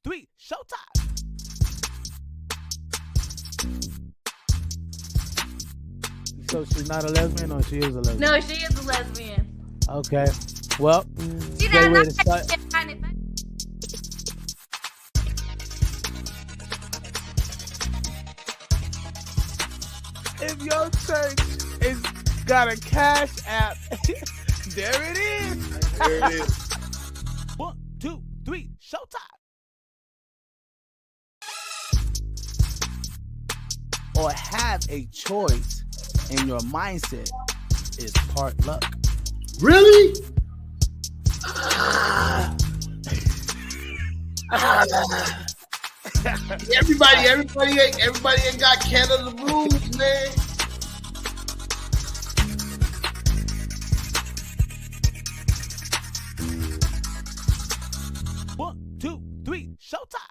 3, showtime. So she's not a lesbian, or she is a lesbian? No, she is a lesbian. Okay. Well, She great not way to start. If your church is got a cash app, there it is. There it is. 1, 2, 3, showtime. Or have a choice in your mindset is part luck. Really? Everybody ain't got Canada rules, man. One, two, three, showtime.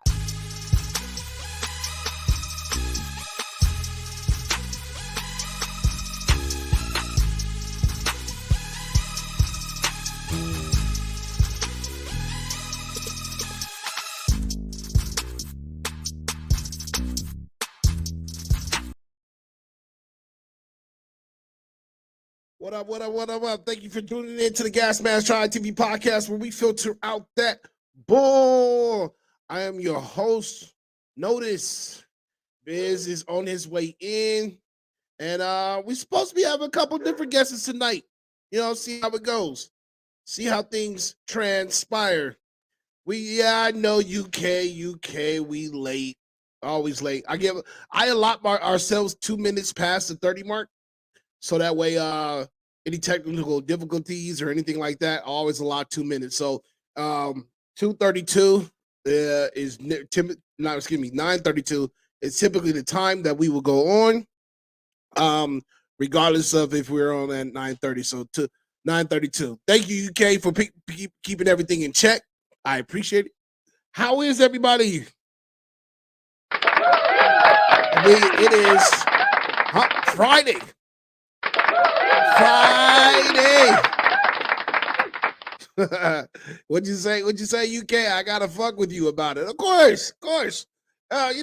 What up? Thank you for tuning in to the Gas Mask Try TV podcast, where we filter out that bull. I am your host. Notice Biz is on his way in, and we're supposed to be having a couple different guests tonight. You know, see how it goes, see how things transpire. I know UK, we late, always late. I allot ourselves 2 minutes past the 30 mark. So that way, any technical difficulties or anything like that, always allot 2 minutes. So 2:32 is 9:32 is typically the time that we will go on, regardless of if we're on at 9:30. So to 9:32. Thank you, UK, for keeping everything in check. I appreciate it. How is everybody? It is Friday. What'd you say, UK? I gotta fuck with you about it. Of course. You're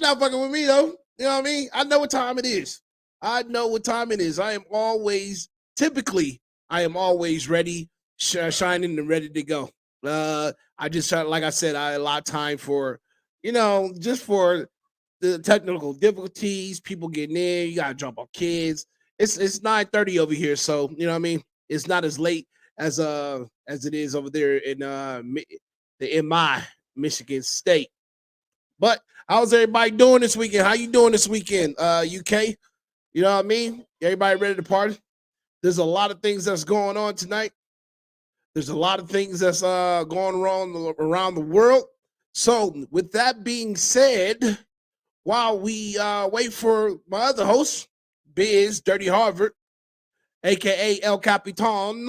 not fucking with me though. You know what I mean? I know what time it is. I am always ready, shining and ready to go. I just, like I said, I allot time for, just for the technical difficulties, people getting in. You gotta drop off kids. It's 9:30 over here, so you know what I mean. It's not as late as it is over there in my Michigan State. But how's everybody doing this weekend? How you doing this weekend, UK? You know what I mean? Everybody ready to party? There's a lot of things that's going on tonight. There's a lot of things that's going on around the world. So with that being said, while we wait for my other host, Biz Dirty Harvard, aka El Capitan,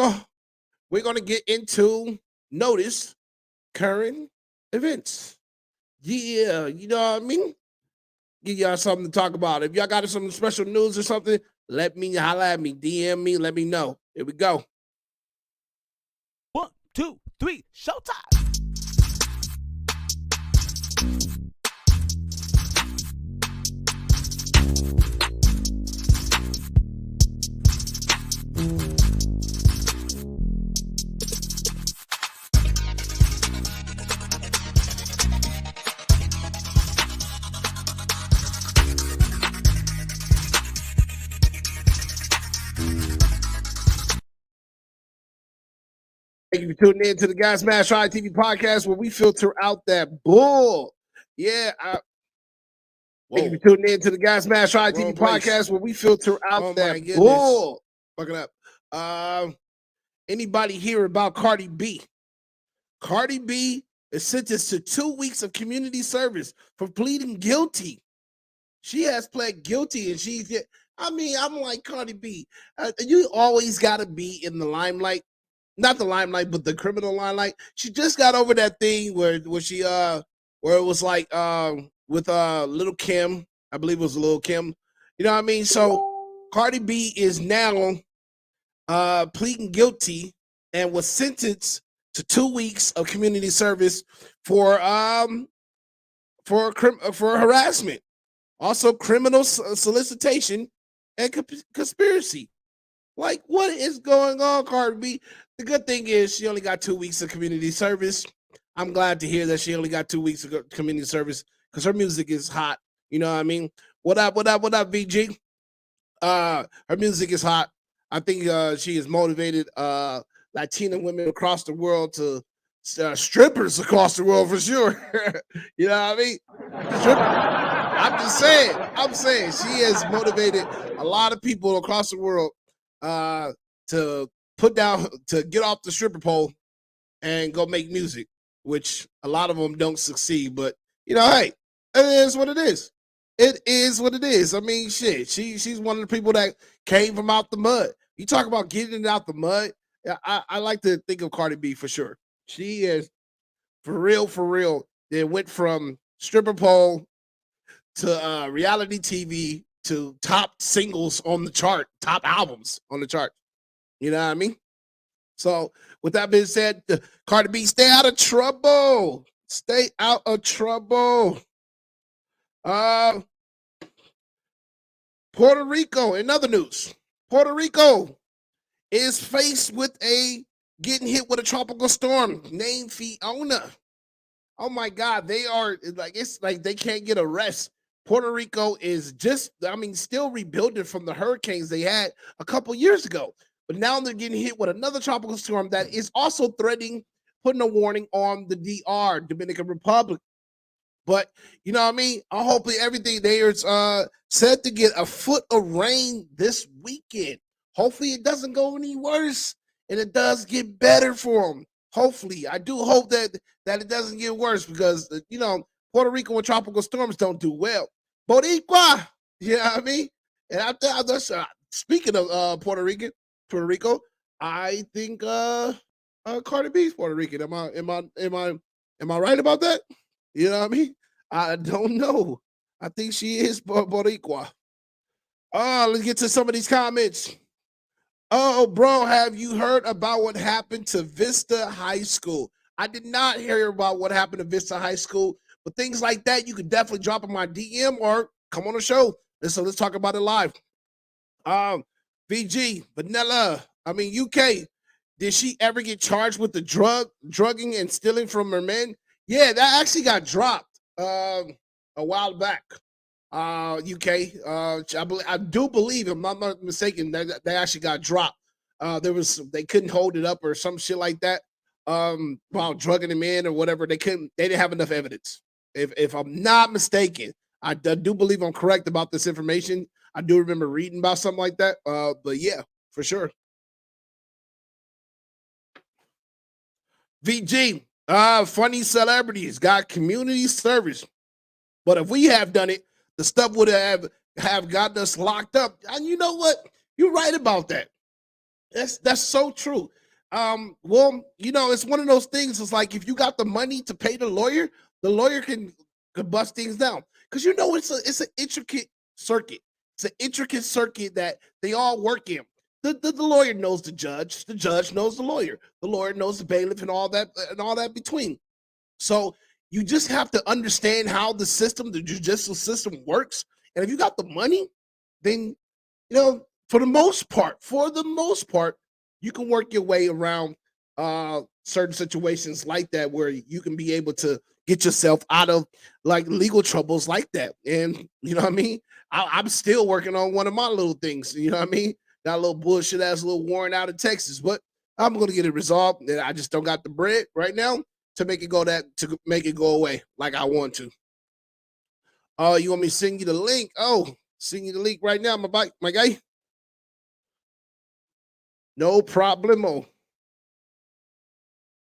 we're gonna get into notice current events. Yeah, you know what I mean? Give y'all something to talk about. If y'all got some special news or something, let me holla at me, DM me, let me know. Here we go. 1, 2, 3, showtime. Thank you for tuning in to the Gas Mask Try TV podcast, where we filter out that bull. Yeah. Thank you for tuning in to the Gas Mask Try TV podcast, where we filter out that bull. Fucking up. Anybody hear about Cardi B? Cardi B is sentenced to 2 weeks of community service for pleading guilty. She has pled guilty, and I'm like, Cardi B, you always got to be in the limelight. Not the limelight, but the criminal limelight. She just got over that thing where it was like with Little Kim. I believe it was Little Kim. You know what I mean? So Cardi B is now pleading guilty and was sentenced to 2 weeks of community service for for harassment, also criminal solicitation and conspiracy. Like, what is going on, Cardi B? The good thing is she only got 2 weeks of community service. I'm glad to hear that she only got 2 weeks of community service because her music is hot. You know what I mean? What up, what up, what up, VG? Her music is hot. I think she has motivated Latina women across the world to strippers across the world for sure. You know what I mean? I'm just saying. I'm saying she has motivated a lot of people across the world to get off the stripper pole and go make music, which a lot of them don't succeed. But hey, it is what it is. It is what it is. I mean, shit. She's one of the people that came from out the mud. You talk about getting it out the mud. I like to think of Cardi B for sure. She is for real, for real. They went from stripper pole to reality TV to top singles on the chart, top albums on the chart. You know what I mean? So, with that being said, Cardi B, stay out of trouble. Stay out of trouble. Puerto Rico, in other news, Puerto Rico is faced with getting hit with a tropical storm named Fiona. Oh my God, it's like they can't get a rest. Puerto Rico is still rebuilding from the hurricanes they had a couple years ago. But now they're getting hit with another tropical storm that is also threatening, putting a warning on the DR, Dominican Republic. But you know what I mean? Hopefully everything there is set to get a foot of rain this weekend. Hopefully it doesn't go any worse and it does get better for them. Hopefully, I do hope that it doesn't get worse because Puerto Rico and tropical storms don't do well. Boricua, you know what I mean? And speaking of Puerto Rico, I think Cardi B's Puerto Rican. Am I right about that? You know what I mean? I don't know. I think she is Boricua. Let's get to some of these comments. Oh, bro, have you heard about what happened to Vista High School? I did not hear about what happened to Vista High School, but things like that, you could definitely drop in my DM or come on the show. Let's talk about it live. VG, Vanilla, UK. Did she ever get charged with the drugging and stealing from her men? Yeah, that actually got dropped a while back. UK. I do believe, if I'm not mistaken, that they actually got dropped. They couldn't hold it up or some shit like that. While drugging him in or whatever, they didn't have enough evidence. If I'm not mistaken, I do believe I'm correct about this information. I do remember reading about something like that. But yeah, for sure. VG, funny celebrities got community service. But if we have done it, the stuff would have gotten us locked up. And you know what? You're right about that. That's so true. Well, it's one of those things. It's like if you got the money to pay the lawyer can bust things down. Because it's an intricate circuit. It's an intricate circuit that they all work in. The lawyer knows the judge knows the lawyer knows the bailiff and all that between. So you just have to understand how the judicial system works. And if you got the money, then for the most part, you can work your way around certain situations like that where you can be able to get yourself out of like legal troubles like that. And you know what I mean? I'm still working on one of my little things. You know what I mean? Got a little bullshit ass little warrant out of Texas, but I'm gonna get it resolved. I just don't got the bread right now to make it go away like I want to. Oh, you want me to send you the link? Oh, send you the link right now, my guy. No problemo.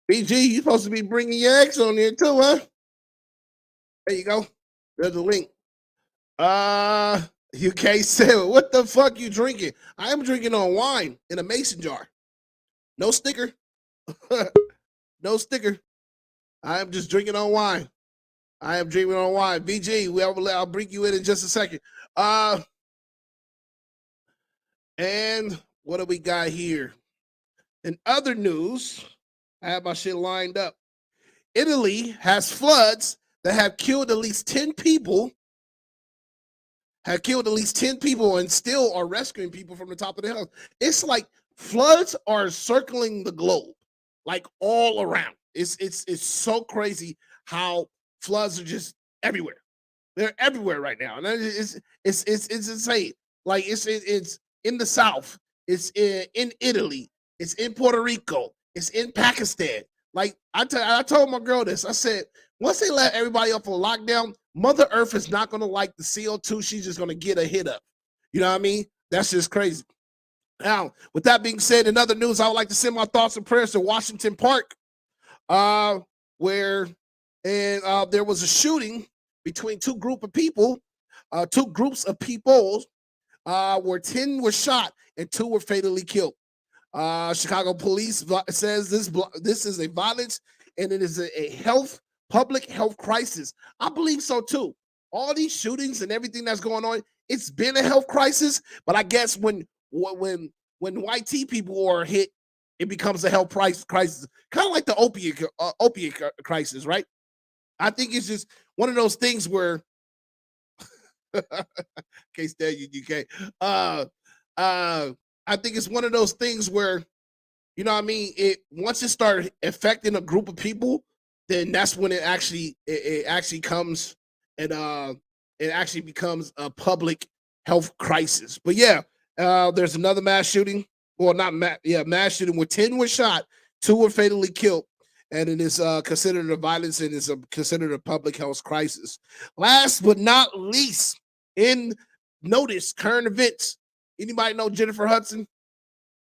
BG, you supposed to be bringing your ex on here too, huh? There you go. There's the link. UK said, what the fuck you drinking? I am drinking on wine in a mason jar. No sticker. No sticker. I am just drinking on wine. I am drinking on wine. VG, I'll bring you in just a second. And what do we got here? In other news, I have my shit lined up. Italy has floods that have killed at least 10 people, and still are rescuing people from the top of the hill. It's like floods are circling the globe, like all around. It's so crazy how floods are just everywhere. They're everywhere right now, and it's insane. Like it's in the South, it's in Italy, it's in Puerto Rico, it's in Pakistan. Like I told my girl this. I said once they let everybody up on lockdown, Mother Earth is not going to like the CO2. She's just going to get a hit up. You know what I mean? That's just crazy. Now, with that being said, in other news, I would like to send my thoughts and prayers to Washington Park, where there was a shooting between two groups of people, where 10 were shot and 2 were fatally killed. Chicago police says this is a violence and it is a public health crisis. I believe so too. All these shootings and everything that's going on, it's been a health crisis, but I guess when white people are hit, it becomes a health crisis, kind of like the opiate crisis, right? I think it's just one of those things where can't stand you, UK. I think it's one of those things where, you know what I mean, once it started affecting a group of people, then that's when it actually comes and it actually becomes a public health crisis. But yeah, there's another mass shooting. Well, mass shooting where 10 were shot, 2 were fatally killed, and it is considered a violence and is considered a public health crisis. Last but not least, in notice current events. Anybody know Jennifer Hudson?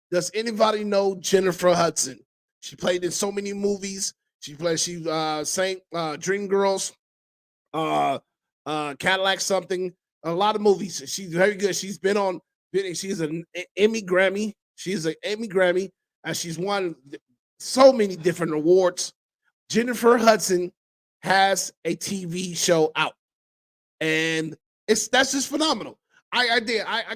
Does anybody know Jennifer Hudson? She played in so many movies. She sang Dreamgirls, Cadillac something, a lot of movies. She's very good. She's she's an Emmy Grammy. She's an Emmy Grammy, and she's won so many different awards. Jennifer Hudson has a TV show out, and that's just phenomenal. I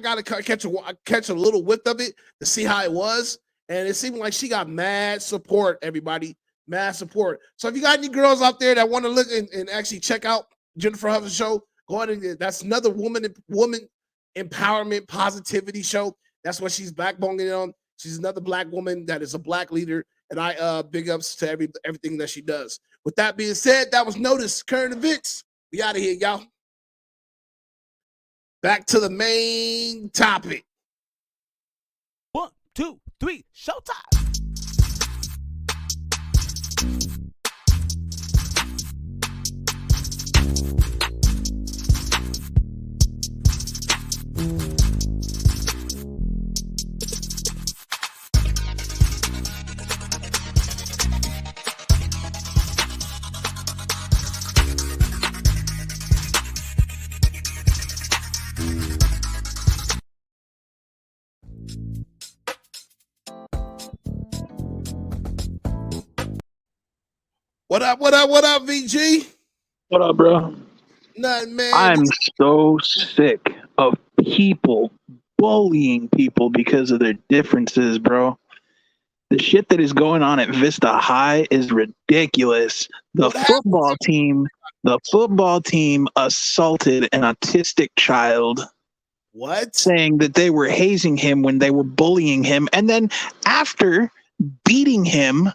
got to catch a little whiff of it to see how it was, and it seemed like she got mad support. Everybody, mad support. So if you got any girls out there that want to look and actually check out Jennifer Hudson's show, go ahead and that's another woman empowerment positivity show. That's what she's backboning on. She's another black woman that is a black leader, and I big ups to everything that she does. With that being said, that was Notice Current Events. We out of here, y'all. Back to the main topic. 1, 2, 3, showtime. What up, VG? What up, bro? Nothing, man. I'm so sick of people bullying people because of their differences, bro. The shit that is going on at Vista High is ridiculous. The football team assaulted an autistic child. What? Saying that they were hazing him when they were bullying him, and then after beating him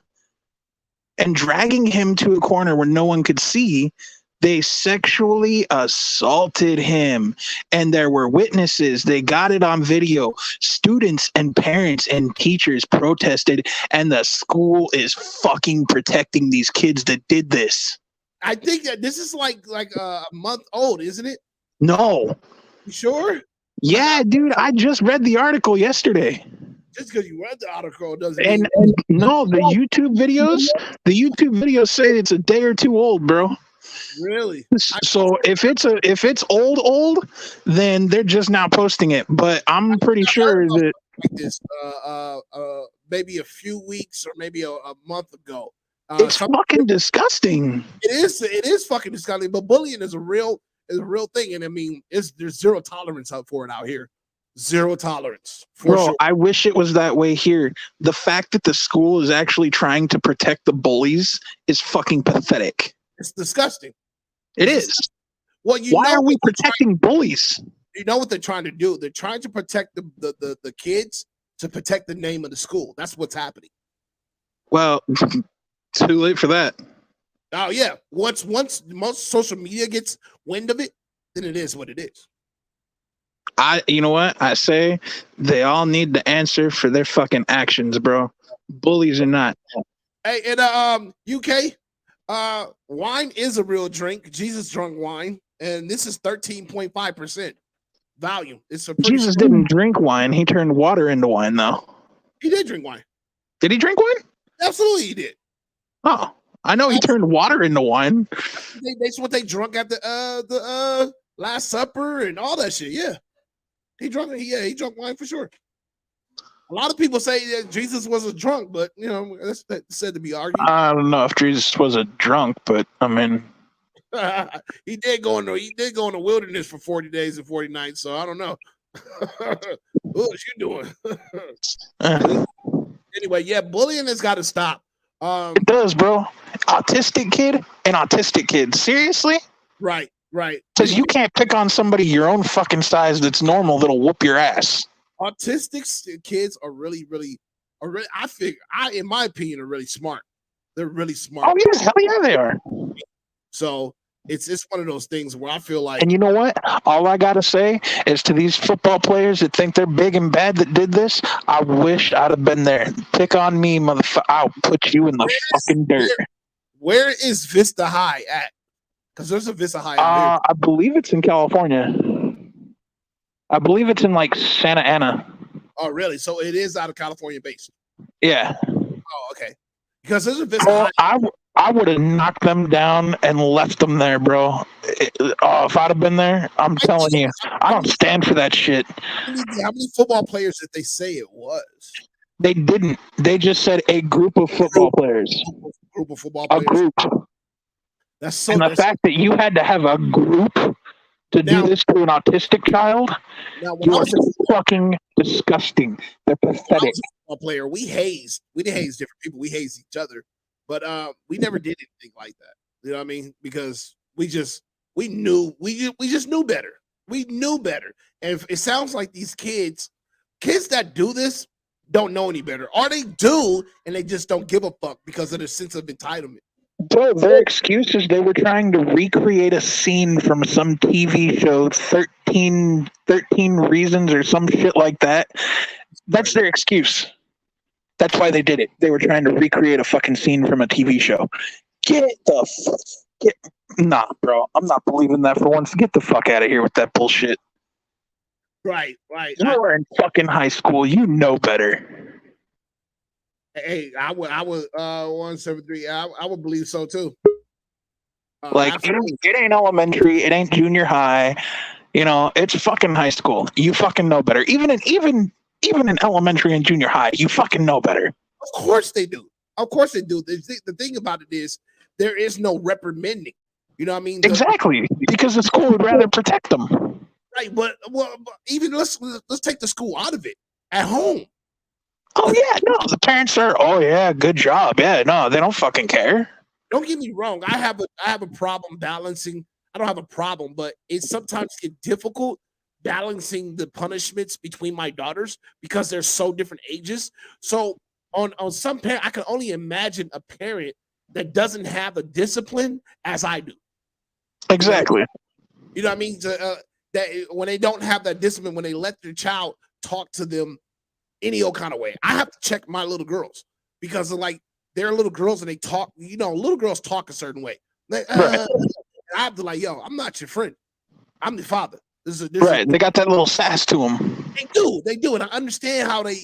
and dragging him to a corner where no one could see, they sexually assaulted him. And there were witnesses. They got it on video. Students and parents and teachers protested, and the school is fucking protecting these kids that did this. I think that this is like a month old, isn't it? No. You sure? Yeah, dude, I just read the article yesterday. Just because you read the article doesn't mean... And no, the YouTube videos say it's a day or two old, bro. Really? So if it's old, then they're just now posting it. But I'm pretty sure that this maybe a few weeks or maybe a month ago. It's fucking disgusting. It is fucking disgusting. But bullying is a real thing, and I mean, there's zero tolerance for it out here. Zero tolerance. Bro, sure. I wish it was that way here. The fact that the school is actually trying to protect the bullies is fucking pathetic. It's disgusting. It is. Well, Why are we protecting bullies? You know what they're trying to do? They're trying to protect the kids to protect the name of the school. That's what's happening. Well, too late for that. Oh yeah. Once most social media gets wind of it, then it is what it is. You know what? I say they all need to answer for their fucking actions, bro. Bullies or not. Hey, in UK, wine is a real drink. Jesus drunk wine, and this is 13.5% volume. It's a pretty Jesus didn't drink wine. He turned water into wine, though. He did drink wine. Did he drink wine? Absolutely, he did. Oh, I know he turned water into wine. That's what they drunk at the Last Supper and all that shit. Yeah, he drunk wine for sure. A lot of people say that Jesus was a drunk, but you know that's said to be argued. I don't know if Jesus was a drunk, but I mean, he did go in the wilderness for 40 days and 40 nights. So I don't know. What you doing? Anyway, yeah, bullying has got to stop. It does, bro. Autistic kid. Seriously? Right. Because you can't pick on somebody your own fucking size that's normal that'll whoop your ass. Autistic kids are really, in my opinion, are really smart. They're really smart. Oh yes, hell yeah, they are. So it's one of those things where I feel like. And you know what? All I gotta say is to these football players that think they're big and bad that did this, I wish I'd have been there. Pick on me, motherfucker. I'll put you in the fucking dirt. Where is Vista High at? Because there's a Vista High. I believe it's in California. I believe it's in like Santa Ana. Oh, really? So it is out of California base. Yeah. Oh, okay. Because there's a Vista High. I would have knocked them down and left them there, bro. If I'd have been there, I'm telling you, I don't stand for that shit. How many football players did they say it was? They didn't. They just said a group of football players. Group of football players. A group. That's so. And the fact that you had to have a group to do this to an autistic child, you are fucking disgusting. They're pathetic. A player, we didn't haze different people. We hazed each other, but we never did anything like that. You know what I mean? Because we just knew better. We knew better. And it sounds like these kids that do this don't know any better, or they do and they just don't give a fuck because of their sense of entitlement. Bro, their excuse is they were trying to recreate a scene from some TV show, 13 Reasons or some shit like that. That's their excuse. That's why they did it. They were trying to recreate a fucking scene from a TV show. Nah, bro. I'm not believing that for once. Get the fuck out of here with that bullshit. Right. You were in fucking high school. You know better. Hey, I would 173. I would believe so too. It ain't elementary. It ain't junior high. You know, it's fucking high school. You fucking know better. Even in elementary and junior high, you fucking know better. Of course they do. The thing about it is there is no reprimanding. You know what I mean? Exactly. Because the school would rather protect them. Right, but even let's take the school out of it. At home. Oh yeah, no. The parents are. Oh yeah, good job. Yeah, no, they don't fucking care. Don't get me wrong. I have a problem balancing. I don't have a problem, but it sometimes gets difficult balancing the punishments between my daughters because they're so different ages. So on some parent, I can only imagine a parent that doesn't have a discipline as I do. Exactly. You know what I mean? That when they don't have that discipline, when they let their child talk to them any old kind of way, I have to check my little girls because they're little girls and they talk. You know, little girls talk a certain way. I have to yo, I'm not your friend. I'm the father. Right. They got that little sass to them. They do, and I understand how they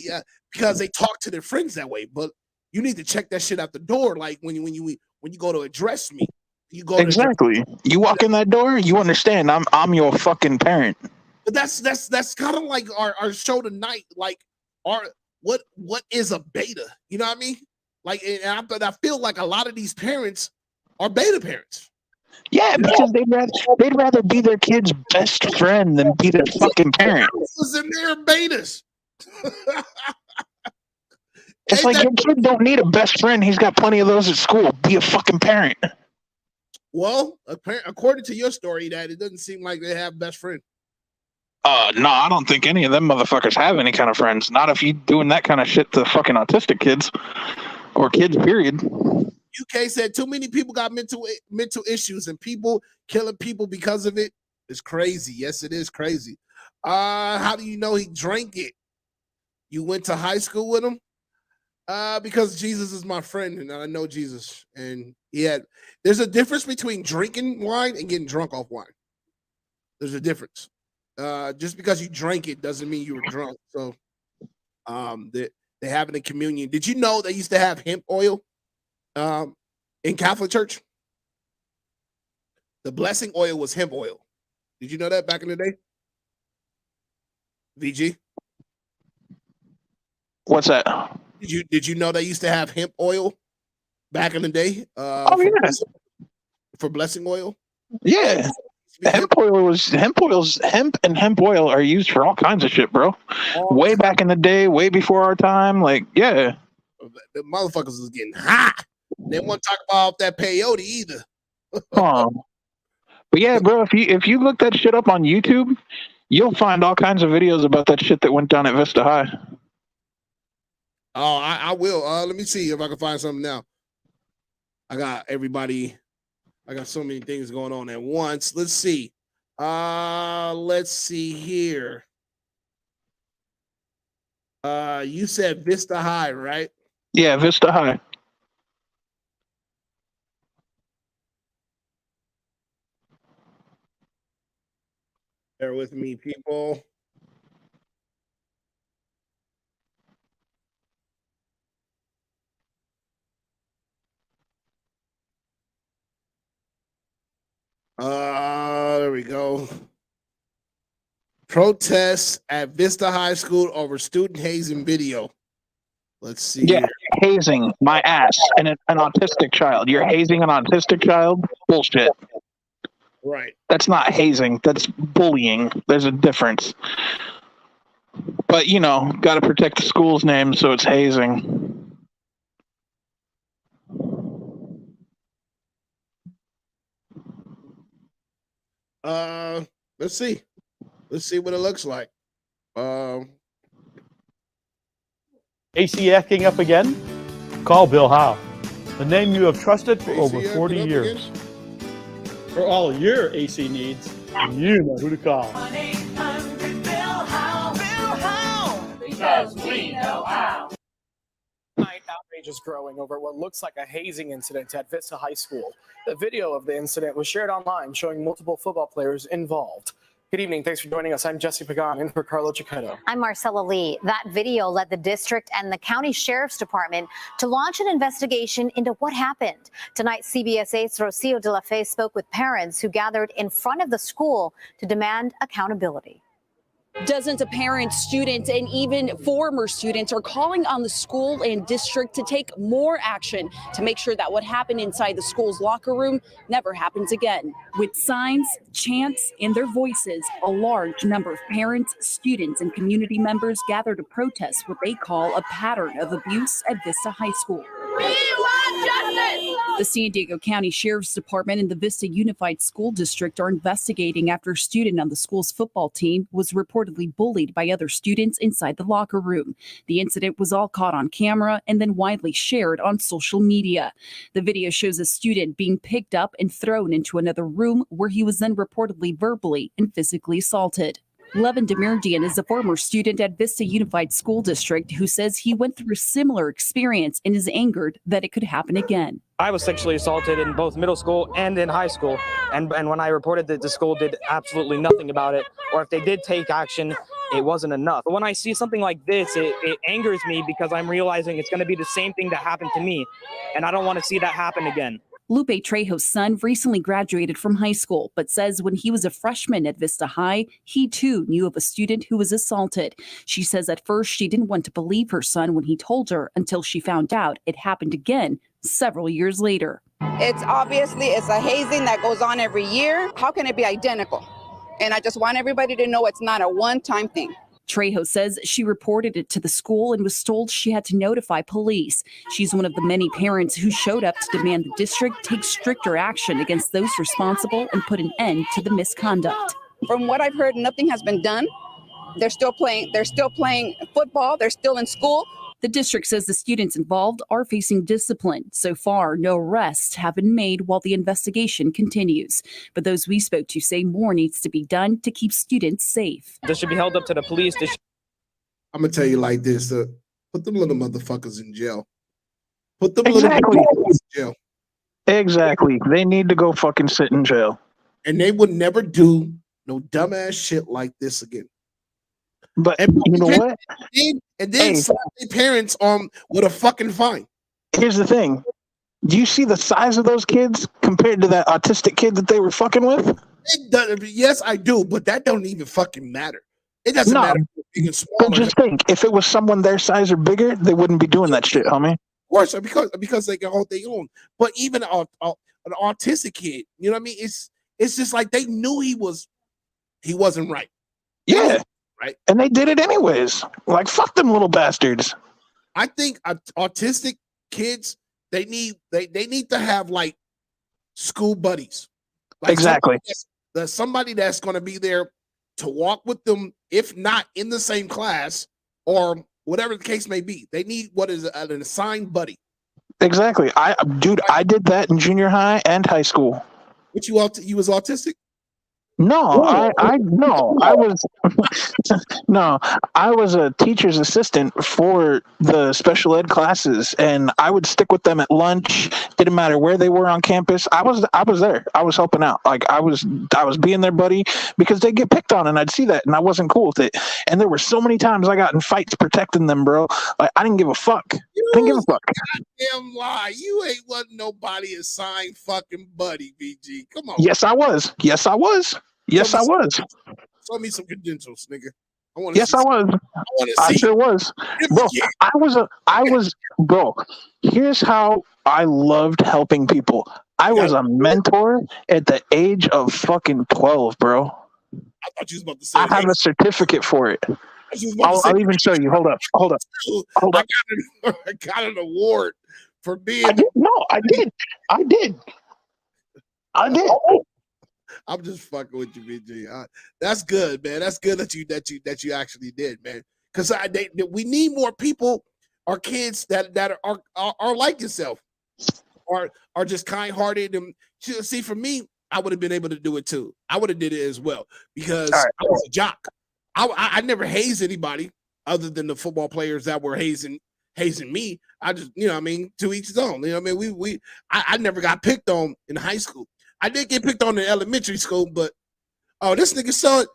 because they talk to their friends that way. But you need to check that shit out the door. Like when you go to address me, you go exactly. You walk in that door, you understand. I'm your fucking parent. But that's kind of like our show tonight. Like what is a beta? You know what I mean? Like, but I feel like a lot of these parents are beta parents. Yeah, because they'd rather be their kid's best friend than be their fucking parent. And they're betas. It's like your kid don't need a best friend. He's got plenty of those at school. Be a fucking parent. Well, according to your story, that it doesn't seem like they have best friend. No, I don't think any of them motherfuckers have any kind of friends. Not if you doing that kind of shit to fucking autistic kids or kids, period. UK said too many people got mental issues and people killing people because of it. It's crazy. Yes, it is crazy. How do you know he drank it? You went to high school with him? Because Jesus is my friend and I know Jesus. And there's a difference between drinking wine and getting drunk off wine. There's a difference. Just because you drank it doesn't mean you were drunk. So they having a communion. Did you know they used to have hemp oil in Catholic Church? The blessing oil was hemp oil. Did you know that back in the day? VG? What's that? Did you know they used to have hemp oil back in the day? For blessing oil? Yeah. Hemp and hemp oil are used for all kinds of shit, bro. Way back in the day, way before our time. Like, yeah. The motherfuckers was getting hot. They won't talk about that peyote either. But yeah, bro, if you look that shit up on YouTube, you'll find all kinds of videos about that shit that went down at Vista High. Oh, I will. Let me see if I can find something now. I got so many things going on at once. Let's see. Let's see here. You said Vista High, right? Yeah, Vista High. Bear with me, people. There we go. Protests at Vista High School over student hazing video. Let's see. Yeah, hazing my ass and an autistic child. You're hazing an autistic child? Bullshit. Right. That's not hazing. That's bullying. There's a difference. But, got to protect the school's name, so it's hazing. Let's see. Let's see what it looks like. AC acting up again? Call Bill Howe, the name you have trusted for over 40 years. For all your AC needs, you know who to call. 1-800-BILL-HOWE. Bill Howe. Because we know how. Outrage is growing over what looks like a hazing incident at Vista High School. The video of the incident was shared online showing multiple football players involved. Good evening. Thanks for joining us. I'm Jesse Pagan in for Carlo Cicchetto. I'm Marcella Lee. That video led the district and the county sheriff's department to launch an investigation into what happened. Tonight, CBS 8's Rocio de la Fe spoke with parents who gathered in front of the school to demand accountability. Dozens of parents, students, and even former students are calling on the school and district to take more action to make sure that what happened inside the school's locker room never happens again. With signs, chants, and their voices, a large number of parents, students, and community members gather to protest what they call a pattern of abuse at Vista High School. We want justice! The San Diego County Sheriff's Department and the Vista Unified School District are investigating after a student on the school's football team was reportedly bullied by other students inside the locker room. The incident was all caught on camera and then widely shared on social media. The video shows a student being picked up and thrown into another room where he was then reportedly verbally and physically assaulted. Levin Demirjian is a former student at Vista Unified School District who says he went through a similar experience and is angered that it could happen again. I was sexually assaulted in both middle school and in high school. And when I reported that the school did absolutely nothing about it, or if they did take action, it wasn't enough. But when I see something like this, it angers me because I'm realizing it's going to be the same thing that happened to me. And I don't want to see that happen again. Lupe Trejo's son recently graduated from high school, but says when he was a freshman at Vista High, he too knew of a student who was assaulted. She says at first she didn't want to believe her son when he told her until she found out it happened again several years later. It's a hazing that goes on every year. How can it be identical? And I just want everybody to know it's not a one-time thing. Trejo says she reported it to the school and was told she had to notify police. She's one of the many parents who showed up to demand the district take stricter action against those responsible and put an end to the misconduct. From what I've heard, nothing has been done. They're still playing football. They're still in school. The district says the students involved are facing discipline. So far, no arrests have been made while the investigation continues. But those we spoke to say more needs to be done to keep students safe. This should be held up to the police. I'm going to tell you like this. Put them little motherfuckers in jail. Put them Exactly. little motherfuckers in jail. Exactly. They need to go fucking sit in jail. And they would never do no dumbass shit like this again. But and you know what? And then slap their parents with a fucking fine. Here's the thing. Do you see the size of those kids compared to that autistic kid that they were fucking with? Yes, I do, but that don't even fucking matter. It doesn't matter if big and small. But just think, if it was someone their size or bigger, they wouldn't be doing that shit, homie. Of course, because they can hold their own. But even an autistic kid, you know what I mean? It's just like they knew he wasn't right. Yeah. Right. And they did it anyways. Like, fuck them little bastards. I think autistic kids, they need to have like school buddies. Like exactly. Somebody that's going to be there to walk with them, if not in the same class or whatever the case may be. They need what is an assigned buddy. Exactly. I did that in junior high and high school. What you was autistic? No, I was a teacher's assistant for the special ed classes, and I would stick with them at lunch. Didn't matter where they were on campus. I was there. I was helping out. Like I was being their buddy because they get picked on, and I'd see that, and I wasn't cool with it. And there were so many times I got in fights protecting them, bro. Like I didn't give a fuck. I didn't give a fuck. Goddamn lie. You wasn't nobody assigned fucking buddy, BG. Come on. Yes, I was. Yes, I was. Yes, I was. Show me some credentials, nigga. I sure was. Bro, I was, bro, here's how I loved helping people. I was a mentor at the age of fucking 12, bro. I thought you was about to say I have a certificate for it. I'll even show you. Hold up. I got an award for being. I did. I'm just fucking with you, BG. That's good, man. That's good that you actually did, man. Because we need more people, our kids that are like yourself, are just kind-hearted. And see, for me, I would have been able to do it too. I would have did it as well because I was a jock. I never hazed anybody other than the football players that were hazing me. I just, you know what I mean, to each his own. You know what I mean? I never got picked on in high school. I did get picked on in elementary school, but this nigga saw it.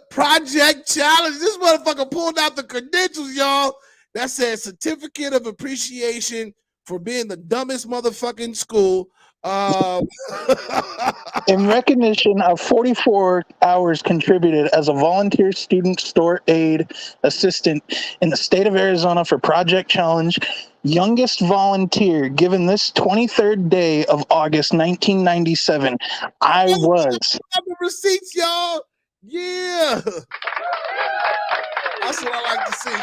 Project Challenge. This motherfucker pulled out the credentials, y'all. That said certificate of appreciation for being the dumbest motherfucker in school. In recognition of 44 hours contributed as a volunteer student store aid assistant in the state of Arizona for Project Challenge, youngest volunteer given this 23rd day of August 1997, I was. I have the receipts, y'all. Yeah. That's what I like to see.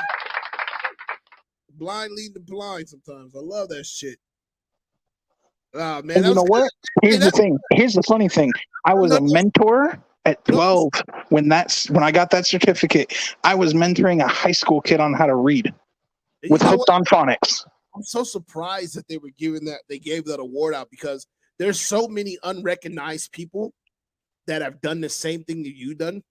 Blind leading the blind sometimes. I love that shit. Oh, man, and you know what? Here's the thing. Here's the funny thing. I was a mentor at 12 when I got that certificate. I was mentoring a high school kid on how to read with Hooked on Phonics. I'm so surprised that they gave that award out because there's so many unrecognized people that have done the same thing that you done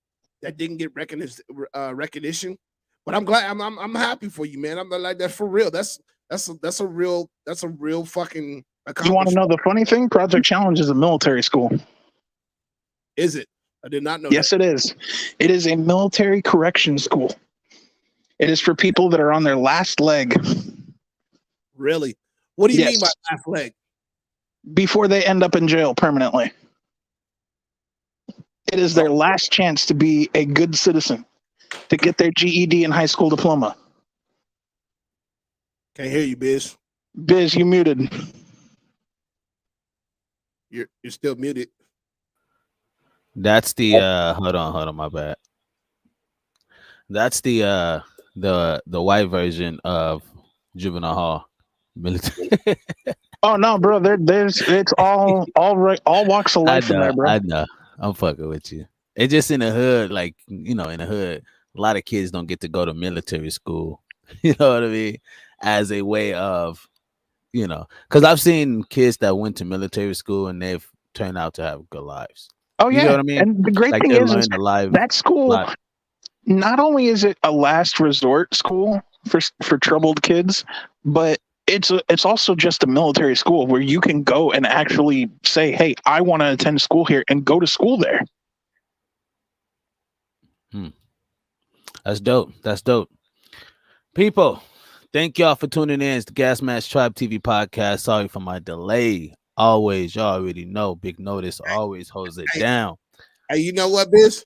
that didn't get recognition. But I'm glad. I'm happy for you, man. I'm like that for real. That's a real fucking. You want to know the funny thing? Project Challenge is a military school. Is it? I did not know. Yes, it is. It is a military correction school. It is for people that are on their last leg. Really? What do you mean by last leg? Before they end up in jail permanently. It is their last chance to be a good citizen, to get their GED and high school diploma. Can't hear you, Biz. Biz, you muted. You're still muted. That's the hold on, my bad. That's the white version of juvenile hall military. Oh no, bro. There's it's all walks of I life in there, know, bro. I know. I'm fucking with you. It's just in the hood, like in the hood, a lot of kids don't get to go to military school. You know what I mean? As a way of, because I've seen kids that went to military school and they've turned out to have good lives. Oh You get yeah, what I mean? and the great Like thing they is learned a life. that school. Lot. Not only is it a last resort school for troubled kids, but it's also just a military school where you can go and actually say, "Hey, I want to attend school here," and go to school there. That's dope. That's dope. People, thank y'all for tuning in. It's the Gas Mask Tribe TV podcast. Sorry for my delay. Always, y'all already know. Big Notice always holds it down. Hey, you know what, Biz?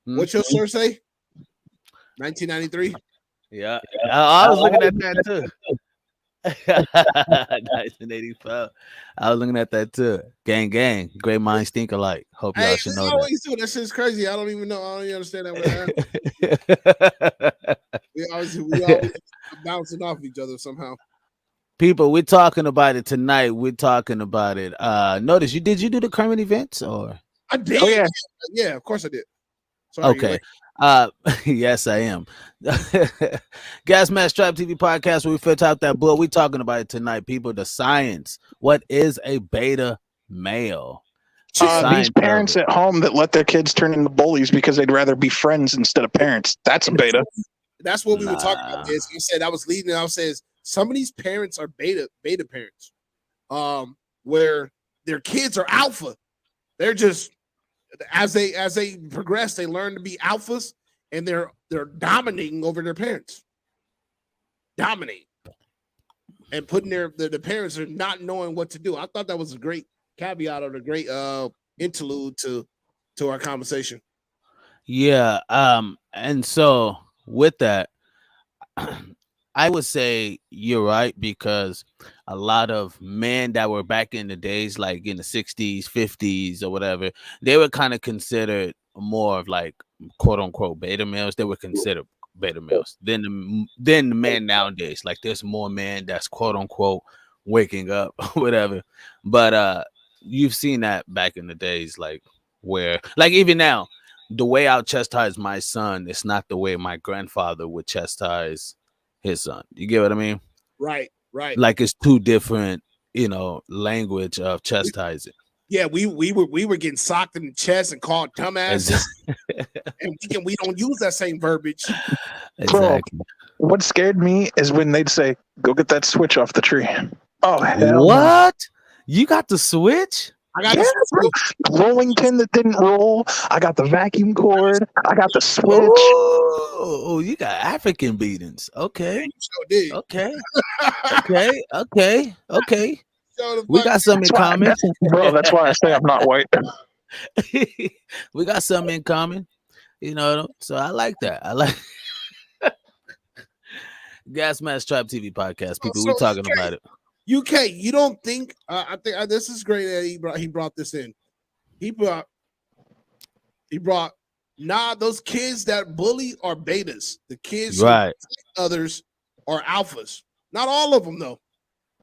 What's your source say? 1993. Yeah, I was looking at that too. 1985. I was looking at that too. Gang, gang. Great minds think alike. Hope y'all should know that. Always do. That shit's crazy. I don't even know. I don't even understand that. we always bouncing off each other somehow. People, we're talking about it tonight. We're talking about it. Notice did you do the current events or? I did. Oh yeah, yeah. Of course I did. Sorry, okay. Yes, I am. Gas Mask Tribe TV podcast where we fit out that book. We're talking about it tonight, people. The science. What is a beta male? These parents at home that let their kids turn into bullies because they'd rather be friends instead of parents. That's a beta. That's what we were talking about. Is you said I was leading. I says some of these parents are beta parents, where their kids are alpha. They're just as they progress, they learn to be alphas, and they're dominating over their parents, dominate, and putting the parents are not knowing what to do. I thought that was a great caveat or a great interlude to our conversation. Yeah. And so with that, I would say you're right, because a lot of men that were back in the days, like in the 60s, 50s or whatever, they were kind of considered more of like quote unquote beta males. They were considered beta males. Then the men nowadays, like there's more men that's quote unquote waking up, whatever. But you've seen that back in the days, like where, like even now, the way I'll chastise my son is not the way my grandfather would chastise his son. You get what I mean? Right. Like it's two different, language of chastising. Yeah, we were getting socked in the chest and called dumbass, and we don't use that same verbiage. Exactly. Bro, what scared me is when they'd say, "Go get that switch off the tree." Oh, hell what? No. You got the switch? I got the switch. Rolling pin that didn't roll. I got the vacuum cord. I got the switch. Oh, you got African beatings. Okay. Did. Okay. We got something in common. Bro, that's why I say I'm not white. We got something in common. So I like that. I like Gas Mask Tribe TV podcast. People, we're talking about it. UK, you don't think? I think this is great that he brought this in. He brought. Those kids that bully are betas. The kids, right? Others are alphas. Not all of them, though.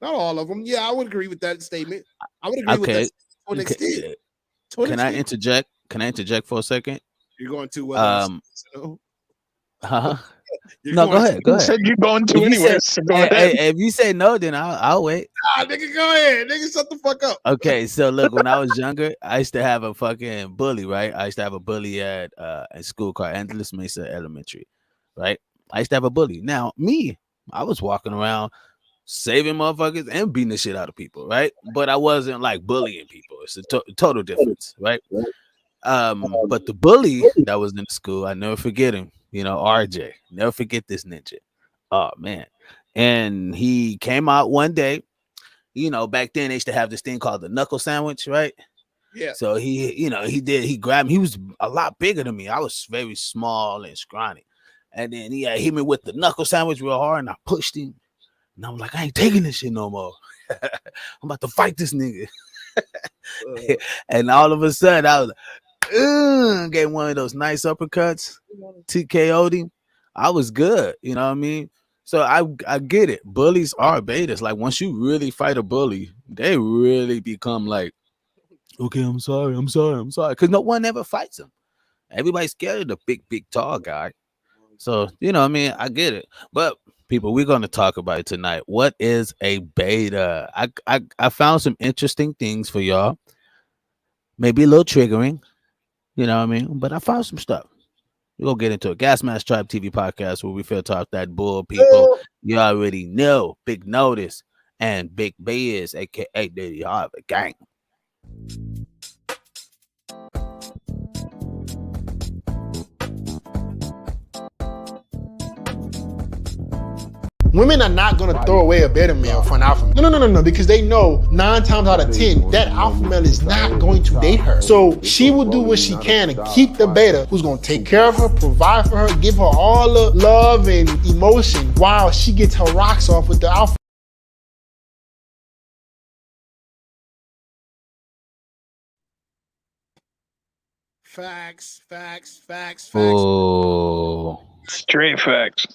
Not all of them. Yeah, I would agree with that statement. I would agree with that to an extent. Can I interject? Can I interject for a second? You're going to No, go ahead. Go ahead. Said you're going to anyway. So go ahead. Hey, if you say no, then I'll wait. Nigga, go ahead. Nigga, shut the fuck up. Okay, so look, when I was younger, I used to have a fucking bully, right? I used to have a bully at a school called Angeles Mesa Elementary, right? I used to have a bully. Now, I was walking around saving motherfuckers and beating the shit out of people, right? But I wasn't like bullying people. It's a total difference, right? But the bully that was in the school, I never forget him. RJ. Never forget this ninja. Oh man. And he came out one day. Back then they used to have this thing called the knuckle sandwich, right? Yeah. So he grabbed me. He was a lot bigger than me. I was very small and scrawny. And then he hit me with the knuckle sandwich real hard, and I pushed him. And I'm like, I ain't taking this shit no more. I'm about to fight this nigga. And all of a sudden, I was like, gave one of those nice uppercuts, TKO'd him. I was good. You know what I mean? So I get it. Bullies are betas. Like once you really fight a bully, they really become like, okay, I'm sorry, I'm sorry, I'm sorry. Because no one ever fights them. Everybody's scared of the big, tall guy. So, you know, what I mean, I get it. But people, we're going to talk about it tonight. What is a beta? I found some interesting things for y'all. Maybe a little triggering, you know what I mean? But I found some stuff. We're going to get into a Gas Mask Tribe TV podcast where we feel talk that bull, people. You already know. Big Notice and Big Biz, a.k.a. Diddy Harvey Gang. Women are not going to throw away a beta male for an alpha male. No, because they know 9 times out of 10, that alpha male is not going to date her. So she will do what she can to keep the beta who's going to take care of her, provide for her, give her all the love and emotion while she gets her rocks off with the alpha. Facts. Oh. Straight facts.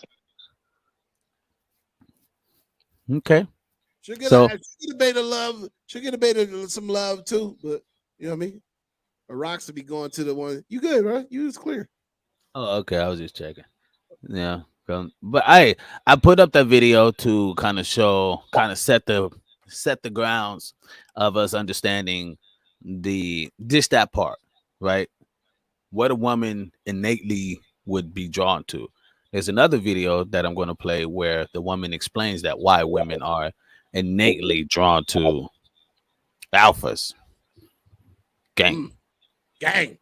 Okay. She'll get a beta love. She'll get a beta some love too. But you know what I mean? Her rocks will be going to the one. You good, right? You was clear. Oh, okay. I was just checking. Yeah. But I put up that video to kind of set the grounds of us understanding that part, right? What a woman innately would be drawn to. There's another video that I'm going to play where the woman explains that why women are innately drawn to alphas. Gang. Gang.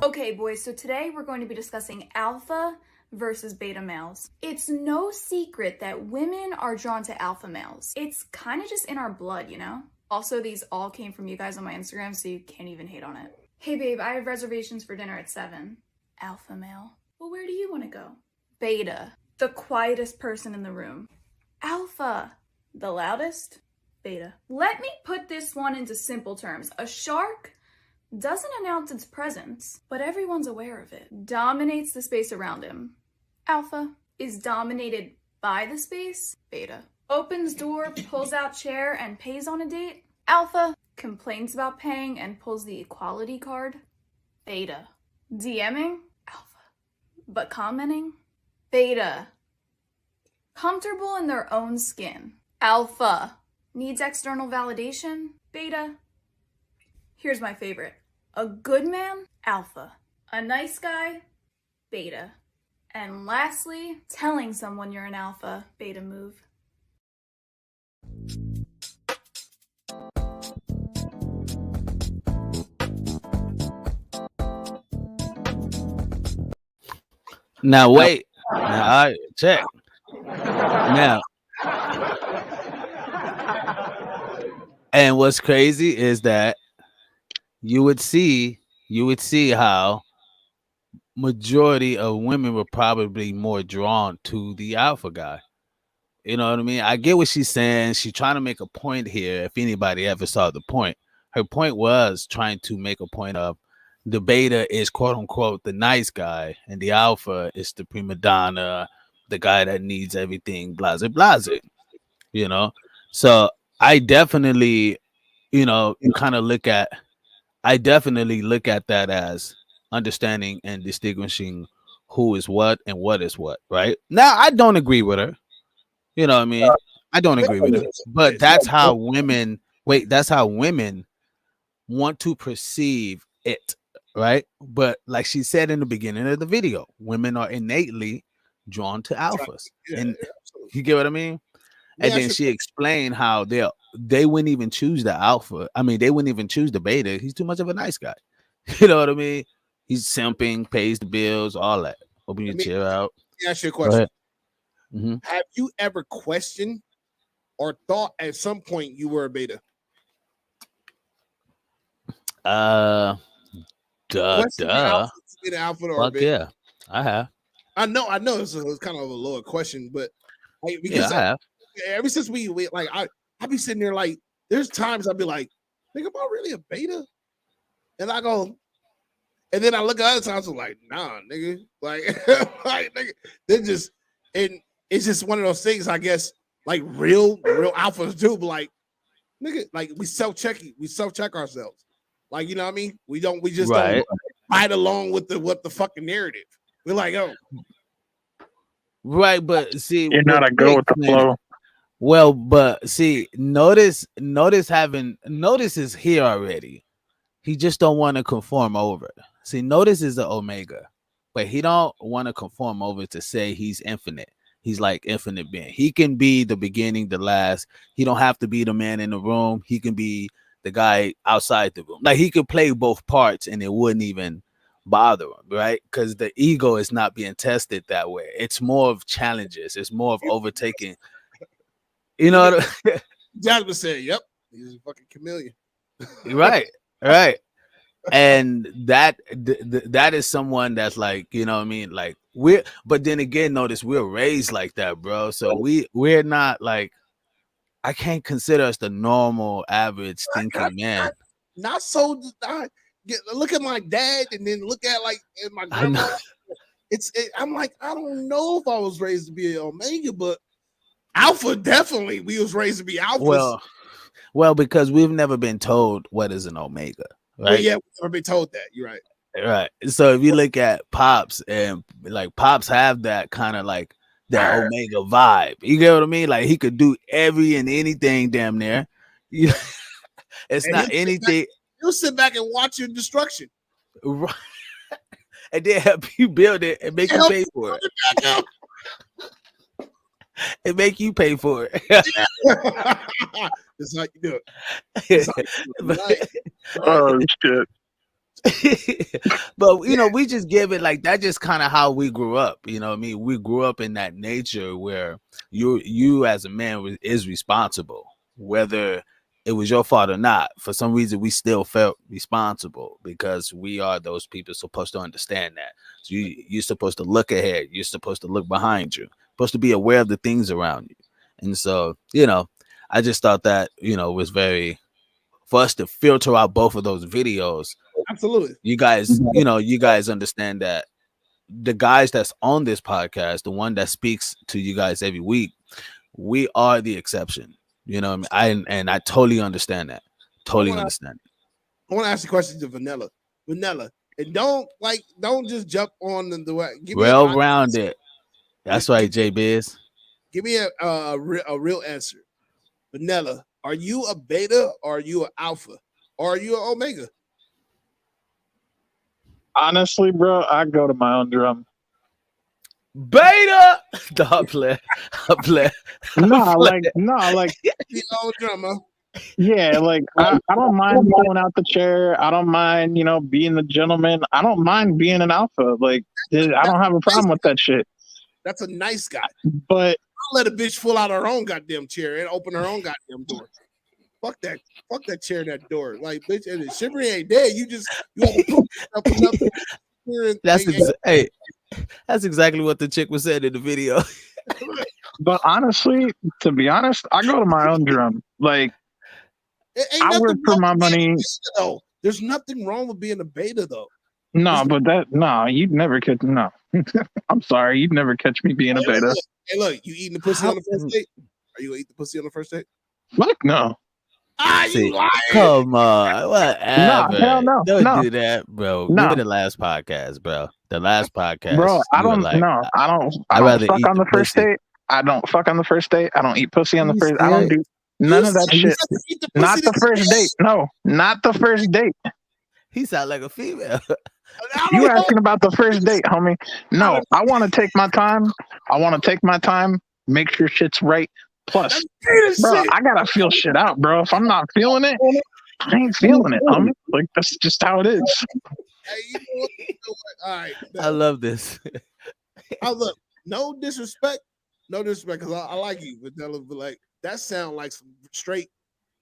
Okay, boys, so today we're going to be discussing alpha versus beta males. It's no secret that women are drawn to alpha males. It's kind of just in our blood, you know? Also, these all came from you guys on my Instagram, so you can't even hate on it. Hey babe, I have reservations for dinner at 7. Alpha male. Well, where do you want to go? Beta. The quietest person in the room. Alpha. The loudest? Beta. Let me put this one into simple terms. A shark doesn't announce its presence, but everyone's aware of it. Dominates the space around him. Alpha. Is dominated by the space. Beta. Opens door, pulls out chair, and pays on a date. Alpha. Complains about paying and pulls the equality card. Beta. DMing. Alpha. But commenting. Beta. Comfortable in their own skin. Alpha. Needs external validation. Beta. Here's my favorite. A good man. Alpha. A nice guy. Beta. And lastly, telling someone you're an alpha. Beta move. Now wait. Now I check. Now, and what's crazy is that you would see how majority of women were probably more drawn to the alpha guy. You know what I mean? I get what she's saying. She's trying to make a point here. If anybody ever saw the point, her point was trying to make a point of the beta is quote unquote the nice guy, and the alpha is the prima donna, the guy that needs everything, blase blase. You know, so I definitely, I definitely look at that as understanding and distinguishing who is what and what is what. Right now, I don't agree with her. You know what I mean? I don't agree with it. But that's how women want to perceive it, right? But like she said in the beginning of the video, women are innately drawn to alphas. And you get what I mean? And then she explained how they wouldn't even choose the alpha. I mean, they wouldn't even choose the beta. He's too much of a nice guy. You know what I mean? He's simping, pays the bills, all that. Hoping you chill out. Let me ask you a question. Mm-hmm. Have you ever questioned or thought at some point you were a beta? Duh. Alpha or beta? Yeah, I have. I know it's kind of a lower question, but I have. Ever since we like I be sitting there like there's times I'll be like, "Nigga, am I really a beta?" And I go, and then I look at other times, I'm like, "Nah, nigga." Like, like nigga, they're just, and it's just one of those things, I guess. Like real alphas do, but like, nigga, like we self-check ourselves. Like, you know what I mean? We just don't ride along with the fucking narrative. We're like, oh, right. But see, You're not a go with the flow. Well, but see, notice is here already. He just don't want to conform over. See, notice is the omega, but he don't want to conform over to say he's infinite. He's like infinite being. He can be the beginning, the last. He don't have to be the man in the room. He can be the guy outside the room. Like he could play both parts and it wouldn't even bother him, right? Because the ego is not being tested that way. It's more of challenges. It's more of overtaking. You know what Jasmine said, "Yep, he's a fucking chameleon." Right. And that is someone that's like, you know what I mean, like but then again, notice we're raised like that, bro. So we're not like, I can't consider us the normal average thinking man. Not so. Look at my dad, and then look at like my grandma. I'm like, I don't know if I was raised to be an omega, but alpha definitely. We was raised to be alphas. Well, because we've never been told what is an omega, right? Well, yeah, we've never been told that. You're right. Right. So if you look at Pops, and like Pops have that kind of like that omega vibe. You get what I mean? Like he could do every and anything damn near. It's and not anything. You'll sit back and watch your destruction. Right. And then help you build it and make you pay for it. And make you pay for it. That's how you do it. Oh shit. But you know, we just give it like that, just kind of how we grew up. You know what I mean? We grew up in that nature where you as a man is responsible, whether it was your fault or not. For some reason, we still felt responsible because we are those people supposed to understand that. So you're supposed to look ahead. You're supposed to look behind you. Supposed to be aware of the things around you. And so, you know, I just thought that, you know, was very, for us to filter out both of those videos. Absolutely. You guys, you know, you guys understand that the guys that's on this podcast, the one that speaks to you guys every week, we are the exception. You know what I mean? I totally understand that. Totally understand it. I want to ask you questions to Vanilla. And don't just jump on the way. Well-rounded. That's right, J Biz. Give me a real answer. Vanilla, are you a beta or are you an alpha? Or are you an omega? Honestly, bro, I go to my own drum. Beta. Stop play. No, like the old drummer. Yeah, like I don't mind pulling out the chair. I don't mind, being the gentleman. I don't mind being an alpha. Like I don't have a problem with that shit. That's a nice guy. But I'll let a bitch pull out her own goddamn chair and open her own goddamn door. Fuck that chair and that door. Like, bitch, and the chivalry ain't dead. You have to put up that's exactly what the chick was saying in the video. But honestly, to be honest, I go to my own drum. Like, I work for my money. Though. There's nothing wrong with being a beta, though. No, you'd never catch. No, I'm sorry, you'd never catch me being a beta. Hey, look, you eating the pussy on the first date? Are you gonna eat the pussy on the first date? Fuck no. You lying? Come on, whatever. No, hell no. Don't do that, bro. No. Give it the last podcast, bro. The last podcast, bro. I don't fuck on the first date. I don't fuck on the first date. I don't eat pussy on the first. I don't do none of that shit. Not the first date. No, not the first date. He sound like a female. You asking about the first date, homie? No, I want to take my time. Make sure shit's right. Plus, bro, I gotta feel shit out, bro. If I'm not feeling it, I ain't feeling it, homie. Like that's just how it is. Hey, you know what? All right, I love this. Look, no disrespect, because I like you, but like that sound like some straight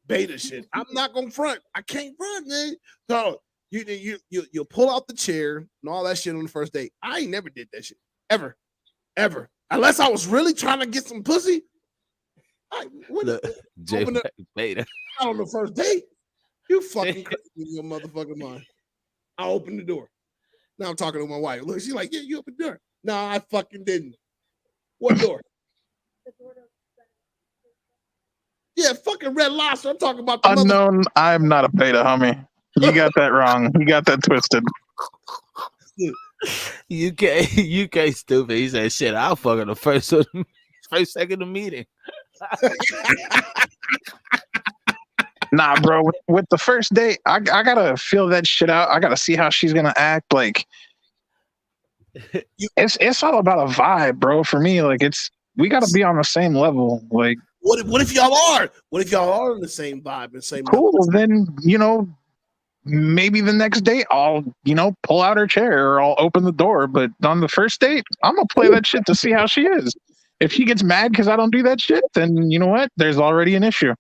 beta shit. I'm not gonna front. I can't front, man. So you pull out the chair and all that shit on the first date. I ain't never did that shit ever, unless I was really trying to get some pussy. Look, J Beta. On the first date, you fucking crazy in your motherfucking mind. I opened the door. Now I'm talking to my wife. Look, she's like, yeah, you opened the door. No, I fucking didn't. What door? Yeah, fucking Red Lobster. I'm talking about the Unknown, I'm not a beta, homie. You got that wrong. You got that twisted. UK stupid. He said, shit, I'll fuck her the first second of meeting. Nah, bro. With the first date, I gotta feel that shit out. I gotta see how she's gonna act. Like, it's all about a vibe, bro. For me, like, we gotta be on the same level. Like, what if y'all are? What if y'all are in the same vibe and same cool? level? Then maybe the next date I'll pull out her chair or I'll open the door. But on the first date, I'm gonna play that shit to see how she is. If she gets mad because I don't do that shit, then you know what? There's already an issue.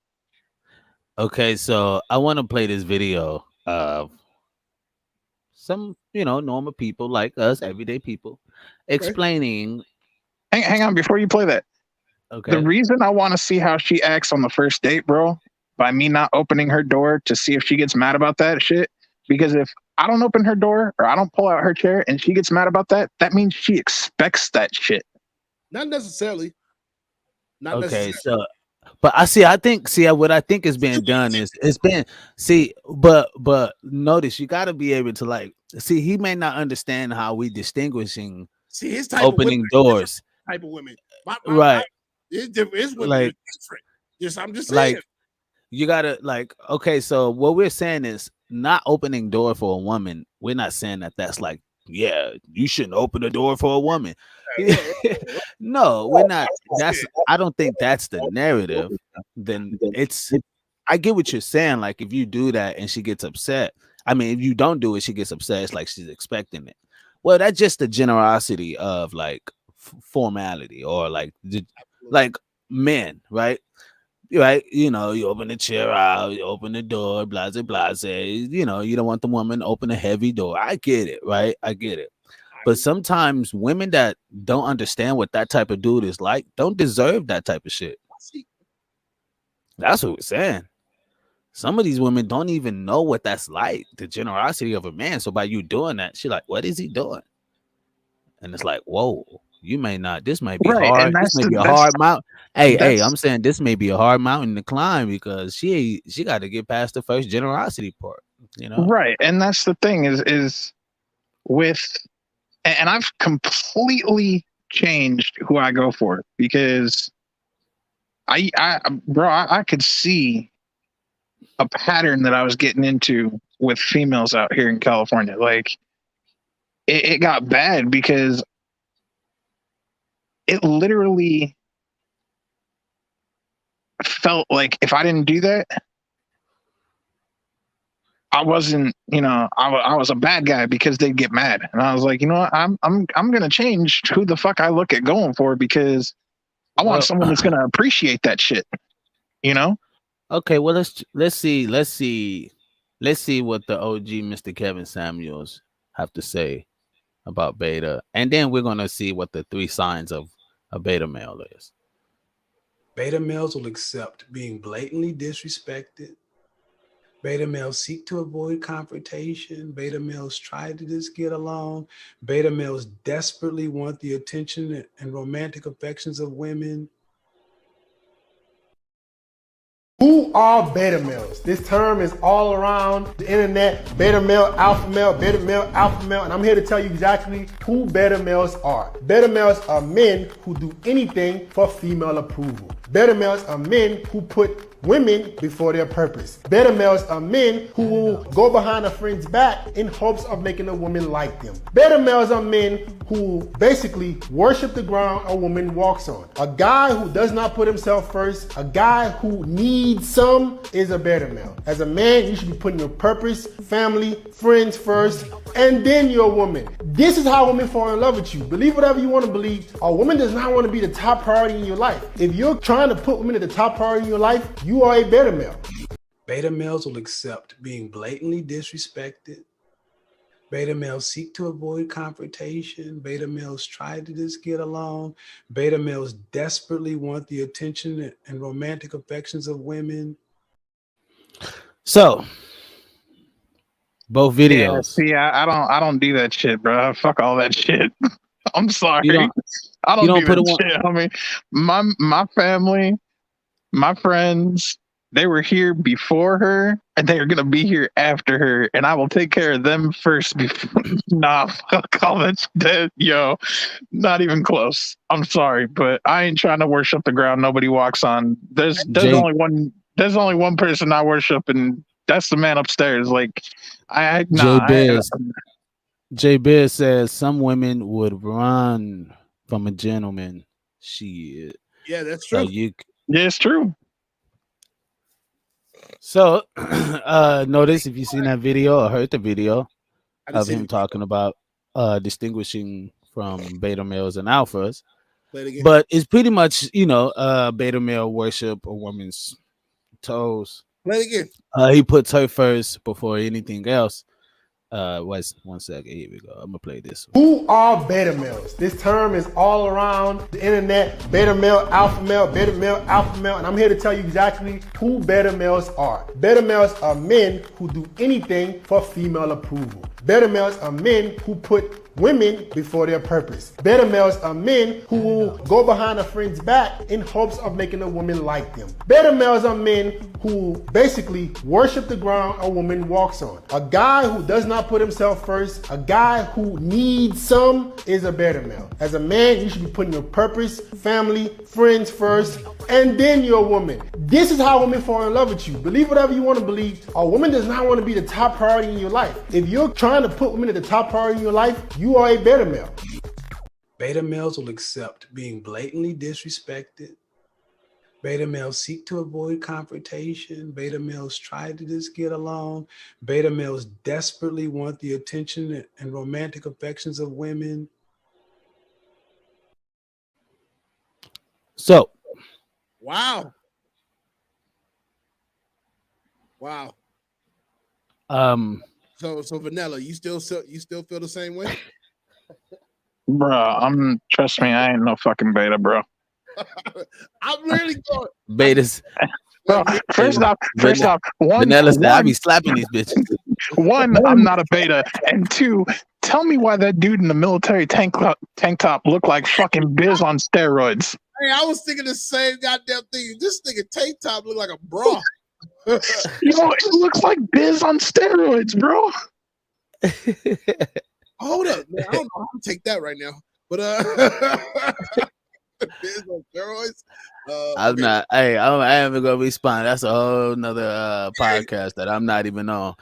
Okay, so I want to play this video of some, normal people like us, everyday people, explaining. Hang on, before you play that. Okay. The reason I want to see how she acts on the first date, bro, by me not opening her door to see if she gets mad about that shit, because if I don't open her door or I don't pull out her chair and she gets mad about that, that means she expects that shit. Not necessarily. Not okay, necessarily. so. But what I think is being done is but notice you got to be able to he may not understand how we distinguishing his type opening of doors. Type of women, right? It's different. It's women like, different. I'm just saying. You gotta okay. So what we're saying is not opening door for a woman. We're not saying that that's you shouldn't open the door for a woman. No, we're not. I don't think that's the narrative. Then I get what you're saying. Like if you do that and she gets upset, I mean, if you don't do it, she gets upset. It's like she's expecting it. Well, that's just the generosity of formality or like men, right? Right, you open the chair out, you open the door, blase, blase. You don't want the woman to open a heavy door. I get it, right? I get it. But sometimes women that don't understand what that type of dude is like don't deserve that type of shit. That's what we're saying. Some of these women don't even know what that's like, the generosity of a man. So by you doing that, she's like, what is he doing? And it's like, whoa, you may not. This might be hard. This may be a hard mountain. Hey, I'm saying this may be a hard mountain to climb because she got to get past the first generosity part. Right, and that's the thing is with. And I've completely changed who I go for because I could see a pattern that I was getting into with females out here in California. Like it got bad because it literally felt like if I didn't do that, I wasn't, I was a bad guy because they'd get mad. And I was like, you know what? I'm going to change who the fuck I look at going for because I want someone that's going to appreciate that shit, Okay. Well, let's see what the OG Mr. Kevin Samuels have to say about beta. And then we're going to see what the 3 signs of a beta male is. Beta males will accept being blatantly disrespected. Beta males seek to avoid confrontation. Beta males try to just get along. Beta males desperately want the attention and romantic affections of women. Who are beta males? This term is all around the internet. Beta male, alpha male, beta male, alpha male. And I'm here to tell you exactly who beta males are. Beta males are men who do anything for female approval. Beta males are men who put women before their purpose. Beta males are men who will go behind a friend's back in hopes of making a woman like them. Beta males are men who basically worship the ground a woman walks on. A guy who does not put himself first, a guy who needs some is a beta male. As a man, you should be putting your purpose, family, friends first, and then your woman. This is how women fall in love with you. Believe whatever you want to believe. A woman does not want to be the top priority in your life. If you're trying to put women at the top priority in your life, you are a beta male. Beta males will accept being blatantly disrespected. Beta males seek to avoid confrontation. Beta males try to just get along. Beta males desperately want the attention and romantic affections of women. So both Yeah, videos. see, I don't do that shit, bro. Fuck all that shit. I'm sorry. You don't I you don't don't do put that it one. shit. I mean, my family, my friends, they were here before her, and they are gonna be here after her, and I will take care of them first. Before, nah, fuck all that shit, yo. Not even close. I'm sorry, but I ain't trying to worship the ground nobody walks on. There's J only one. There's only one person I worship, and that's the man upstairs. Like, J Biz J Biz says some women would run from a gentleman. Shit. Yeah, that's So true. yeah, it's true. So notice if you seen that video or heard the video I didn't of see him the talking about distinguishing from beta males and alphas. play it again. But it's pretty much, beta male worship a woman's toes. Play it again. He puts her first before anything else. Wait 1 second. Here we go. I'm gonna play this. Who are beta males? This term is all around the internet. Beta male, alpha male, and I'm here to tell you exactly who beta males are. Beta males are men who do anything for female approval. Beta males are men who put women before their purpose. Beta males are men who will go behind a friend's back in hopes of making a woman like them. Beta males are men who basically worship the ground a woman walks on. A guy who does not put himself first, a guy who needs some, is a beta male. As a man, you should be putting your purpose, family, friends first, and then you're a woman. This is how women fall in love with you. Believe whatever you want to believe. A woman does not want to be the top priority in your life. If you're trying to put women at the top priority in your life, you are a beta male. Beta males will accept being blatantly disrespected. Beta males seek to avoid confrontation. Beta males try to just get along. Beta males desperately want the attention and romantic affections of women. So, Wow. So Vanilla, you still feel the same way? Bro, trust me, I ain't no fucking beta, bro. I'm really going. Betas. Bro, first off, one, Vanilla said, I be slapping these bitches. One, I'm not a beta, and two, tell me why that dude in the military tank top looked like fucking Biz on steroids. Hey, I was thinking the same goddamn thing. This nigga tank top look like a bra. Yo, it looks like Biz on steroids, bro. Hold up, man. I don't know how to take that right now. But Biz on steroids. I'm not. Hey, I am gonna respond. That's a whole nother podcast that I'm not even on.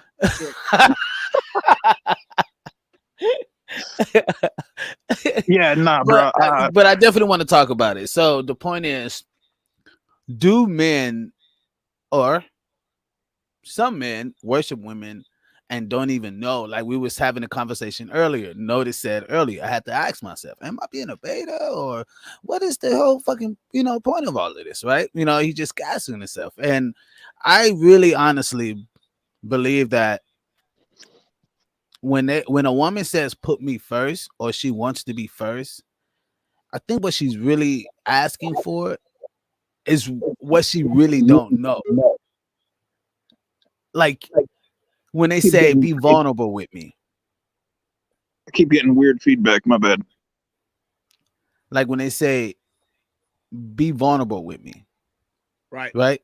Yeah, nah, bro. But I definitely want to talk about it. So the point is, do men or some men worship women and don't even know? Like we was having a conversation earlier. Notice said earlier, I had to ask myself, am I being a beta, or what is the whole fucking point of all of this, right? He just gassing himself. And I really honestly believe that when a woman says put me first, or she wants to be first, I think what she's really asking for is what she really don't know. Like when they say be vulnerable with me. I keep getting weird feedback, my bad. Like when they say be vulnerable with me. Right?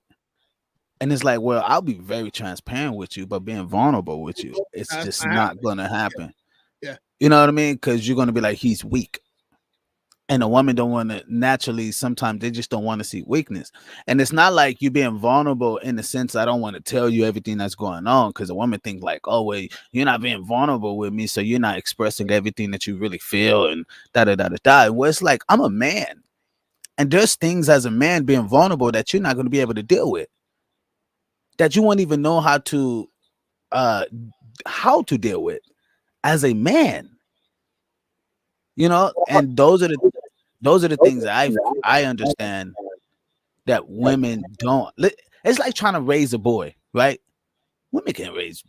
And it's like, well, I'll be very transparent with you, but being vulnerable with you, it's just not gonna happen. Yeah. You know what I mean? Because you're gonna be like, he's weak. And a woman don't want to naturally, sometimes they just don't want to see weakness. And it's not like you being vulnerable in the sense I don't want to tell you everything that's going on, because a woman think like, oh, wait, you're not being vulnerable with me, so you're not expressing everything that you really feel and da-da-da-da-da. Well, it's like, I'm a man. And there's things as a man being vulnerable that you're not going to be able to deal with, that you won't even know how to deal with as a man. And those are the things that I understand that women don't. It's like trying to raise a boy, right? Women can raise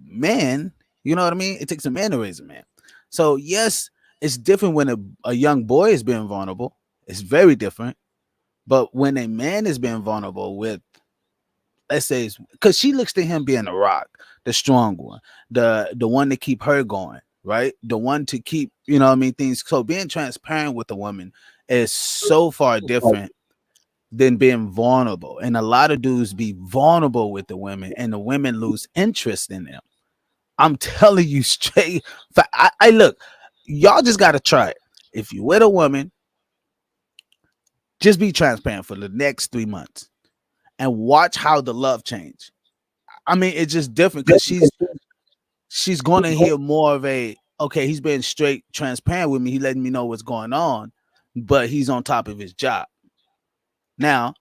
men, You know what I mean? It takes a man to raise a man. So yes, it's different when a young boy is being vulnerable. It's very different. But when a man is being vulnerable with, let's say, because she looks to him being the rock, the strong one, the one to keep her going, right? The one to keep, you know what I mean, things. So being transparent with a woman is so far different than being vulnerable. And a lot of dudes be vulnerable with the women, and the women lose interest in them. I'm telling you straight. I look, y'all just gotta try it. If you with a woman, just be transparent for the next 3 months and watch how the love change. I mean, it's just different because she's gonna hear more of a, okay, he's being straight transparent with me. He letting me know what's going on, but he's on top of his job. Now,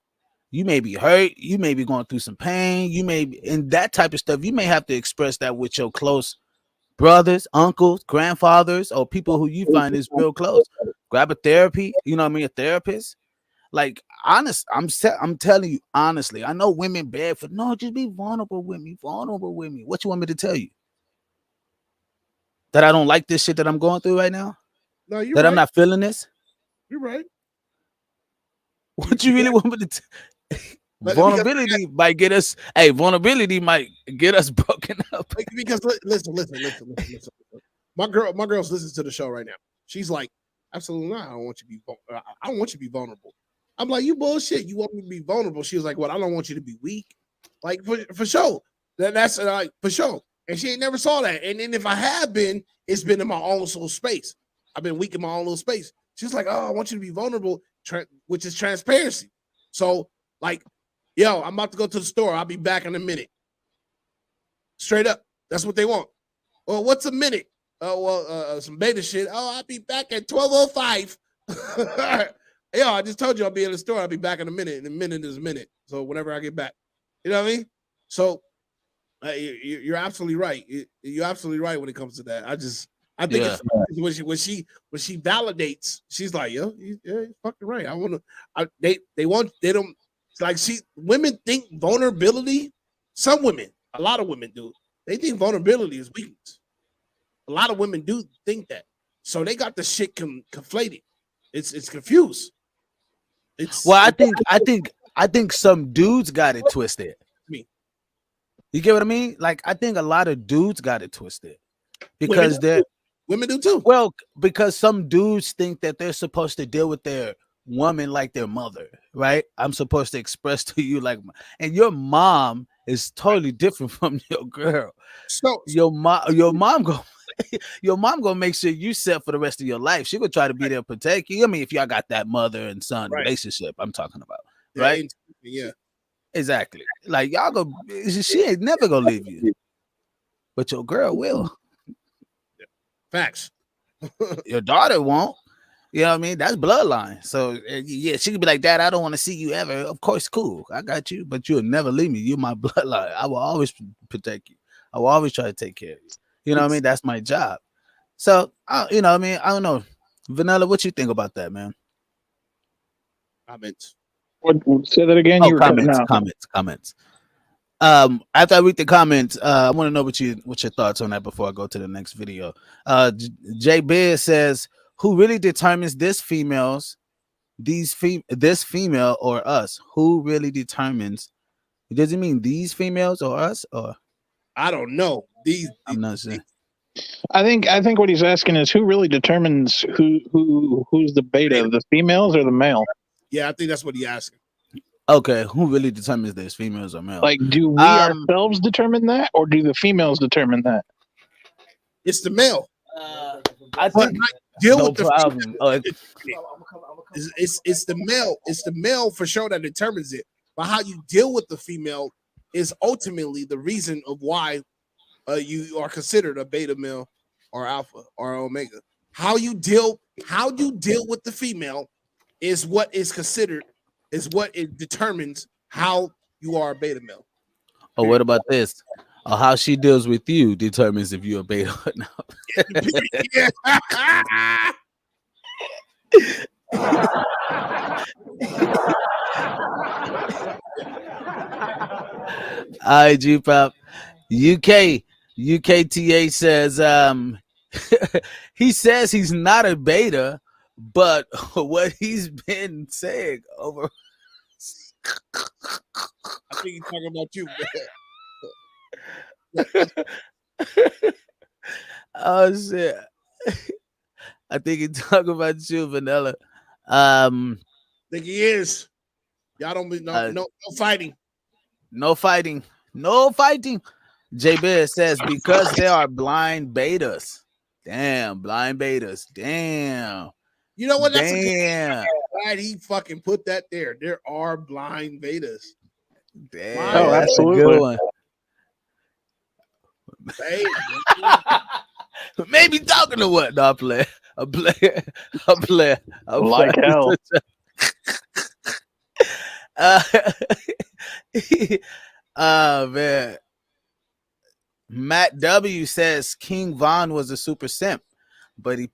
you may be hurt, you may be going through some pain, you may be, and that type of stuff. You may have to express that with your close brothers, uncles, grandfathers, or people who you find is real close. Grab a therapy, you know what I mean, a therapist. Like, I'm telling you honestly. I know women beg for, no, just be vulnerable with me, vulnerable with me. What you want me to tell you? That I don't like this shit that I'm going through right now? No, you're that right. I'm not feeling this? You're right. What you really want me to vulnerability might get us. Hey, vulnerability might get us broken up. Because listen. My girl's listening to the show right now. She's like, absolutely not. I don't want you to be. I don't want you to be vulnerable. I'm like, you bullshit. You want me to be vulnerable? She was like, well, I don't want you to be weak. Like for sure. That's like for sure. And she ain't never saw that. And then if I have been, it's been in my own little space. I've been weak in my own little space. She's like, oh, I want you to be vulnerable, which is transparency. So like, yo, I'm about to go to the store. I'll be back in a minute. Straight up. That's what they want. Well, what's a minute? Oh, well, some beta shit. Oh, I'll be back at 12:05. Yo, I just told you I'll be in the store. I'll be back in a minute. And a minute is a minute. So whenever I get back, you know what I mean? So you're absolutely right. You're absolutely right when it comes to that. I think it's when she validates, she's like, yo, you're fucking right. I want to. They don't. It's like women think vulnerability. Some women, a lot of women do. They think vulnerability is weakness. A lot of women do think that. So they got the shit conflated. It's confused. I think some dudes got it twisted. Me. You get what I mean? Like, I think a lot of dudes got it twisted because women do too. Well, because some dudes think that they're supposed to deal with their woman like their mother, right? I'm supposed to express to you like, and your mom is totally different from your girl. So your mom gonna make sure you set for the rest of your life. She gonna try to be there to protect you. I mean, if y'all got that mother and son relationship, I'm talking about, right? Yeah, exactly. Like y'all go, she ain't never gonna leave you, but your girl will. Facts. Your daughter won't. You know what I mean? That's bloodline. So yeah, she could be like, Dad, I don't want to see you ever. Of course, cool. I got you, but you'll never leave me. You're my bloodline. I will always protect you. I will always try to take care of you. You know what I mean? That's my job. So you know what I mean? I don't know. Vanilla, what you think about that, man? Comments. What, say that again? Oh, You were comments. After I read the comments, I want to know what's your thoughts on that before I go to the next video. Jay Beard says, who really determines this female or us? Who really determines? Does it mean these females or us, or I don't know. I'm not sure. I think what he's asking is who really determines who's the beta, the females or the male? Yeah, I think that's what he's asking. Okay, who really determines this, females or males? Like, do we ourselves determine that, or do the females determine that? It's the male. I think deal no with the problem. It's the male. It's the male for sure that determines it. But how you deal with the female is ultimately the reason of why you are considered a beta male or alpha or omega. How you deal with the female is what is considered, is what it determines how you are a beta male. Oh, what about this? How she deals with you determines if you're a beta or not. IG Pop UK UKTA says he says he's not a beta, but what he's been saying over. I think he's talking about you, man. Oh shit. I think he's talking about you, Vanilla. Think he is. Y'all don't be no fighting. No fighting. No fighting. J Biz says because they are blind betas. Damn, blind betas. Damn. You know what? That's Damn. Glad he fucking put that there. There are blind betas. Damn. Oh, That's absolutely. a good one. Maybe talking to what? No, I play. Like hell. Man. Matt W says King Von was a super simp, but he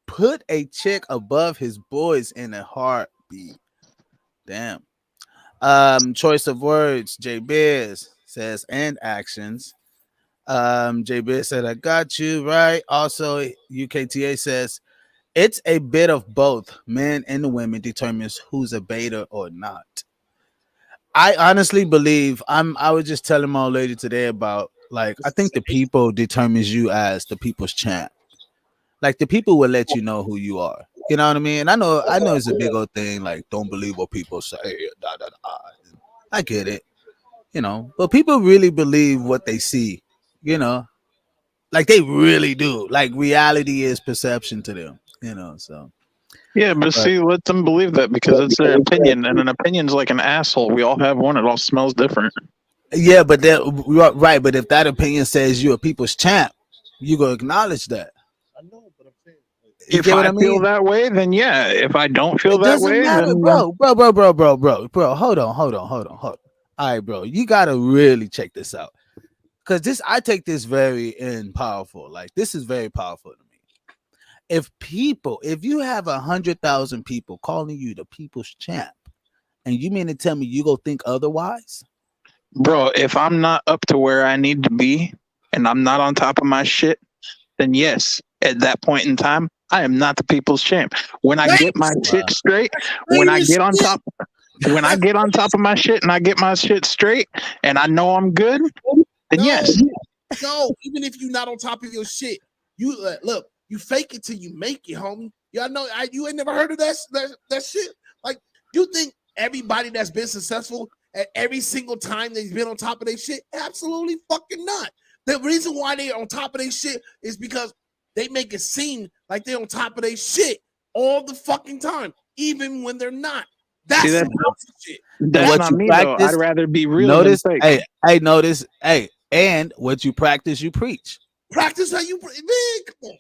put a chick above his boys in a heartbeat. Damn. Choice of words. J Biz says and actions. J Biz said I got you right. Also, UKTA says it's a bit of both. Men and women determines who's a beta or not. I honestly believe I was just telling my old lady today about like I think the people determines you as the people's champ. Like the people will let you know who you are. You know what I mean? And I know it's a big old thing, like don't believe what people say. Da, da, da. I get it, you know, but people really believe what they see, you know, like they really do. Like reality is perception to them, you know. So Yeah, but see, let them believe that because it's their opinion, and an opinion's like an asshole. We all have one. It all smells different. yeah, but that right. But if that opinion says you're a people's champ, you gonna acknowledge that. I know, but I'm saying If I feel that way, then yeah. If I don't feel it that doesn't way, matter, then bro. Hold on. All right, bro, you gotta really check this out because I take this very powerful. Like this is very powerful to me. If you have 100,000 people calling you the people's champ, and you mean to tell me you go think otherwise? bro, if I'm not up to where I need to be and I'm not on top of my shit, then yes, at that point in time, I am not the people's champ. When I get my shit straight, when I get on top of my shit and I get my shit straight and I know I'm good, then yes. No, even if you're not on top of your shit, you look, you fake it till you make it, homie. Y'all know you ain't never heard of that shit. Like, you think everybody that's been successful at every single time they've been on top of their shit? Absolutely fucking not. The reason why they're on top of their shit is because they make it seem like they're on top of their shit all the fucking time, even when they're not. That's some bullshit shit. That's not me though. I'd rather be real than fake. Hey, and what you practice, you preach. Practice how you man, come on,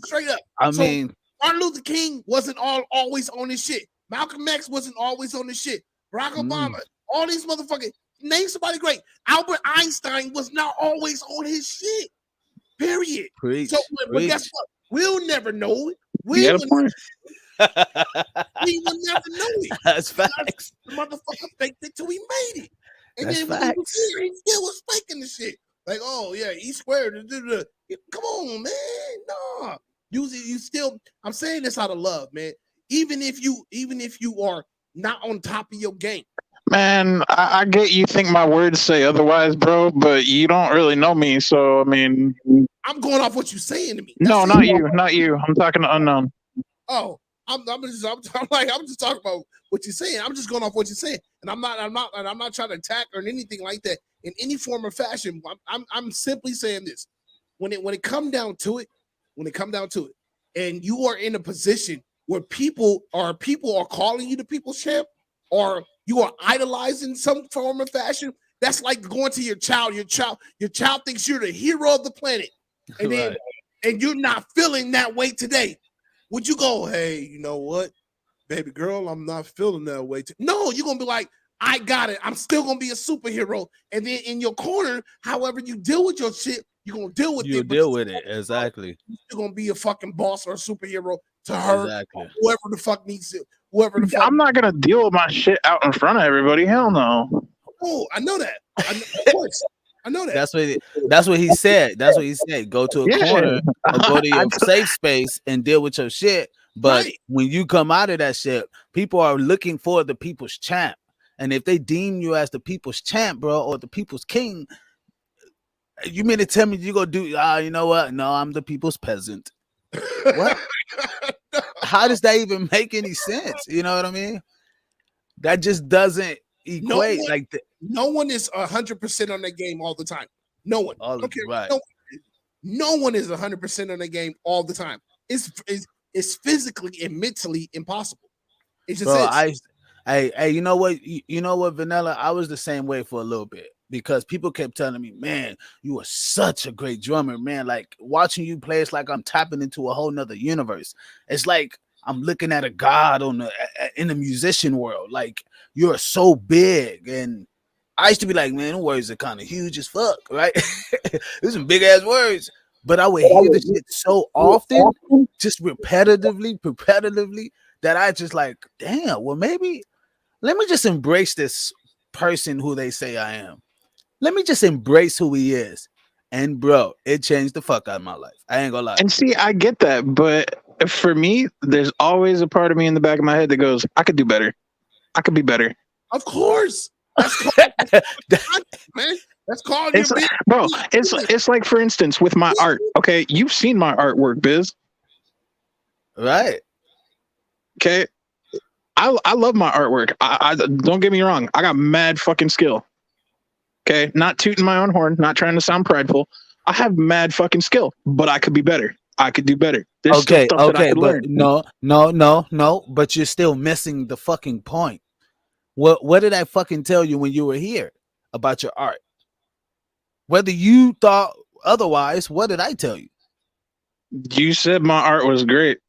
straight up. I mean, Martin Luther King wasn't always on his shit. Malcolm X wasn't always on his shit. Barack Obama, all these motherfuckers. Name somebody great. Albert Einstein was not always on his shit. Period. Preach, but guess what? We'll never know it. We will never know it. That's facts. The motherfucker faked it till he made it. And That's then when he was facts. here, he still was faking the shit. Like, oh yeah, E squared. Come on, man. Nah. You still, I'm saying this out of love, man. Even if you are not on top of your game. Man, I get you think my words say otherwise, bro, but you don't really know me, so I mean, I'm going off what you're saying to me. No, not you. I'm talking to unknown. Oh, I'm just talking about what you're saying. I'm just going off what you're saying, and I'm not trying to attack or anything like that in any form or fashion. I'm simply saying this: when it come down to it, and you are in a position where people are calling you the people's champ, or you are idolizing some form of fashion, that's like going to your child. Your child thinks you're the hero of the planet, and then and you're not feeling that way today. Would you go, hey, you know what, baby girl, I'm not feeling that way. No, you're gonna be like, I got it. I'm still gonna be a superhero. And then in your corner, however you deal with your shit, you're gonna deal with it. You deal with it, exactly. You're gonna be a fucking boss or a superhero to her, exactly. Whoever the fuck needs it. Whoever the fuck. I'm not gonna deal with my shit out in front of everybody. Hell no. Oh, I know that. Of course. I know that. That's what he said. That's what he said. Go to a corner or go to your safe space and deal with your shit. But when you come out of that shit, people are looking for the people's champ. And if they deem you as the people's champ, bro, or the people's king, you mean to tell me you go do? You know what? No, I'm the people's peasant. What? How does that even make any sense? You know what I mean? That just doesn't equate. No one is 100% on their game all the time. No one. Okay, right. No one is 100% on their game all the time. It's physically and mentally impossible. It just is. Hey, you know what? You know what, Vanilla? I was the same way for a little bit because people kept telling me, man, you are such a great drummer, man. Like watching you play, it's like I'm tapping into a whole nother universe. It's like I'm looking at a god in the musician world. Like you're so big. And I used to be like, man, the words are kind of huge as fuck, right? There's some big ass words. But I would hear the shit so often, just repetitively, that I just like, damn, well, maybe let me just embrace this person who they say I am. Let me just embrace who he is. And bro, it changed the fuck out of my life. I ain't gonna lie. And see, I get that, but for me, there's always a part of me in the back of my head that goes, I could do better. I could be better. Of course. That's called, man. That's called bro. It's like, for instance, with my art. Okay, you've seen my artwork, Biz. Right. Okay. I love my artwork. I don't get me wrong. I got mad fucking skill. Okay, not tooting my own horn, not trying to sound prideful. I have mad fucking skill, but I could be better. I could do better. There's still stuff that I could but learn. No. But you're still missing the fucking point. What did I fucking tell you when you were here about your art? Whether you thought otherwise, what did I tell you? You said my art was great.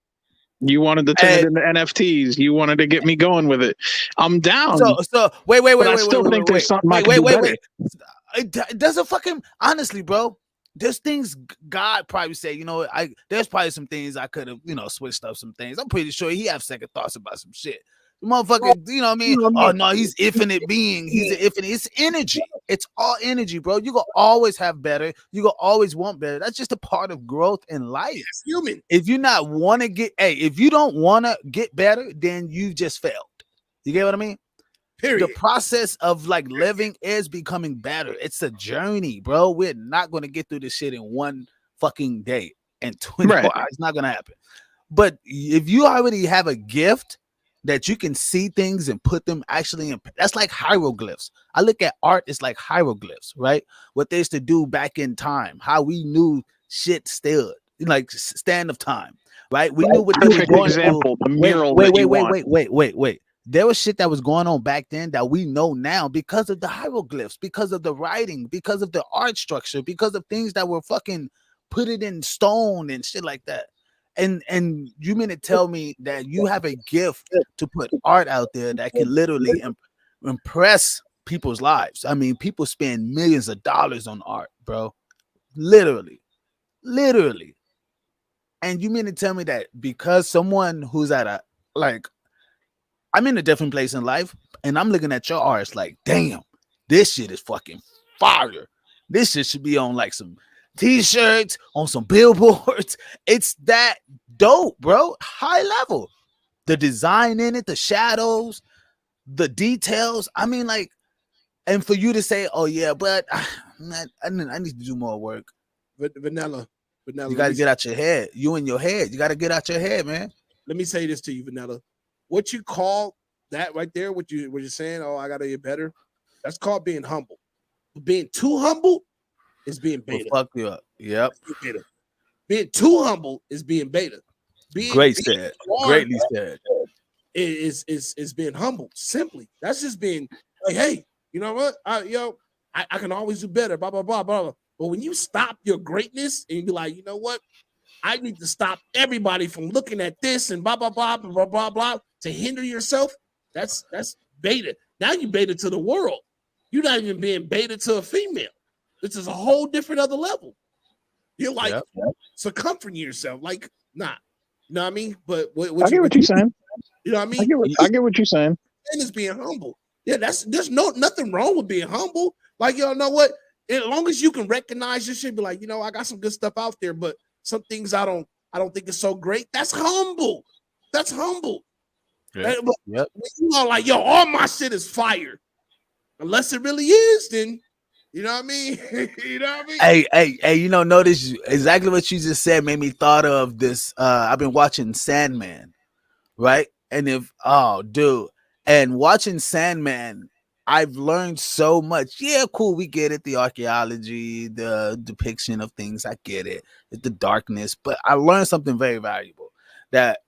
You wanted to turn it into NFTs. You wanted to get me going with it. I'm down. So wait. I still think there's something I can do better. It doesn't fucking honestly, bro. There's things God probably say, you know, there's probably some things I could have, you know, switched up some things. I'm pretty sure he have second thoughts about some shit. The motherfucker, you know what I mean? Oh no, he's infinite being. He's an infinite. It's energy. It's all energy, bro. You gonna always have better. You gonna always want better. That's just a part of growth in life. It's human. If you not want to get, if you don't want to get better, then you just failed. You get what I mean? Period. The process of like living is becoming better. It's a journey, bro. We're not gonna get through this shit in one fucking day and 24 hours. It's not gonna happen. But if you already have a gift that you can see things and put them actually in, that's like hieroglyphs. I look at art, it's like hieroglyphs, right? What they used to do back in time, how we knew shit stood, like stand of time, right? We knew what they were going example, through. The mural. Wait. There was shit that was going on back then that we know now because of the hieroglyphs, because of the writing, because of the art structure, because of things that were fucking put it in stone and shit like that. And you mean to tell me that you have a gift to put art out there that can literally impress people's lives? I mean, people spend millions of dollars on art, bro. Literally. And you mean to tell me that because someone who's at a, like, I'm in a different place in life and I'm looking at your art, it's like, damn, this shit is fucking fire. This shit should be on like some t-shirts, on some billboards. It's that dope, bro. High level. The design in it, the shadows, the details. I mean, like, and for you to say, oh yeah, but I need to do more work. Vanilla. You got to get out your head. You in your head. You got to get out your head, man. Let me say this to you, Vanilla. What you call that right there, what you're saying, oh, I got to get better, that's called being humble. Being too humble is being beta. Fuck you up. Yep. Being too humble is being beta. Greatly said. Is being humble. Simply. That's just being like, hey, you know what? I can always do better. Blah blah blah blah. But when you stop your greatness and you be like, you know what? I need to stop everybody from looking at this and blah blah blah blah blah blah to hinder yourself. That's beta. Now you beta to the world. You're not even being beta to a female. This is a whole different other level. You're like circumferring yourself, like not. You know what I mean? But I get what you're saying. You know what I mean? I get what you're saying. And it's being humble. Yeah, there's nothing wrong with being humble. Like, y'all know what? As long as you can recognize your shit, be like, I got some good stuff out there, but some things I don't think it's so great. That's humble. That's humble. Yep. But when you are like, yo, all my shit is fire. Unless it really is, then you know what I mean? You know what I mean? Hey, notice exactly what you just said made me thought of this. I've been watching Sandman, right? And and watching Sandman, I've learned so much. Yeah, cool, we get it, the archaeology, the depiction of things, I get it. It's the darkness, but I learned something very valuable that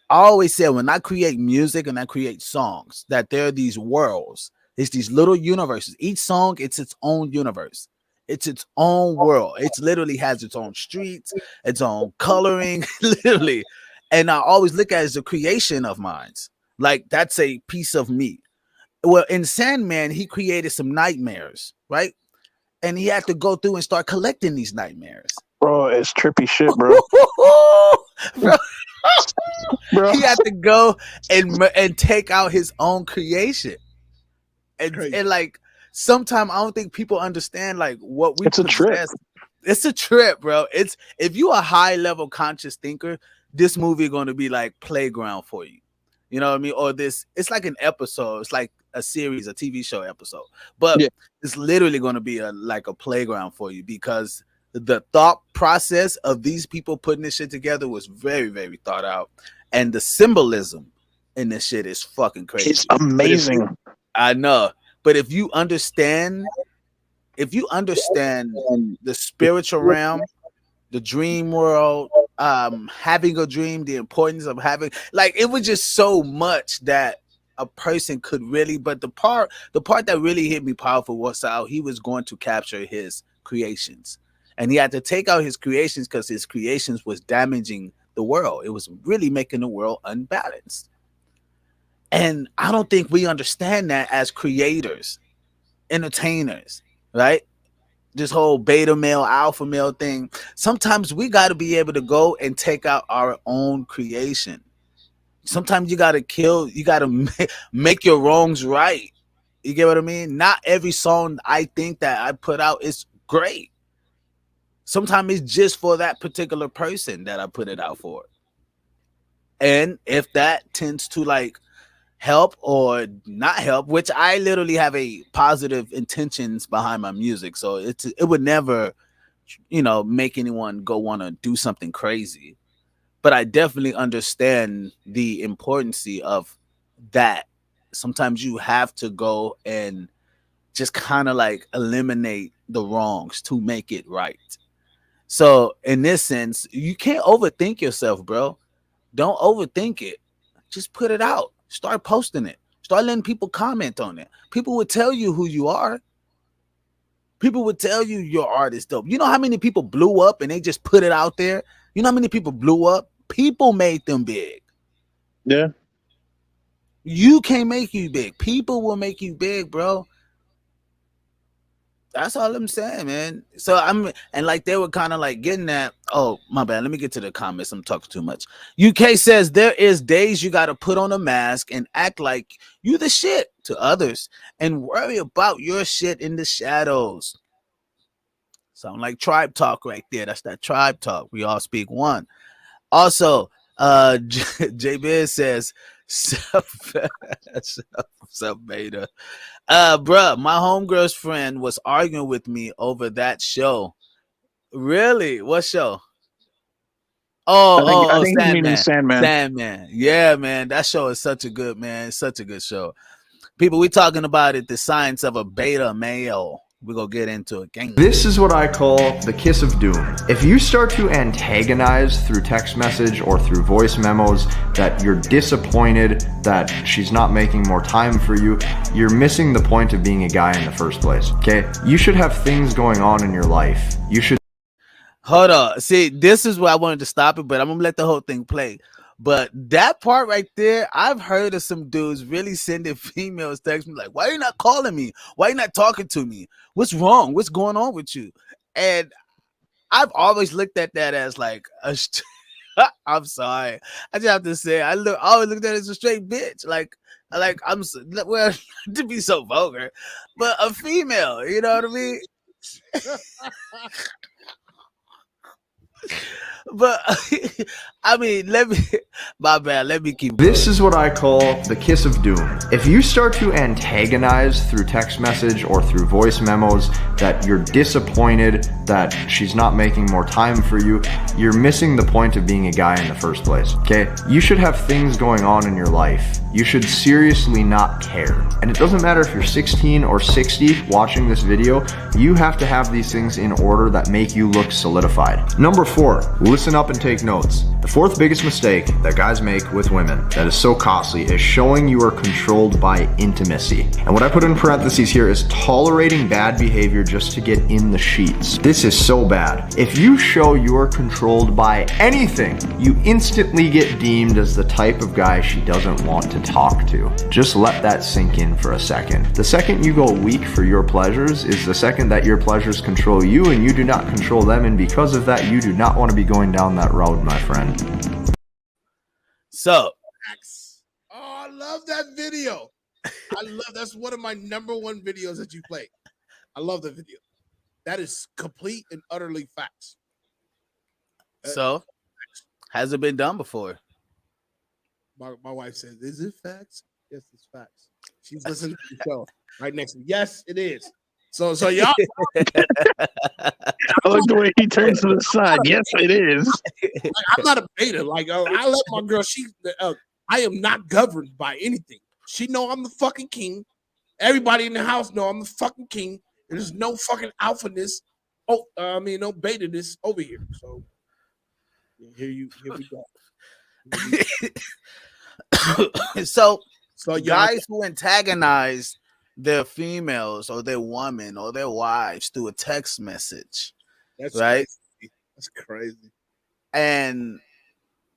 I always said when I create music and I create songs, that there are these worlds. It's these little universes. Each song, it's its own universe. It's its own world. It literally has its own streets, its own coloring, literally. And I always look at it as a creation of mine. Like that's a piece of me. Well, in Sandman, he created some nightmares, right? And he had to go through and start collecting these nightmares. Bro, it's trippy shit, bro. Bro. He had to go and take out his own creation. And like sometimes I don't think people understand like what we possess. A trip. It's a trip, bro. It's if you a high level conscious thinker, this movie going to be like playground for you. You know what I mean? Or it's like an episode. It's like a series, a TV show episode. But it's literally going to be like a playground for you because the thought process of these people putting this shit together was very, very thought out. And the symbolism in this shit is fucking crazy. It's amazing. I know. But if you understand the spiritual realm, the dream world, having a dream, the importance of having, like, it was just so much that a person could really, but the part that really hit me powerful was how he was going to capture his creations. And he had to take out his creations because his creations was damaging the world. It was really making the world unbalanced. And I don't think we understand that as creators, entertainers, right? This whole beta male, alpha male thing. Sometimes we got to be able to go and take out our own creation. Sometimes you got to make your wrongs right. You get what I mean? Not every song I think that I put out is great. Sometimes it's just for that particular person that I put it out for. And if that tends to like help or not help, which I literally have a positive intentions behind my music, so it would never, make anyone go want to do something crazy. But I definitely understand the importance of that. Sometimes you have to go and just kind of like eliminate the wrongs to make it right. So in this sense, you can't overthink yourself, bro. Don't overthink it. Just put it out. Start posting it. Start letting people comment on it. People would tell you who you are. People would tell you your art is dope. You know how many people blew up and they just put it out there? You know how many people blew up? People made them big. Yeah. You can't make you big. People will make you big, bro. That's all I'm saying, man. So and like they were kind of like getting that. Oh, my bad. Let me get to the comments. I'm talking too much. UK says there is days you got to put on a mask and act like you the shit to others and worry about your shit in the shadows. Sound like tribe talk right there. That's that tribe talk. We all speak one. Also, J Biz says, "Sup, beta." Bruh, my homegirl's friend was arguing with me over that show. Really? What show? I think Sandman. Sandman. Sandman. Yeah, man. That show is such a good, man. It's such a good show. People, we talking about it, the science of a beta male. We're going to get into it. Gang. This is what I call the kiss of doom. If you start to antagonize through text message or through voice memos that you're disappointed that she's not making more time for you, you're missing the point of being a guy in the first place, okay? You should have things going on in your life. You should... Hold on. See, this is where I wanted to stop it, but I'm going to let the whole thing play. But that part right there, I've heard of some dudes really sending females text me like, why are you not calling me? Why are you not talking to me? What's wrong? What's going on with you? And I've always looked at that as like I'm sorry. I just have to say, I always looked at it as a straight bitch. Like I'm well to be so vulgar, but a female, you know what I mean? But I mean, my bad. Let me keep. This is what I call the kiss of doom. If you start to antagonize through text message or through voice memos that you're disappointed that she's not making more time for you, you're missing the point of being a guy in the first place, okay? You should have things going on in your life. You should seriously not care. And it doesn't matter if you're 16 or 60 watching this video, you have to have these things in order that make you look solidified. Number 4, listen up and take notes. The 4th biggest mistake that guys make with women that is so costly is showing you are controlled by intimacy. And what I put in parentheses here is tolerating bad behavior just to get in the sheets. This is so bad. If you show you're controlled by anything, you instantly get deemed as the type of guy she doesn't want to talk to. Just let that sink in for a second. The second you go weak for your pleasures is the second that your pleasures control you and you do not control them, and because of that, you do not want to be going down that road, my friend. So, oh, I love that video. That's one of my number 1 videos that you play. I love the video. That is complete and utterly facts. So, has it been done before? My wife says, "Is it facts?" Yes, it's facts. She's listening to the show right next to me. Yes, it is. So y'all. I like the way he turns to the side. Yes, it is. Like, I'm not a beta. Like I let my girl. I am not governed by anything. She know I'm the fucking king. Everybody in the house know I'm the fucking king. There's no fucking alphaness. No beta-ness over here. So here we go. So guys who antagonize their females or their women or their wives through a text message, that's right? Crazy. That's crazy. And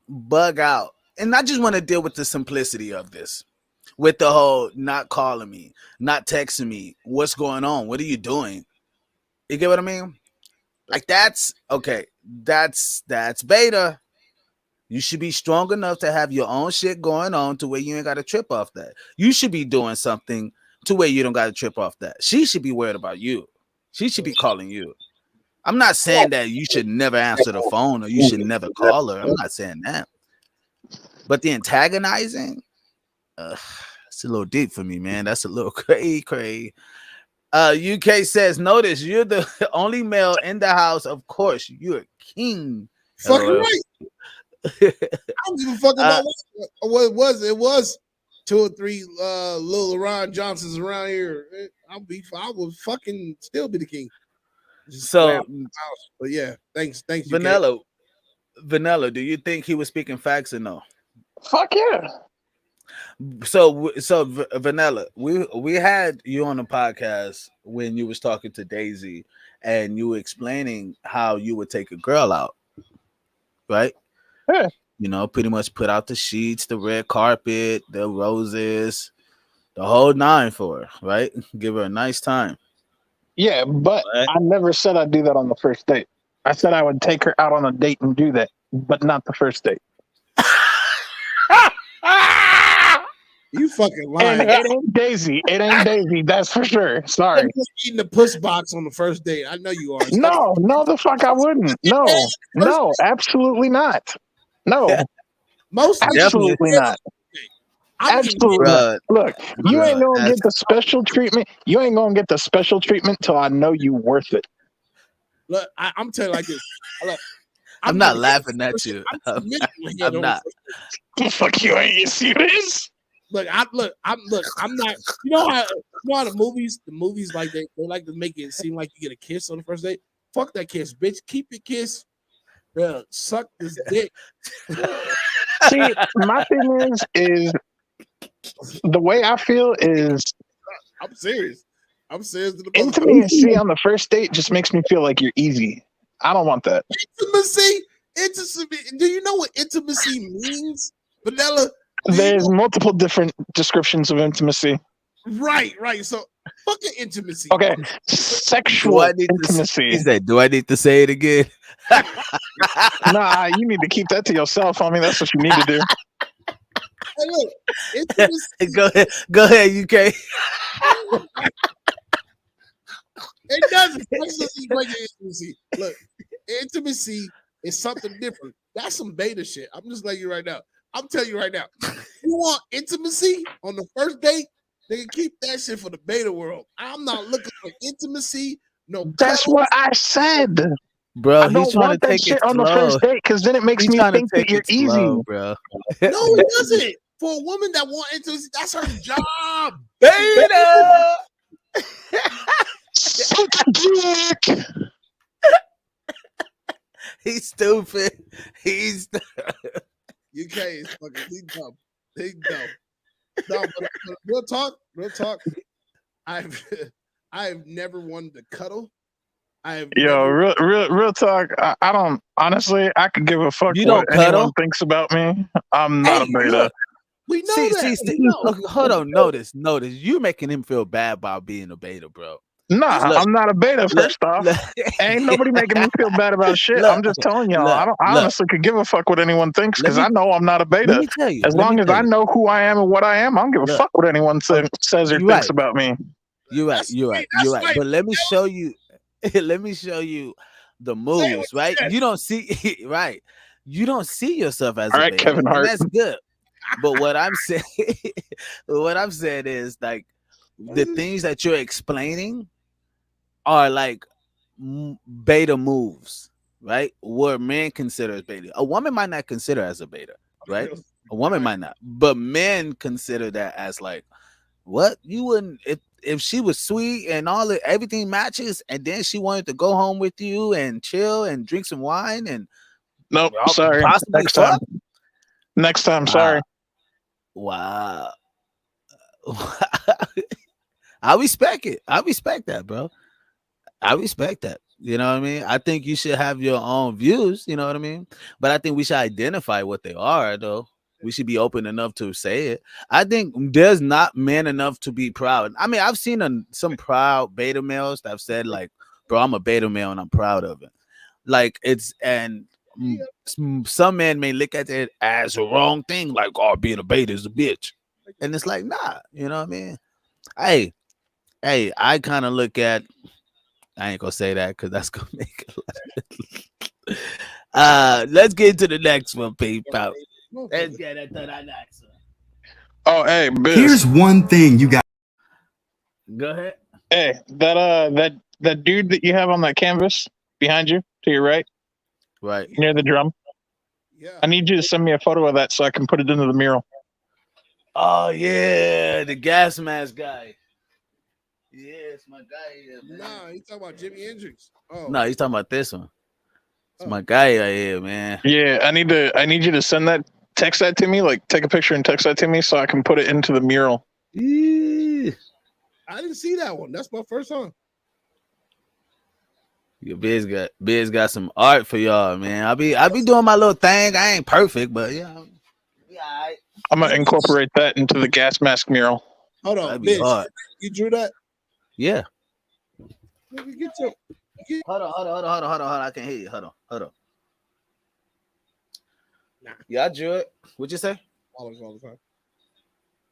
bug out. And I just want to deal with the simplicity of this, with the whole not calling me, not texting me. What's going on? What are you doing? You get what I mean? Like that's okay. That's beta. You should be strong enough to have your own shit going on to where you ain't got to trip off that. You should be doing something to where you don't got to trip off that. She should be worried about you. She should be calling you. I'm not saying that you should never answer the phone or you should never call her. I'm not saying that. But the antagonizing, it's a little deep for me, man. That's a little cray. UK says, notice you're the only male in the house. Of course, you're a king. Fucking right. I don't give a fuck about what it was. It was 2 or 3 little Ron Johnsons around here. I would fucking still be the king. So, but yeah, thanks. Vanilla, do you think he was speaking facts or no? Fuck yeah. So Vanilla, we had you on the podcast when you was talking to Daisy and you were explaining how you would take a girl out, right? Yeah. You know, pretty much put out the sheets, the red carpet, the roses, the whole 9 for her, right? Give her a nice time. Yeah, but right? I never said I'd do that on the first date. I said I would take her out on a date and do that, but not the first date. You fucking lying. And it ain't Daisy. It ain't Daisy. That's for sure. Sorry. I'm just eating the push box on the first date. I know you are. No, the fuck I wouldn't. No, absolutely not. No, absolutely not. Absolutely not. Look, you ain't gonna get the special treatment. You ain't gonna get the special treatment till I know you worth it. Look, I'm telling you like this. Look, I'm not laughing at you. I'm not. Fuck you, ain't you serious? I'm not. You know how the movies like they like to make it seem like you get a kiss on the first date. Fuck that kiss, bitch. Keep your kiss. Suck this dick. See, my thing is the way I feel is. I'm serious. Intimacy on the first date just makes me feel like you're easy. I don't want that. Intimacy. Do you know what intimacy means, Vanilla? There's multiple different descriptions of intimacy. Right. So fucking intimacy. Okay. Sexual intimacy. He said, do I need to say it again? Nah, you need to keep that to yourself. I mean, that's what you need to do. Hey, look, intimacy. Go ahead, UK. It doesn't. Sex doesn't equate to intimacy. Look, intimacy is something different. That's some beta shit. I'm just letting you right now. I'm telling you right now. You want intimacy on the first date? They can keep that shit for the beta world. I'm not looking for intimacy. No, That's what I said. Bro, I he's don't trying to want that take it shit on the slow. first date because then it makes He's me trying to think that take you're it easy. slow, bro. No, he doesn't. For a woman that wants intimacy, that's her job. Beta. Suck a dick. He's stupid. He's UK is fucking. He dumb. He dumb. No, but real talk. Real talk. I've never wanted to cuddle. Yo, real talk. I don't honestly. I could give a fuck You what don't anyone cuddle? thinks about me. I'm not a Hey, beta. look, we know that. See, We know. okay, hold on. Notice. You making him feel bad about being a beta, bro. Nah, Look, I'm not a beta. look, First off, look. ain't nobody making me feel bad about shit. Look, I'm just telling y'all. look, I look. honestly could give a fuck what anyone thinks Let because I me know I'm not a let beta. me tell you. As Let me long as tell I you. know who I am and what I am, I don't give a Look, fuck what anyone says or you're thinks right. about me. You're right. That's You're right. right. That's You're right. right. But let me show you. Let me show you the Say what moves. you Right. said. You don't see. Right. You don't see yourself as All a right, beta, Kevin and Hart. that's good. But what I'm saying, what I'm saying is like the things that you're explaining are like beta moves, right? What men consider as beta. A woman might not consider as a beta, right? A woman might not, but men consider that as like, what? You wouldn't if she was sweet and all the everything matches, and then she wanted to go home with you and chill and drink some wine and Nope, sorry. possibly Next time. fuck. Next time, Wow, sorry. wow. I respect it. I respect that, bro. I respect that. You know what I mean? I think you should have your own views, you know what I mean? But I think we should identify what they are, though. We should be open enough to say it. I think there's not men enough to be proud. I mean, I've seen some proud beta males that have said, like, bro, I'm a beta male and I'm proud of it. Like, some men may look at it as a wrong thing, like, oh, being a beta is a bitch. And it's like, nah, you know what I mean? Hey, I kind of look at I ain't gonna say that because that's gonna make a lot. Let's get to the next one, people. Let's get into the next one. Oh, hey, Biz. Here's one thing you got. Go ahead. Hey, that dude that you have on that canvas behind you to your right, right near the drum. Yeah. I need you to send me a photo of that so I can put it into the mural. Oh yeah, the gas mask guy. Yes, my guy here, man. Nah, he's talking about Jimi Hendrix. Oh. No, he's talking about this one. It's my guy right here, man. Yeah, I need you to text that to me, like take a picture and text that to me so I can put it into the mural. Yeah. I didn't see that one. That's my first time. Your Biz got some art for y'all, man. I be doing my little thing. I ain't perfect, but yeah. I'm gonna incorporate that into the gas mask mural. Hold on, That'd be bitch. hard. You drew that? Yeah. Get your, Hold on. I can't hear you. Hold on. Nah. Yeah, I drew it. What'd you say? All the time.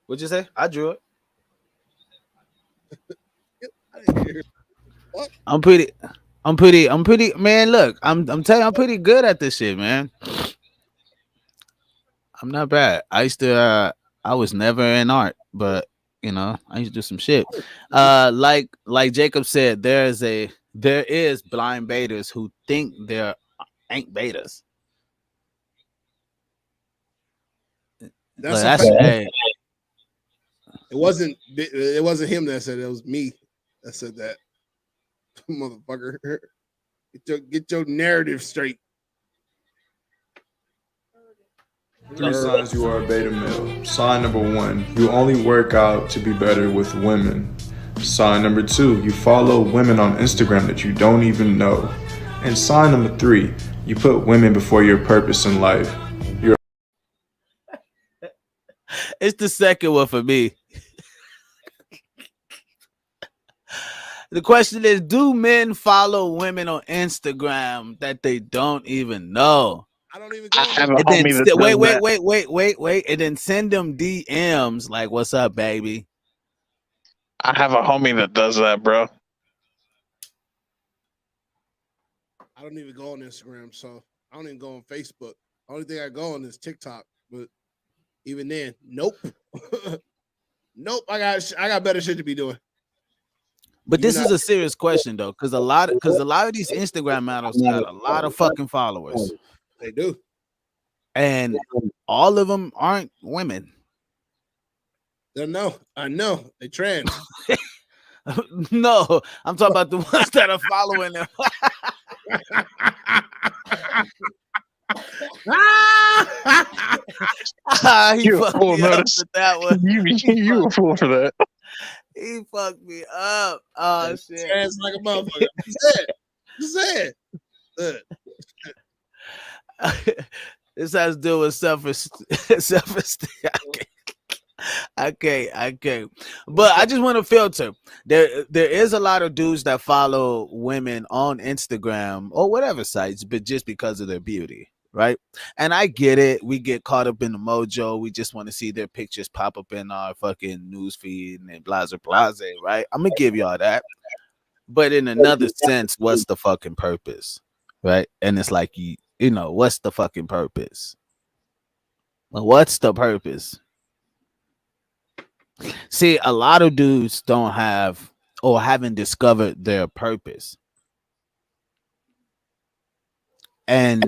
What'd you say? I drew it. I'm pretty, man. Look, I'm telling you, I'm pretty good at this shit, man. I'm not bad. I was never in art, but you know, I used to do some shit. Like Jacob said, there is blind betas who think there ain't betas. That's hey. It wasn't him that said it. It was me that said that. Motherfucker. Get your narrative straight. 3 signs you are a beta male. Sign number 1, you only work out to be better with women. Sign number 2, you follow women on Instagram that you don't even know. And sign number 3, you put women before your purpose in life. It's the second one for me. The question is, do men follow women on Instagram that they don't even know? I don't even I have a homie that does that. Wait. And then send them DMs like, what's up, baby? I have a homie that does that, bro. I don't even go on Instagram, so I don't even go on Facebook. Only thing I go on is TikTok, but even then, nope, nope. I got better shit to be doing. But this is a serious question though, because a lot of these Instagram models got a lot of fucking followers. They do, and all of them aren't women. No, I know they trans. No, I'm talking about the ones that are following them. He You a fucked fool, me up notice. with that one. You a fool for that. He fucked me up. Oh shit! Trans like a motherfucker. Just say it. This has to do with self-esteem. I can't. But I just want to filter. There is a lot of dudes that follow women on Instagram or whatever sites, but just because of their beauty, right? And I get it. We get caught up in the mojo. We just want to see their pictures pop up in our fucking news feed and blah, right? I'm gonna give y'all that. But in another sense, what's the fucking purpose, right? And it's like you know, what's the fucking purpose? Well, what's the purpose? See, a lot of dudes don't have or haven't discovered their purpose. And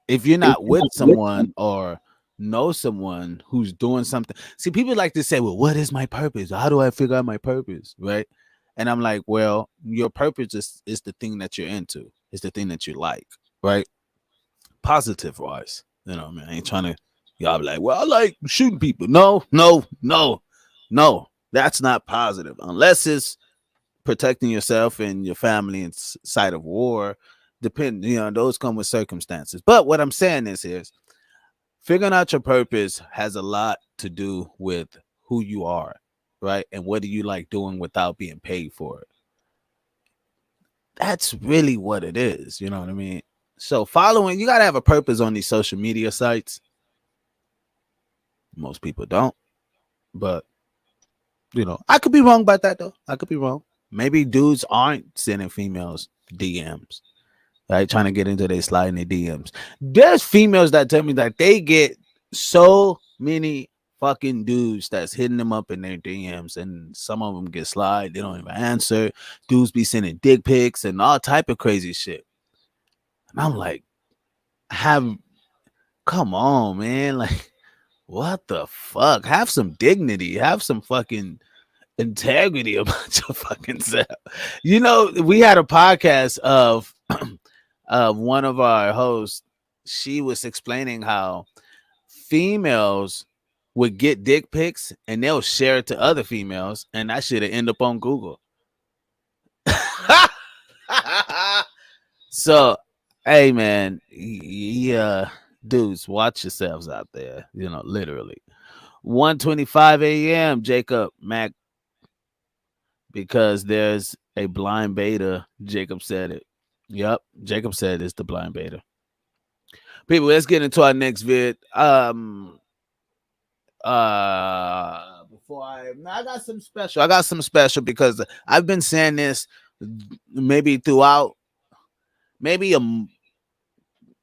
if you're not with someone or know someone who's doing something, see, people like to say, well, what is my purpose? How do I figure out my purpose? Right. And I'm like, well, your purpose is the thing that you're into, it's the thing that you like, right? Positive wise, you know, I ain't trying to, y'all be like, well, I like shooting people. No, that's not positive unless it's protecting yourself and your family in sight of war. Those come with circumstances. But what I'm saying is figuring out your purpose has a lot to do with who you are, right? And what do you like doing without being paid for it? That's really what it is. You know what I mean? So you got to have a purpose on these social media sites. Most people don't, but I could be wrong about that though. I could be wrong. Maybe dudes aren't sending females DMs, right? Trying to get into their slide in their DMs. There's females that tell me that they get so many fucking dudes that's hitting them up in their DMs, and some of them get slide. They don't even answer. Dudes be sending dick pics and all type of crazy shit. And I'm like, come on, man. Like, what the fuck? Have some dignity. Have some fucking integrity about your fucking self. We had a podcast of one of our hosts. She was explaining how females would get dick pics and they'll share it to other females, and that shit end up on Google. So, hey man, dudes, watch yourselves out there. Literally. 1:25 a.m. Jacob Mac, because there's a blind beta. Jacob said it. Yep, Jacob said it's the blind beta. People, let's get into our next vid. I got some special because I've been saying this maybe throughout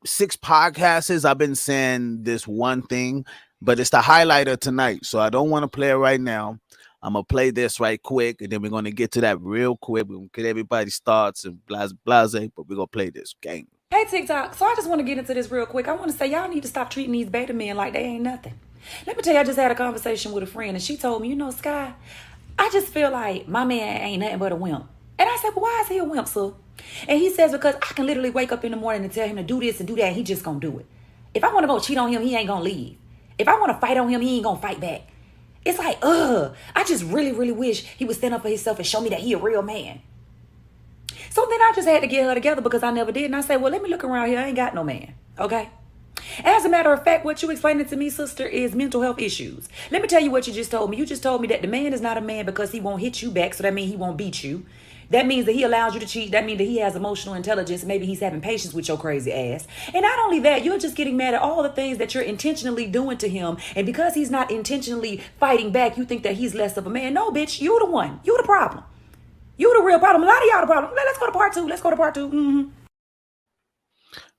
6 podcasts. I've been saying this one thing, but it's the highlighter tonight, so I don't want to play it right now. I'm gonna play this right quick, and then we're gonna get to that real quick. We're gonna get everybody's thoughts and blase, but we're gonna play this game. Hey TikTok, so I just want to get into this real quick. I want to say y'all need to stop treating these beta men like they ain't nothing. Let me tell you, I just had a conversation with a friend, and she told me, Sky, I just feel like my man ain't nothing but a wimp. And I said, well, why is he a wimp, sir? And he says, because I can literally wake up in the morning and tell him to do this and do that, and he just gonna do it. If I want to go cheat on him, he ain't gonna leave. If I want to fight on him, he ain't gonna fight back. It's like, I just really, really wish he would stand up for himself and show me that he a real man. So then I just had to get her together because I never did. And I said, well, let me look around here. I ain't got no man. Okay? As a matter of fact, what you explaining to me, sister, is mental health issues. Let me tell you what you just told me. You just told me that the man is not a man because he won't hit you back. So that means he won't beat you. That means that he allows you to cheat. That means that he has emotional intelligence. Maybe he's having patience with your crazy ass. And not only that, you're just getting mad at all the things that you're intentionally doing to him. And because he's not intentionally fighting back, you think that he's less of a man. No, bitch, you the one. You the problem. You the real problem. A lot of y'all the problem. Let's go to part 2. Mm-hmm.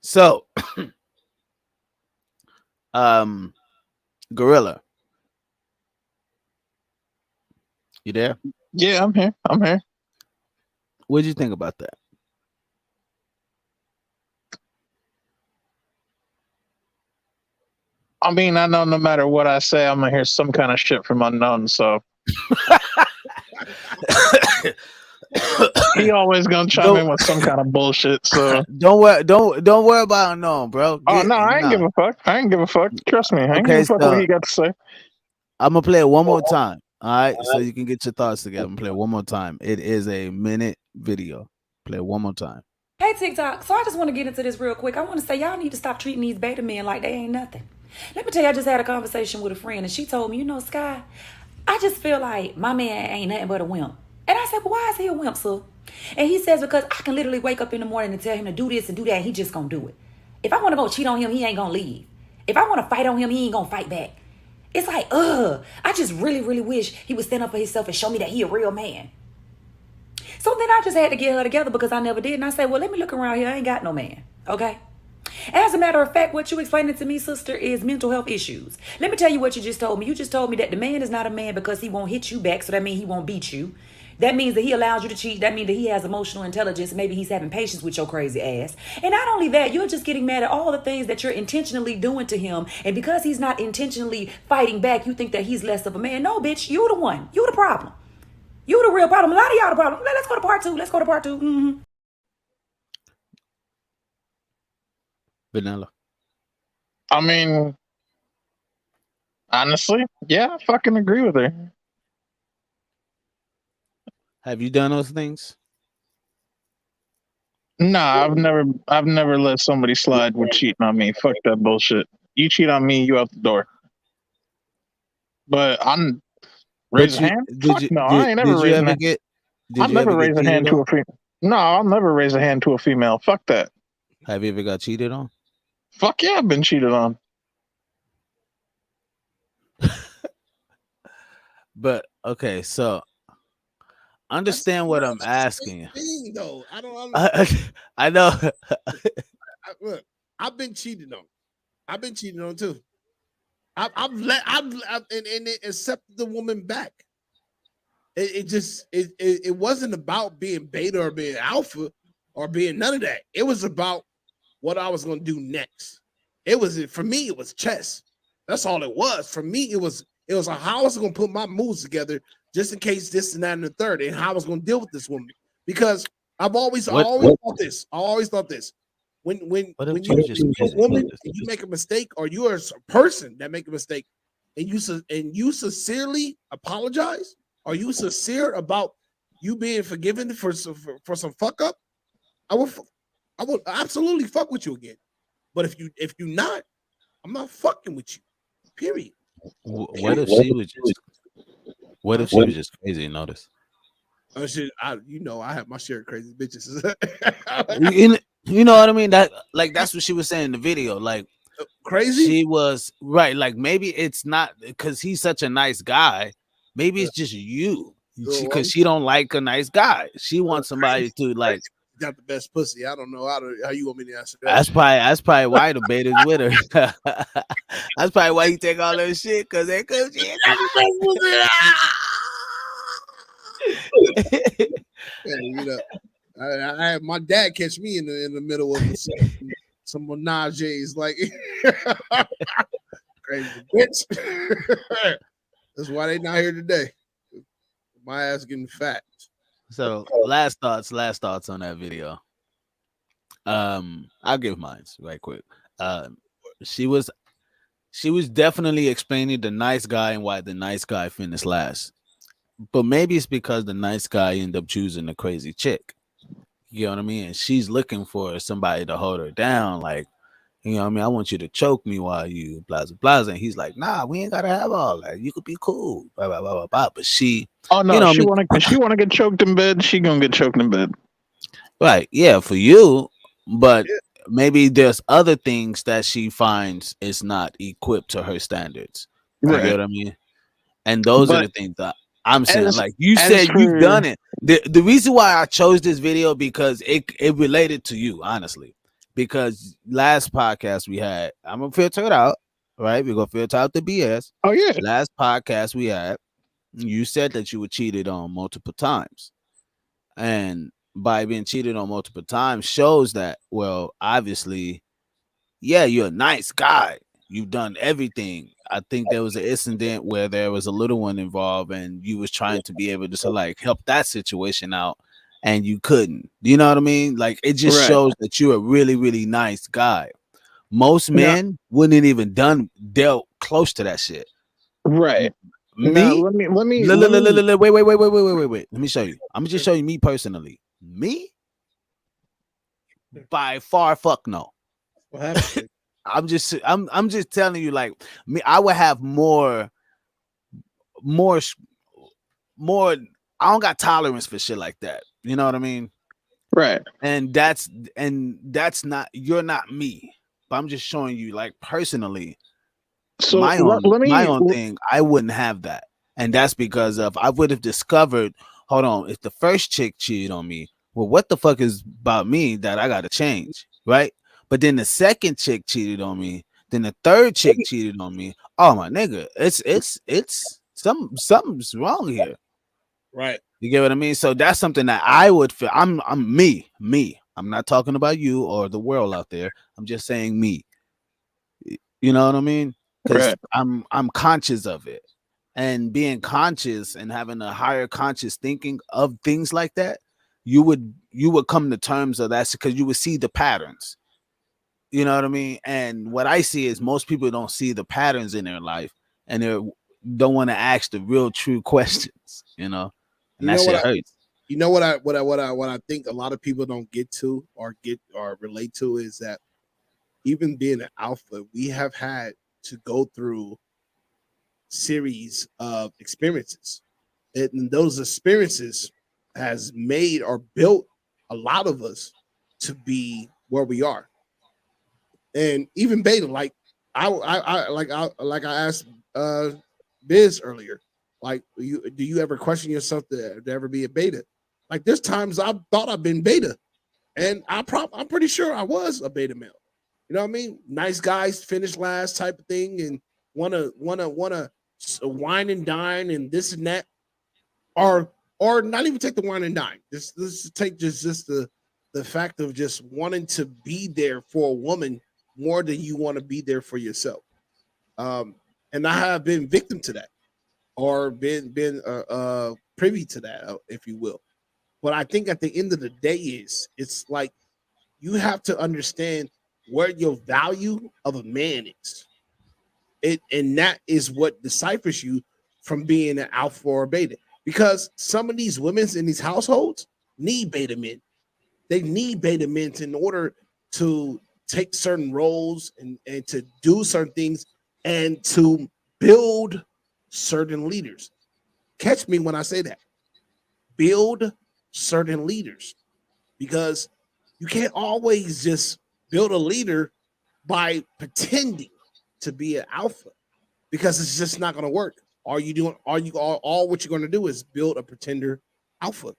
So, Gorilla, you there? Yeah, I'm here. I'm here. What did you think about that? I mean, I know no matter what I say, I'm gonna hear some kind of shit from unknown. So he always gonna chime in with some kind of bullshit. So don't worry about unknown, bro. oh no, I ain't give a fuck. I ain't give a fuck. Trust me, I ain't give Okay, a fuck what so he got to say. I'm gonna play it one more time. All right, so you can get your thoughts together. I'm gonna play it one more time. It is a minute video. Play it one more time. Hey, TikTok. So I just want to get into this real quick. I want to say y'all need to stop treating these beta men like they ain't nothing. Let me tell you, I just had a conversation with a friend, and she told me, you know, Sky, I just feel like my man ain't nothing but a wimp. And I said, well, why is he a wimp, sir? And he says, because I can literally wake up in the morning and tell him to do this and do that, and he just gonna do it. If I want to go cheat on him, he ain't gonna leave. If I want to fight on him, he ain't gonna fight back. It's like, I just really, really wish he would stand up for himself and show me that he a real man. So then I just had to get her together because I never did. And I said, well, let me look around here. I ain't got no man. Okay? As a matter of fact, what you explaining to me, sister, is mental health issues. Let me tell you what you just told me. You just told me that the man is not a man because he won't hit you back. So that means he won't beat you. That means that he allows you to cheat. That means that he has emotional intelligence. Maybe he's having patience with your crazy ass. And not only that, you're just getting mad at all the things that you're intentionally doing to him. And because he's not intentionally fighting back, you think that he's less of a man. No, bitch, you the one. You the problem. You the real problem. A lot of y'all the problem. Let's go to part two. Let's go to part 2. Mm-hmm. Vanilla. I mean, honestly, yeah, I fucking agree with her. Have you done those things? Nah, I've never let somebody slide with cheating on me. Fuck that bullshit. You cheat on me, you out the door. But I'm raise a hand. Fuck no, I ain't never did you raising ever a get? I'll Did you never ever get raise a hand cheated to on? a female. No, I'll never raise a hand to a female. Fuck that. Have you ever got cheated on? Fuck yeah, I've been cheated on. But okay, so understand what I'm asking you. Thing, though. I don't understand. I know. Look, I've been cheated on. I've been cheated on too. I've and accepted the woman back. It wasn't about being beta or being alpha or being none of that. It was about what I was going to do next. For me, it was chess. That's all it was. For me, it was how I was going to put my moves together just in case this and that and the third, and how I was going to deal with this woman. Because I always thought this. I always thought this. When you a woman and you make a mistake, or you are a person that make a mistake, and you sincerely apologize, are you sincere about you being forgiven for some fuck up? I would absolutely fuck with you again. But if you not, I'm not fucking with you. Period. What if she was just? What if she was just crazy? Notice. Oh shit! I have my share of crazy bitches. You know what I mean? That's what she was saying in the video. Like crazy. She was right. Like maybe it's not because he's such a nice guy. Maybe it's just you because she don't like a nice guy. She wants somebody to like. Got the best pussy. I don't know how you want me to answer that. That's probably why the beta's with her. That's probably why he take all that shit because they could. I had my dad catch me in the middle of some menages like crazy bitch. That's why they not here today. My ass getting fat. So last thoughts on that video. I'll give mine right quick. She was definitely explaining the nice guy and why the nice guy finished last. But maybe it's because the nice guy ended up choosing the crazy chick. You know what I mean? And she's looking for somebody to hold her down. Like, you know what I mean? I want you to choke me while you blah, blah, blah. And he's like, nah, we ain't got to have all that. You could be cool. Blah, blah, blah, blah, blah. But she... Oh, no, you know, she want to get choked in bed. She going to get choked in bed. Right. Yeah, for you. But maybe there's other things that she finds is not equipped to her standards. Right. You know what I mean? And those are the things that I'm saying. Like you said, you've done it. The reason why I chose this video because it related to you, honestly. because last podcast we had, I'm gonna filter it out, right? We're gonna filter out the BS. Oh yeah. Last podcast we had, you said that you were cheated on multiple times, and by being cheated on multiple times shows that, well, obviously, yeah, you're a nice guy. You've done everything. I think there was an incident where there was a little one involved, and you was trying to be able to like help that situation out, and you couldn't. Do you know what I mean? Like it just Right. shows that you're a really, really nice guy. Most Now- men wouldn't even dealt close to that shit. Right. Me? Now, let me Wait. Let me show you. I'm gonna just show you me personally. Me? By far, fuck no. What happened? I'm just telling you, like me, I would have more. I don't got tolerance for shit like that. You know what I mean? Right. And that's not, you're not me. But I'm just showing you, like, personally, So my let me my own thing, I wouldn't have that. And that's because of I would have discovered, hold on, if the first chick cheated on me, well, what the fuck is about me that I gotta change, right? But then the second chick cheated on me, then the third chick cheated on me. Oh my nigga, it's something's wrong here. Right. You get what I mean? So that's something that I would feel. I'm me. I'm not talking about you or the world out there. I'm just saying me. You know what I mean? Because Right. I'm conscious of it. And being conscious and having a higher conscious thinking of things like that, you would come to terms of that because you would see the patterns. You know what I mean? And what I see is most people don't see the patterns in their life, and they don't want to ask the real true questions, you know? And that shit hurts. You know what I think a lot of people don't get to or relate to is that even being an alpha, we have had to go through series of experiences. And those experiences has made or built a lot of us to be where we are. And even beta, like I asked Biz earlier, like do you ever question yourself to ever be a beta? Like there's times I thought I've been beta, and I'm pretty sure I was a beta male. You know what I mean? Nice guys finish last type of thing, and wanna wine and dine and this and that, or not even take the wine and dine. Just take just the fact of just wanting to be there for a woman more than you want to be there for yourself. And I have been victim to that, or been privy to that, if you will. But I think at the end of the day it's like you have to understand where your value of a man is. And that is what deciphers you from being an alpha or a beta. Because some of these women in these households need beta men. They need beta men in order to take certain roles and to do certain things and to build certain leaders. Catch me when I say that. Build certain leaders, because you can't always just build a leader by pretending to be an alpha, because it's just not going to work. All what you're going to do is build a pretender alpha,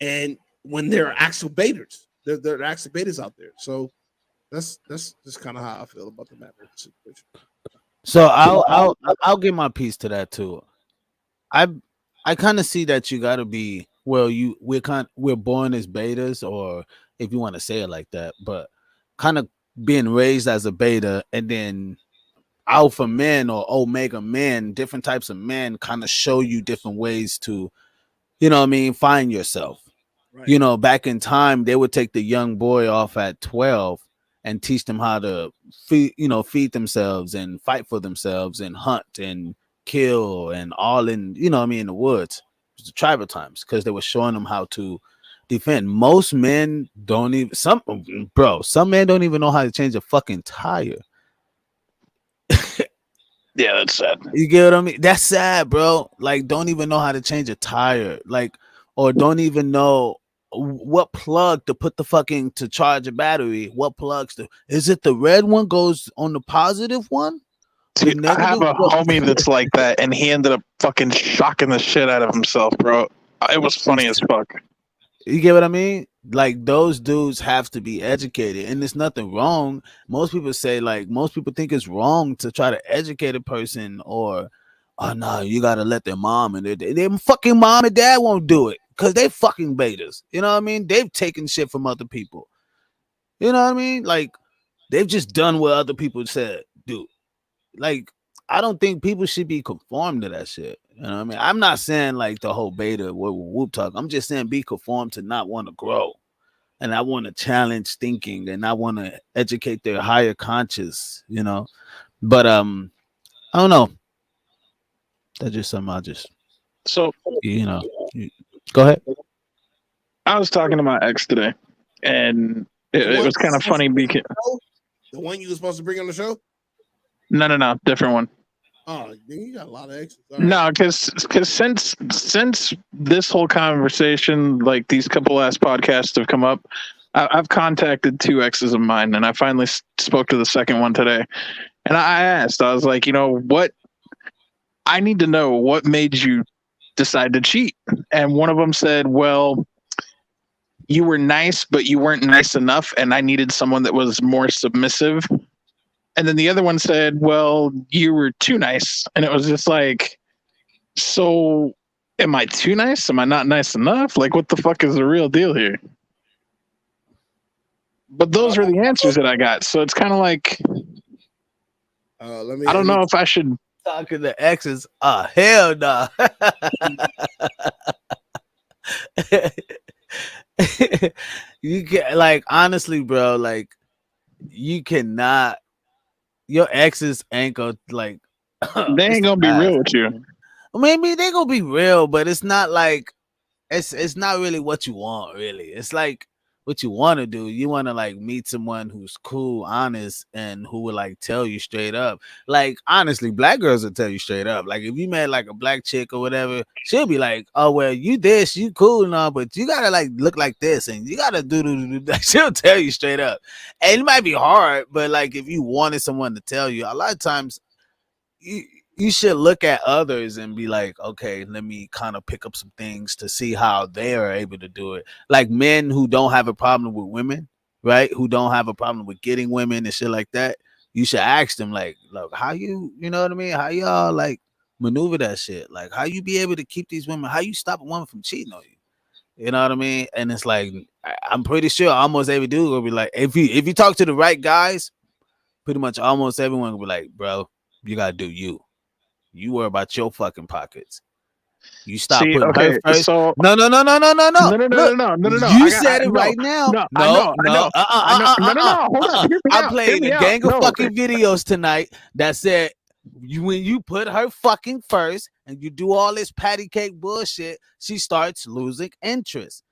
and when there are actual betas, there are actual betas out there. So that's just kind of how I feel about the matter situation. So I'll give my piece to that too. I kind of see that you got to be, well, we're born as betas, or if you want to say it like that, but kind of being raised as a beta, and then alpha men or omega men, different types of men kind of show you different ways to, you know what I mean, find yourself. Right. You know, back in time, they would take the young boy off at 12 and teach them how to feed themselves and fight for themselves and hunt and kill and all in, you know what I mean, in the woods. It was the tribal times, because they were showing them how to defend. Most men don't even, some men don't even know how to change a fucking tire. Yeah, that's sad. You get what I mean? That's sad, bro. Like, don't even know how to change a tire, like, or don't even know what plug to put to charge a battery. What plugs is it? The red one goes on the positive one. Dude, I have a homie that's like that, and he ended up fucking shocking the shit out of himself, bro. It was funny as fuck. You get what I mean? Like those dudes have to be educated, and there's nothing wrong. Most people say most people think it's wrong to try to educate a person, or oh no, you gotta let their mom and their fucking mom and dad won't do it because they fucking betas. You know what I mean? They've taken shit from other people. You know what I mean? Like they've just done what other people said do. Like I don't think people should be conformed to that shit. You know what I mean? I'm not saying like the whole beta whoop talk. I'm just saying be conformed to not want to grow. And I want to challenge thinking and I want to educate their higher conscious, you know. But I don't know. That's just something I just So go ahead. I was talking to my ex today, and it was kind of funny because the one you were supposed to bring on the show. no, different one. Oh, you got a lot of exes. No, because since this whole conversation, like these couple last podcasts have come up, I've contacted 2 exes of mine, and I finally spoke to the second one today. And I asked, I was like, what? I need to know what made you decide to cheat. And one of them said, well, you were nice, but you weren't nice enough, and I needed someone that was more submissive. And then the other one said, well, you were too nice. And it was just like, so am I too nice? Am I not nice enough? Like, what the fuck is the real deal here? But those were the answers that I got. So it's kind of like, I don't know if I should. Talking to exes. Hell no. You can like honestly, bro, like you cannot your exes ain't gonna like they ain't gonna be real with you. Maybe they gonna be real, but it's not like it's not really what you want, really. It's like what you want to do. You want to like meet someone who's cool, honest, and who will like tell you straight up. Like honestly, black girls will tell you straight up. Like if you met like a black chick or whatever, she'll be like, "Oh well, you this, you cool and all, but you gotta like look like this, and you gotta do." She'll tell you straight up, and it might be hard, but like if you wanted someone to tell you, a lot of times you should look at others and be like, okay, let me kind of pick up some things to see how they are able to do it. Like men who don't have a problem with women, right? Who don't have a problem with getting women and shit like that. You should ask them, like, look, how you know what I mean? How y'all like maneuver that shit? Like, how you be able to keep these women? How you stop a woman from cheating on you? You know what I mean? And it's like, I'm pretty sure almost every dude will be like, if you talk to the right guys, pretty much almost everyone will be like, bro, you gotta do you. You worry about your fucking pockets. You stop putting her first. So no. No. You said it right now. No. No. No. Hold up. Hear me I out. played a gang of fucking videos tonight that said when you put her fucking first and you do all this patty cake bullshit, she starts losing interest.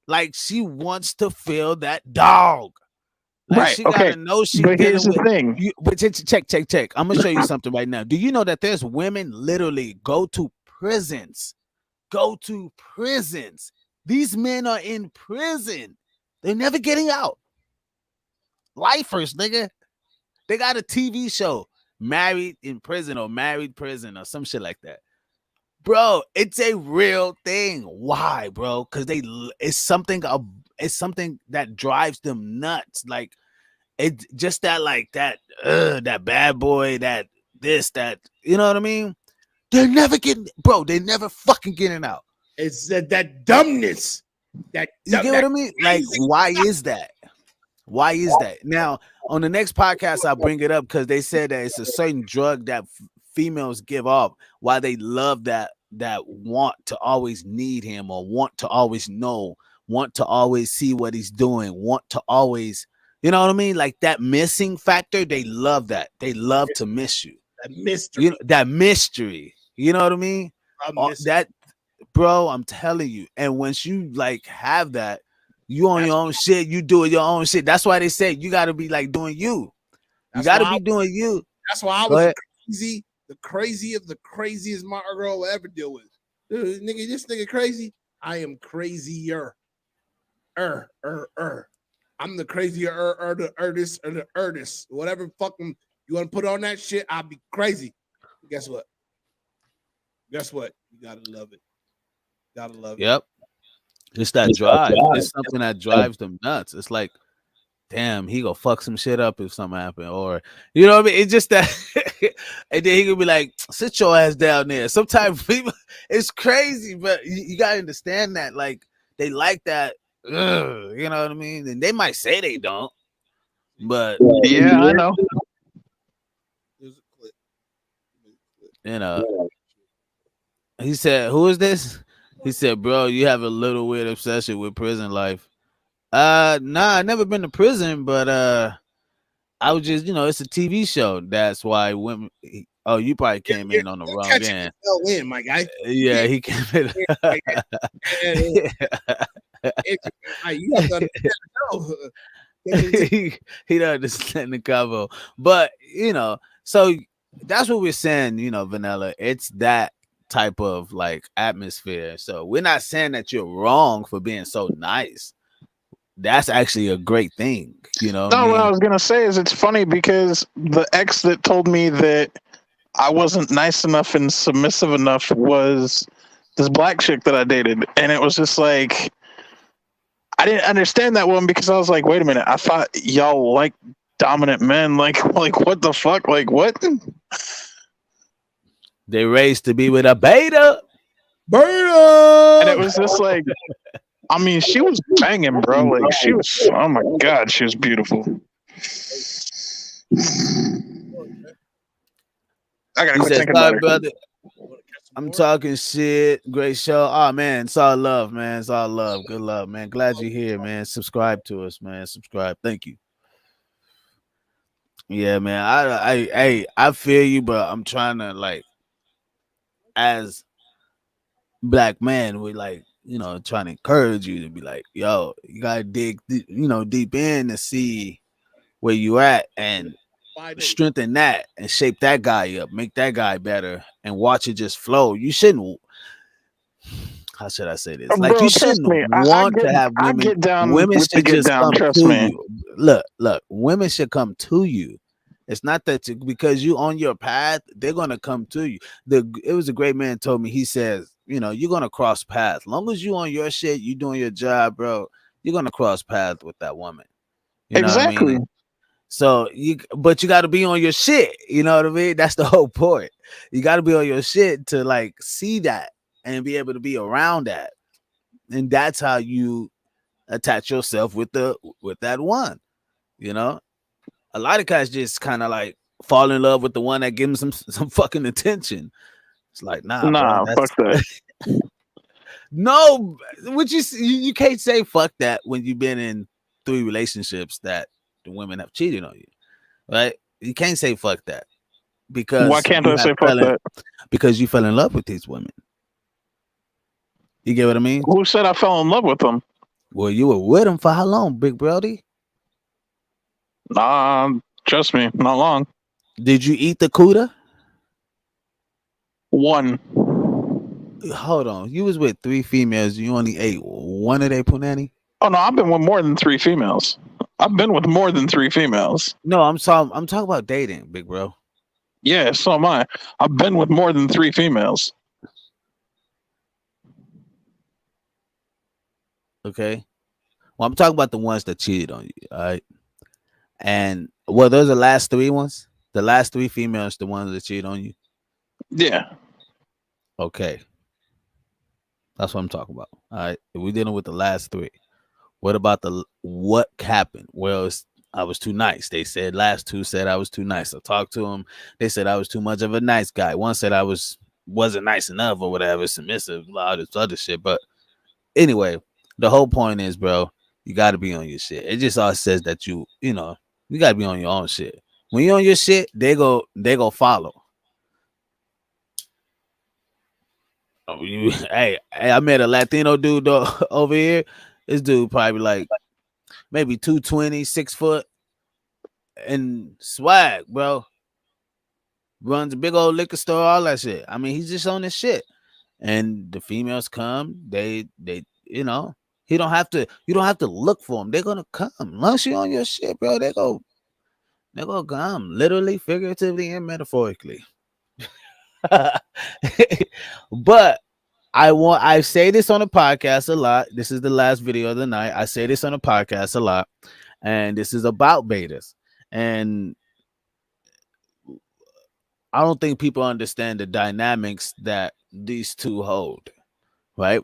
Like she wants to feel that dog. Like right. she Okay. gotta know she's but here's dealing the with thing. you. But check. I'm gonna show you something right now. Do you know that there's women literally go to prisons? These men are in prison. They're never getting out. Lifers, nigga. They got a TV show, Married in Prison or Married Prison or some shit like that. Bro, it's a real thing. Why, bro? Because it's something that drives them nuts. Like it just that like that bad boy, that this, that, you know what I mean? They're never fucking getting out. It's that dumbness. You get what I mean? Like, why is that? Why is that? Now, on the next podcast, I'll bring it up because they said that it's a certain drug that females give off. Why they love that want to always need him or want to always know, want to always see what he's doing, want to always, you know what I mean? Like that missing factor, they love that. They love to miss you. That mystery. You know what I mean? That, bro, I'm telling you. And once you like have that, you on your own shit, you doing your own shit. That's why they say you got to be like doing you. You got to be doing you. That's why I was the craziest my girl will ever deal with. Dude, nigga, this nigga crazy. I am crazier. I'm the crazier, the earnest. Whatever fucking you want to put on that shit, I'll be crazy. Guess what? You gotta love it. Yep. It's that drive. It's something that drives them nuts. It's like, damn, he gonna fuck some shit up if something happen, or you know what I mean. It's just that, and then he could be like, sit your ass down there. Sometimes people, it's crazy, but you gotta understand that, like, they like that. You know what I mean? And they might say they don't, but Yeah, I know. you know. He said, "Who is this?" He said, "Bro, you have a little weird obsession with prison life." Nah, I never been to prison, but I was just, it's a TV show. That's why women. Oh, you probably came in on the You're wrong catching end. the tail end, my guy. Yeah, he came in. You have to understand the show. He don't understand the combo, but so that's what we're saying. Vanilla. It's that type of like atmosphere. So we're not saying that you're wrong for being so nice. That's actually a great thing. No, what I was gonna say is it's funny because the ex that told me that I wasn't nice enough and submissive enough was this black chick that I dated, and it was just like I didn't understand that one because I was like, wait a minute, I thought y'all like dominant men, like what the fuck, like what? They raised to be with a beta, and it was just like. I mean, she was banging, bro. Like, she was, oh my God, she was beautiful. I gotta quit thinking about her. Brother, I'm talking shit. Great show. Oh, man, it's all love, man. It's all love. Good love, man. Glad you're here, man. Subscribe to us, man. Subscribe. Thank you. Yeah, man. I feel you, but I'm trying to, like, as black man, we like, trying to encourage you to be like, yo, you gotta dig, deep in to see where you at and strengthen that and shape that guy up, make that guy better, and watch it just flow. You shouldn't. How should I say this? Like, bro, you shouldn't want to have women. I get down women with the should get just down. come Trust to me. you. Look, women should come to you. It's not that because you on your path, they're gonna come to you. It was a great man told me. He says, you're gonna cross paths. Long as you on your shit, you doing your job, bro. You're gonna cross paths with that woman. You know what I mean? So but you got to be on your shit. You know what I mean? That's the whole point. You got to be on your shit to like see that and be able to be around that, and that's how you attach yourself with that one. A lot of guys just kind of like fall in love with the one that gives them some fucking attention. It's like, nah, bro, fuck that. No, you can't say fuck that when you've been in 3 relationships that the women have cheated on you, right? You can't say fuck that because why can't I say fuck that? Because you fell in love with these women. You get what I mean? Who said I fell in love with them? Well, you were with them for how long, Big Brody? Trust me, not long. Did you eat the cuda? One. Hold on. You was with 3 females. You only ate one of their punani? Oh no, I've been with more than 3 females. I've been with more than 3 females. No, I'm talking about dating, big bro. Yeah, so am I. I've been with more than 3 females. Okay. Well, I'm talking about the ones that cheated on you, all right? And those are the last 3 ones? The last 3 females, the ones that cheated on you? Yeah. Okay. That's what I'm talking about. All right. We're dealing with the last 3. What about what happened? Well, I was too nice. They said last 2 said I was too nice. I talked to them. They said I was too much of a nice guy. One said I wasn't nice enough or whatever, submissive, a lot of this other shit. But anyway, the whole point is, bro, you got to be on your shit. It just all says that you got to be on your own shit. When you're on your shit, they go follow. Oh, hey, I met a Latino dude over here. This dude probably like maybe 220, 6 foot, and swag, bro. Runs a big old liquor store, all that shit. I mean, he's just on this shit. And the females come, they you don't have to look for them. They're gonna come. Once you're on your shit, bro, they're gonna come. Literally, figuratively, and metaphorically. But I say this on the podcast a lot. This is the last video of the night. I say this on the podcast a lot, and this is about betas. And I don't think people understand the dynamics that these two hold, right?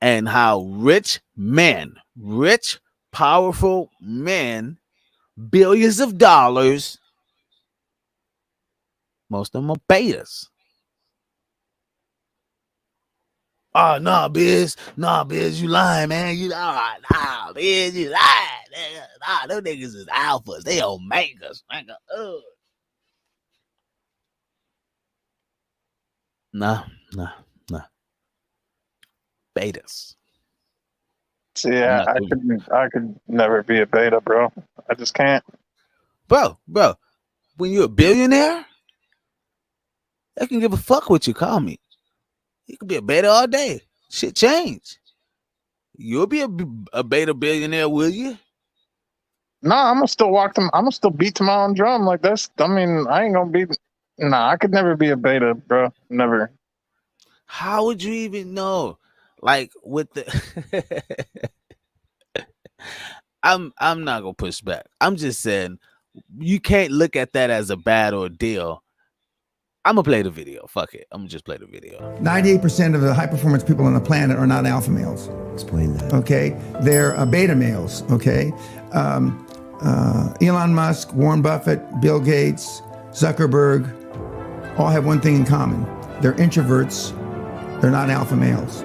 And how rich men, rich, powerful men, billions of dollars, most of them are betas. Oh, nah, Biz, you lying, man. Nah, Biz, you lying. Nigga. Nah, them niggas is alphas. They omegas, nigga. Nah, nah. Betas. Yeah, I could never be a beta, bro. I just can't. Bro, when you're a billionaire, they can give a fuck what you call me. You could be a beta all day. Shit change. You'll be a beta billionaire, will you? Nah, I'm gonna still walk them. I'm gonna still beat to my own drum. Like that's. I mean, I ain't gonna be. Nah, I could never be a beta, bro. Never. How would you even know? Like with the I'm not gonna push back. I'm just saying you can't look at that as a bad ordeal. I'm gonna play the video. Fuck it. I'm gonna just play the video. 98% of the high performance people on the planet are not alpha males. Explain that. Okay, they're beta males. Okay, Elon Musk, Warren Buffett, Bill Gates, Zuckerberg, all have one thing in common: they're introverts. They're not alpha males.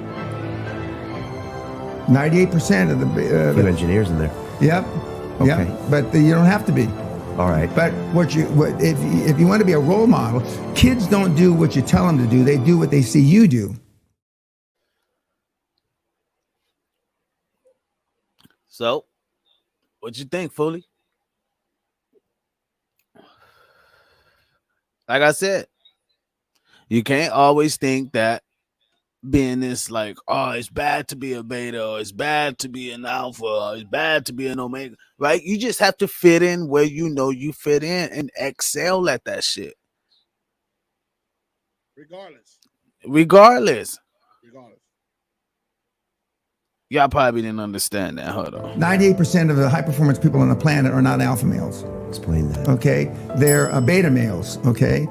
98% of the few engineers in there. Yep. Okay. Yep. But you don't have to be. All right. But if you want to be a role model, kids don't do what you tell them to do. They do what they see you do. So, what you think, Foley? Like I said, you can't always think that being this like, oh, it's bad to be a beta, or it's bad to be an alpha, or it's bad to be an omega, right? You just have to fit in where you know you fit in and excel at that shit. Regardless. Y'all probably didn't understand that. Hold on. 98% of the high performance people on the planet are not alpha males. Explain that. Okay, they're beta males. Okay.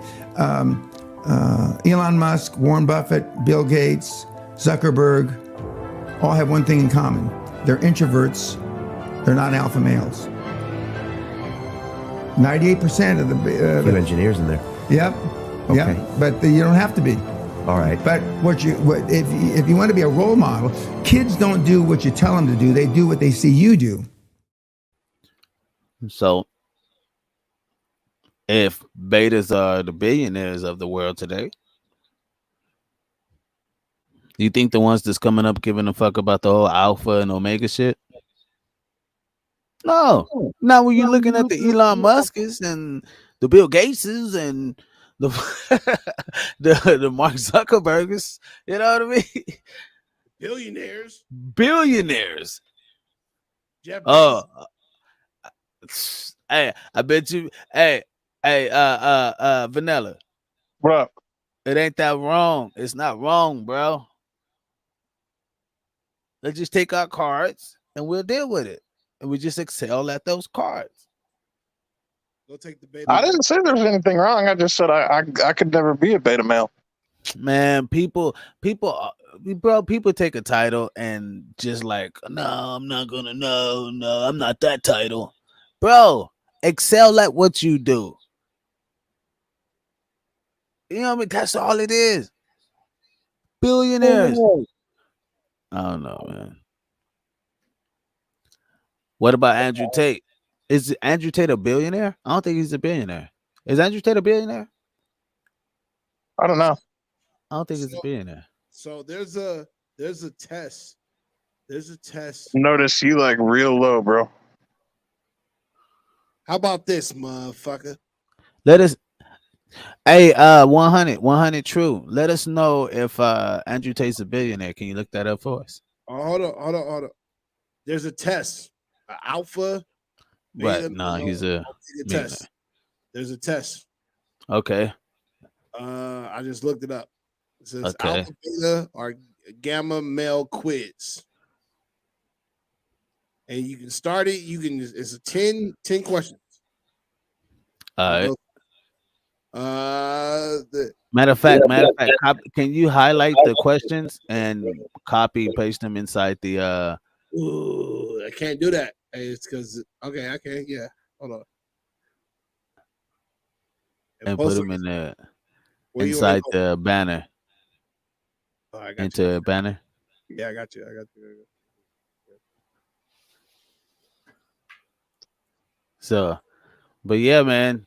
Elon Musk, Warren Buffett, Bill Gates, Zuckerberg, all have one thing in common: they're introverts. They're not alpha males. 98% of the few engineers in there. Yep. Okay. Yep. But you don't have to be. All right. But if you want to be a role model, kids don't do what you tell them to do. They do what they see you do. So, if betas are the billionaires of the world today, you think the ones that's coming up giving a fuck about the whole alpha and omega shit? No. Now when you're looking at the Elon Musk's and the Bill Gateses and the the Mark Zuckerbergs, you know what I mean? Billionaires. Jeff Oh, hey, I bet you. Hey, Vanilla. What? It ain't that wrong. It's not wrong, bro. Let's just take our cards and we'll deal with it, and we just excel at those cards. Go take the beta. I didn't say there was anything wrong. I just said I could never be a beta male. Man, people take a title and just like, no, I'm not gonna. No, I'm not that title, bro. Excel at what you do. You know what I mean? That's all it is. Billionaires. I don't know, man. What about Andrew Tate? Is Andrew Tate a billionaire? I don't think he's a billionaire. Is Andrew Tate a billionaire? I don't know. I don't think he's a billionaire. So there's a test. There's a test. Notice you like real low, bro. How about this, motherfucker? Let us. Hey, 100 true. Let us know if Andrew Tate's a billionaire. Can you look that up for us? Oh, hold on. There's a test. An alpha. Right. No, he's a test. There's a test. Okay. I just looked it up. It says Okay. alpha, beta, or gamma male quiz. And you can start it. It's a 10 questions. All right. The Matter of fact, can you highlight the questions and copy paste them inside the Ooh, I can't do that. It's because okay, I can. Yeah, hold on. and put them in the Where you want me to inside go? the banner Oh, I got into you. a banner. Yeah, I got you. I got you. So, but yeah, man,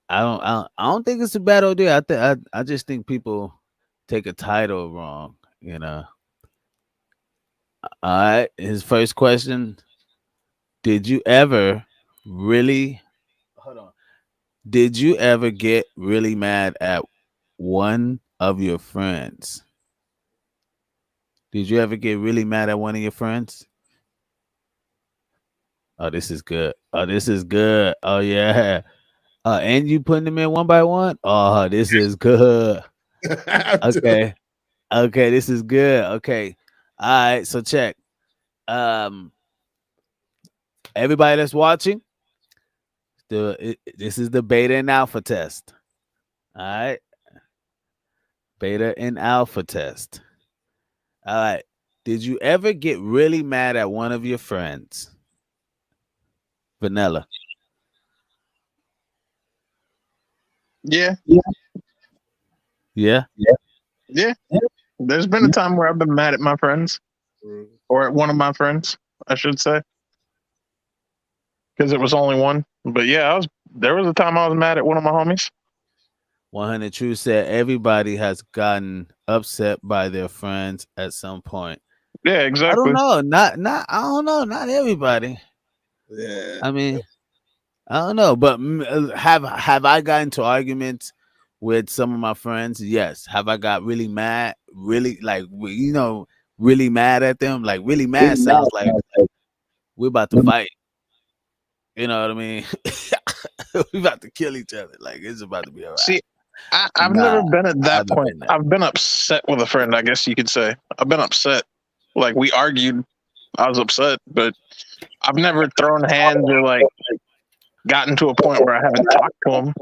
I don't think it's a bad idea. I just think people take a title wrong. You know. All right. His first question: Did you ever really? Hold on. Did you ever get really mad at one of your friends? Did you ever get really mad at one of your friends? Oh, this is good. Oh, this is good. Oh yeah. And you putting them in one by one? Oh, this is good. Okay. Okay, this is good. Okay. All right, so check. Um Everybody that's watching, this is the beta and alpha test. All right. Beta and alpha test. All right. Did you ever get really mad at one of your friends? Vanilla. Yeah. Yeah. Yeah. There's been a time where I've been mad at my friends, or at one of my friends, I should say, because it was only one. But yeah, there was a time I was mad at one of my homies. 100 True said everybody has gotten upset by their friends at some point. Yeah, I exactly. don't know. Not I don't know. Not everybody. Yeah. I mean, I don't know, but have I gotten into arguments with some of my friends? Yes. Have I got really mad? Really really mad at them? Like really mad sounds like we're about to fight. You know what I mean? We about to kill each other. Like it's about to be all right. See, I've Nah, never been at I that haven't point. been there. I've been upset with a friend, I guess you could say. I've been upset. Like we argued, I was upset, but I've never thrown hands or like gotten to a point where I haven't talked to him.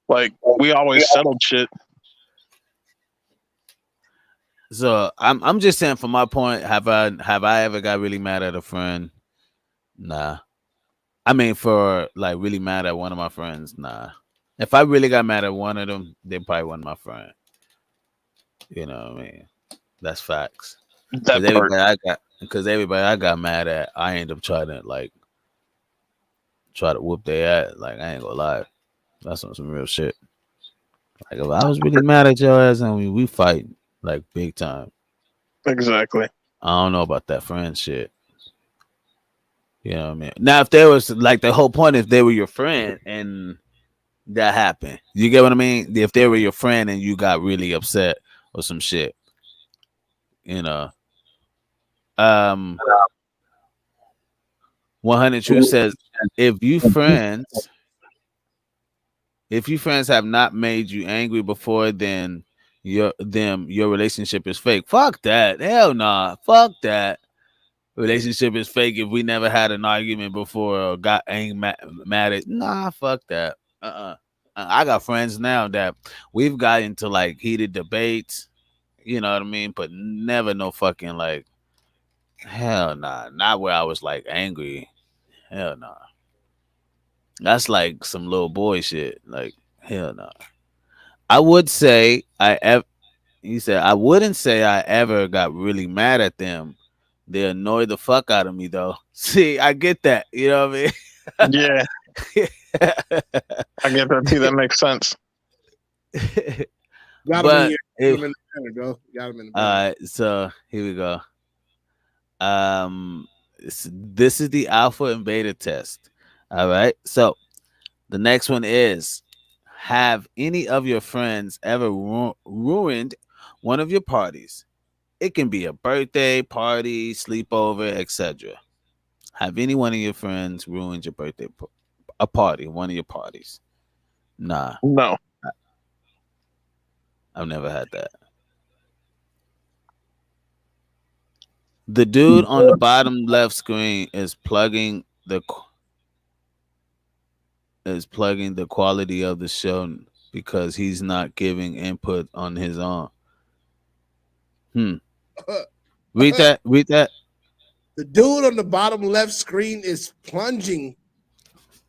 Like we always settled shit. So I'm just saying from my point, have I ever got really mad at a friend? Nah. I mean for like really mad at one of my friends, nah. If I really got mad at one of them, they probably wasn't my friend. You know what I mean? That's facts. That part. Because everybody I got mad at, I end up trying to try to whoop their ass. Like I ain't gonna lie. That's some real shit. Like if I was really mad at your ass and we fight like big time. Exactly. I don't know about that friend shit. You know what I mean? Now if there was like the whole point if they were your friend and that happened. You get what I mean? If they were your friend and you got really upset or some shit. You know. 100 True says if you friends have not made you angry before, then your relationship is fake. Fuck that. Hell nah. Fuck that. Relationship is fake if we never had an argument before or got mad at. Nah, fuck that. I got friends now that we've got into like heated debates. You know what I mean? But never no fucking like. Hell nah. Not where I was like angry. Hell nah. That's like some little boy shit. Like hell nah. I would say he said I wouldn't say I ever got really mad at them. They annoyed the fuck out of me though. See, I get that. You know what I mean? Yeah. I get that too. That makes sense. Got him in the banner, bro. Got him in the banner. All right, so here we go. This is the alpha and beta test. All right, so the next one is: have any of your friends ever ruined one of your parties? It can be a birthday party, sleepover, etc. Have any one of your friends ruined your birthday a party, one of your parties? Nah. No. I've never had that. The dude on the bottom left screen is plugging the quality of the show because he's not giving input on his own. Read that. Read that. The dude on the bottom left screen is plunging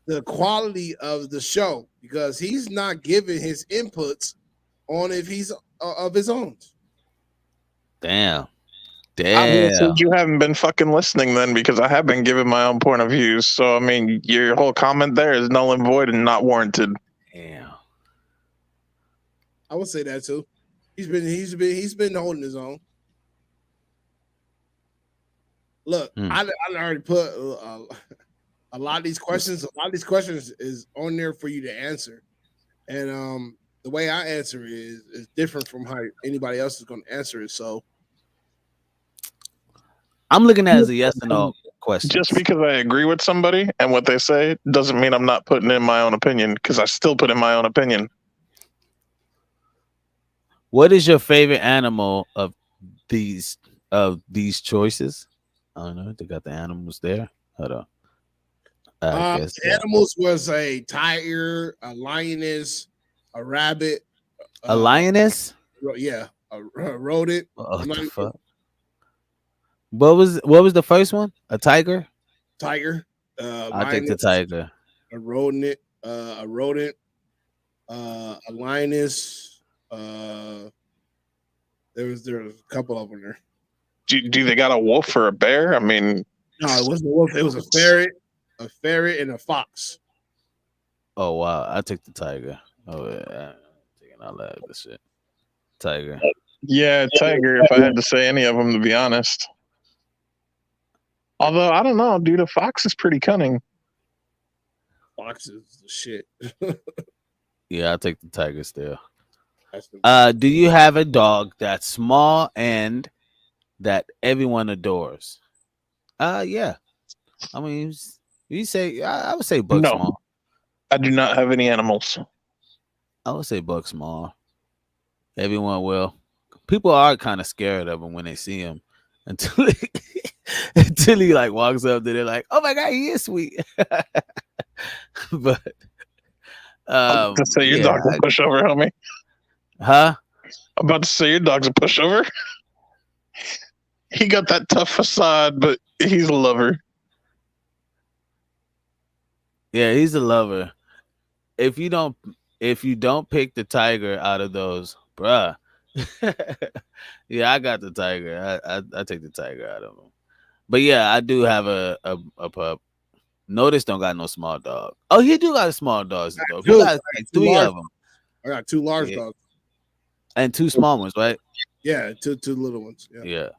the quality of the show because he's not giving his inputs on if he's of his own. Damn. I mean, Damn. you haven't been fucking listening then, because I have been giving my own point of views. So I mean, your whole comment there is null and void and not warranted. Damn. I would say that too. He's been holding his own. Look, I already put a lot of these questions. A lot of these questions is on there for you to answer, and the way I answer it is different from how anybody else is going to answer it. So I'm looking at it as a yes or no question. Just because I agree with somebody and what they say doesn't mean I'm not putting in my own opinion, because I still put in my own opinion. What is your favorite animal of these choices? I don't know. They got the animals there. Hold on. the animals was a tiger, a lioness, a rabbit, a lioness. Yeah, a rodent. What the fuck? What was the first one? A tiger. Tiger. I'll take the tiger. A rodent. A lioness. There's a couple of them there. Do they got a wolf or a bear? I mean, no, it wasn't a wolf. It was a ferret, and a fox. Oh wow! I took the tiger. Oh yeah, I'm taking all that other shit. Tiger. Yeah, tiger. If I had to say any of them, to be honest. Although I don't know, dude, a fox is pretty cunning. Fox is the shit. Yeah, I'll take the tiger still. Do you have a dog that's small and that everyone adores? Yeah. I mean, you say I would say Buck Small. I do not have any animals. I would say Buck Small. Everyone will. People are kind of scared of him when they see him until he like walks up to, they're like, "Oh my god, he is sweet." But I'm about to say your dog's a pushover, homie. Huh? I'm about to say your dog's a pushover. He got that tough facade, but he's a lover. Yeah, he's a lover. If you don't pick the tiger out of those, bruh. Yeah, I got the tiger. I take the tiger out of him. But yeah, I do have a pup. Notice don't got no small dog. Oh, he do got small dogs though. He got like 3 of them. I got 2 large dogs and 2 small ones, right? Yeah, two little ones. Yeah.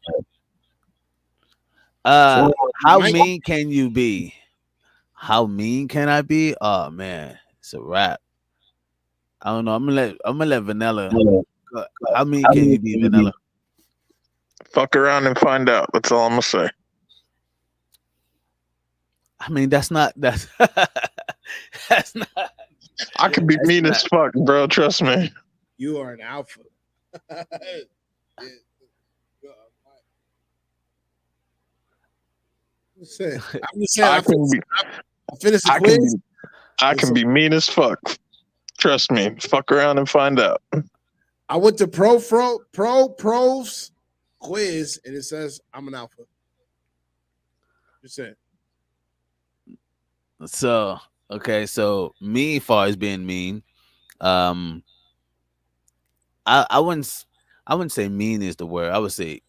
How mean can you be? How mean can I be? Oh man, it's a wrap. I don't know. I'm gonna let Vanilla. How mean can you be, Vanilla? Fuck around and find out. That's all I'm gonna say. I mean, that's not. I can be mean as fuck, bro. Trust me. You are an alpha. I'm saying. I finished the quiz. I can be mean as fuck. Trust me. Fuck around and find out. I went to pros quiz and it says I'm an alpha. Just saying. So okay, so me as far as being mean, I wouldn't say mean is the word. I would say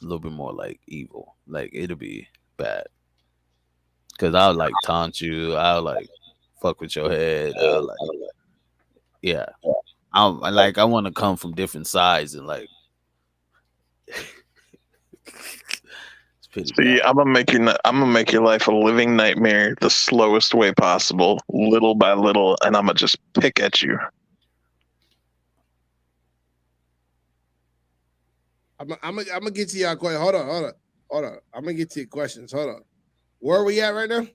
a little bit more like evil. Like it'll be bad. Cause I'll like taunt you. I'll like fuck with your head. I'll like, yeah. I want to come from different sides and like. See, I'm gonna make your life a living nightmare the slowest way possible, little by little, and I'm gonna just pick at you. I'm gonna get to y'all question. Hold on. I'm gonna get to your questions. Hold on. Where are we at right now?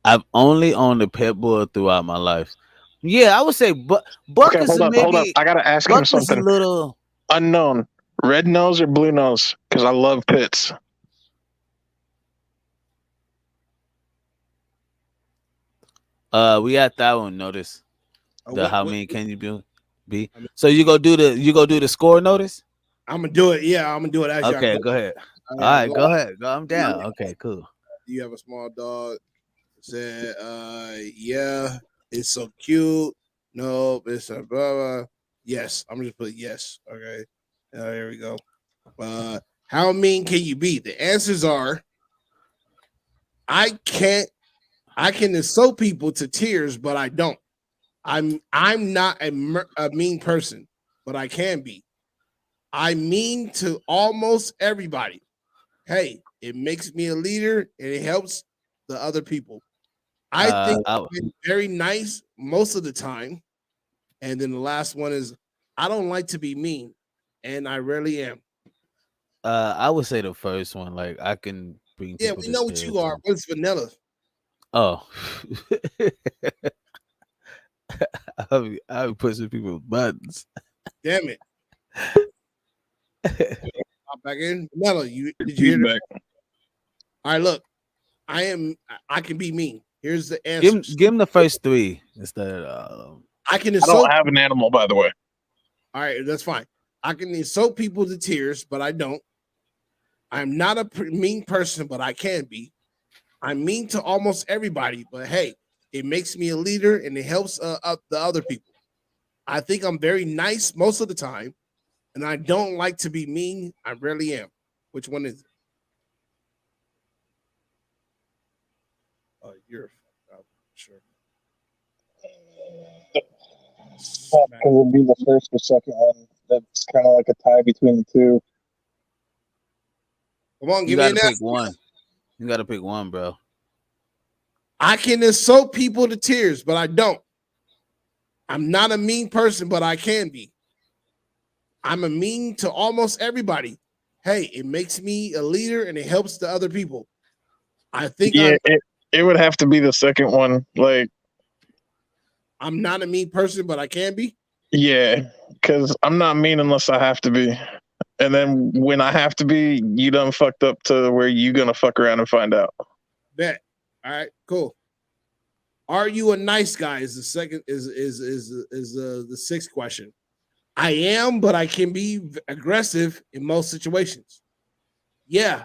I've only owned a pit bull throughout my life. Yeah, I would say Buck Okay, is hold up. maybe I gotta ask him Buck is a something. little. Unknown. Red nose or blue nose? Because I love pits. We got that one. Notice the What? how What? many can you be? I mean, So you go do the score notice. I'm gonna do it. Yeah, I'm gonna do it as y'all Okay, go. go ahead. All All right, right, go. go ahead. Go. I'm down. Okay, cool. Do you have a small dog? Said, yeah, it's so cute. No, it's a blah blah. Yes, I'm just put yes. Okay, here we go. How mean can you be? The answers are I can't. I can insult people to tears, but I don't. I'm not a mean person, but I can be. I mean to almost everybody. Hey, it makes me a leader and it helps the other people. I think I I'm very nice most of the time. And then the last one is I don't like to be mean, and I rarely am. I would say the first one. Like I can bring Yeah, people we to know what tears. you are. What's vanilla? Oh, I'll be pushing people's buttons. Damn it. Pop back in. Vanilla, did you hear that? All right, look. I can be mean. Here's the answers. Give him the first three instead of. I can I insult. don't have an animal, by the way. All right, that's fine. I can insult people to tears, but I don't. I'm not a mean person, but I can be. I'm mean to almost everybody, but hey, it makes me a leader and it helps up the other people. I think I'm very nice most of the time, and I don't like to be mean. I rarely am. Which one is it? Oh, you're fucked up. Sure. Because it'd be the first or second one. That's kind of like a tie between the two. Come on, You give me got an to pick answer. one. You got to pick one, bro. I can insult people to tears, but I don't. I'm not a mean person, but I can be. I'm a mean to almost everybody. Hey, it makes me a leader and it helps the other people. I think Yeah, it would have to be the second one. Like, I'm not a mean person, but I can be. yeah, because I'm not mean unless I have to be. And then when I have to be, you done fucked up to where you gonna fuck around and find out. Bet. All right, cool. Are you a nice guy? Is the second the sixth question. I am, but I can be aggressive in most situations. Yeah,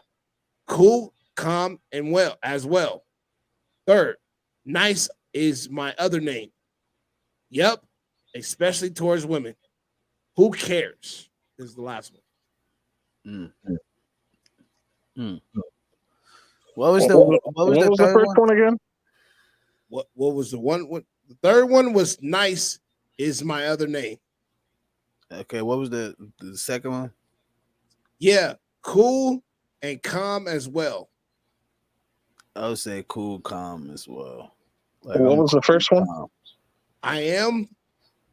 cool, calm, and well as well. Third, nice is my other name. Yep, especially towards women. Who cares? Is the last one. What was What was the third first one? one again? What was the one? The third one was nice is my other name. Okay, what was the second one? Yeah, cool and calm as well. I would say cool, calm as well. Like, what was the first one? Calm. I am,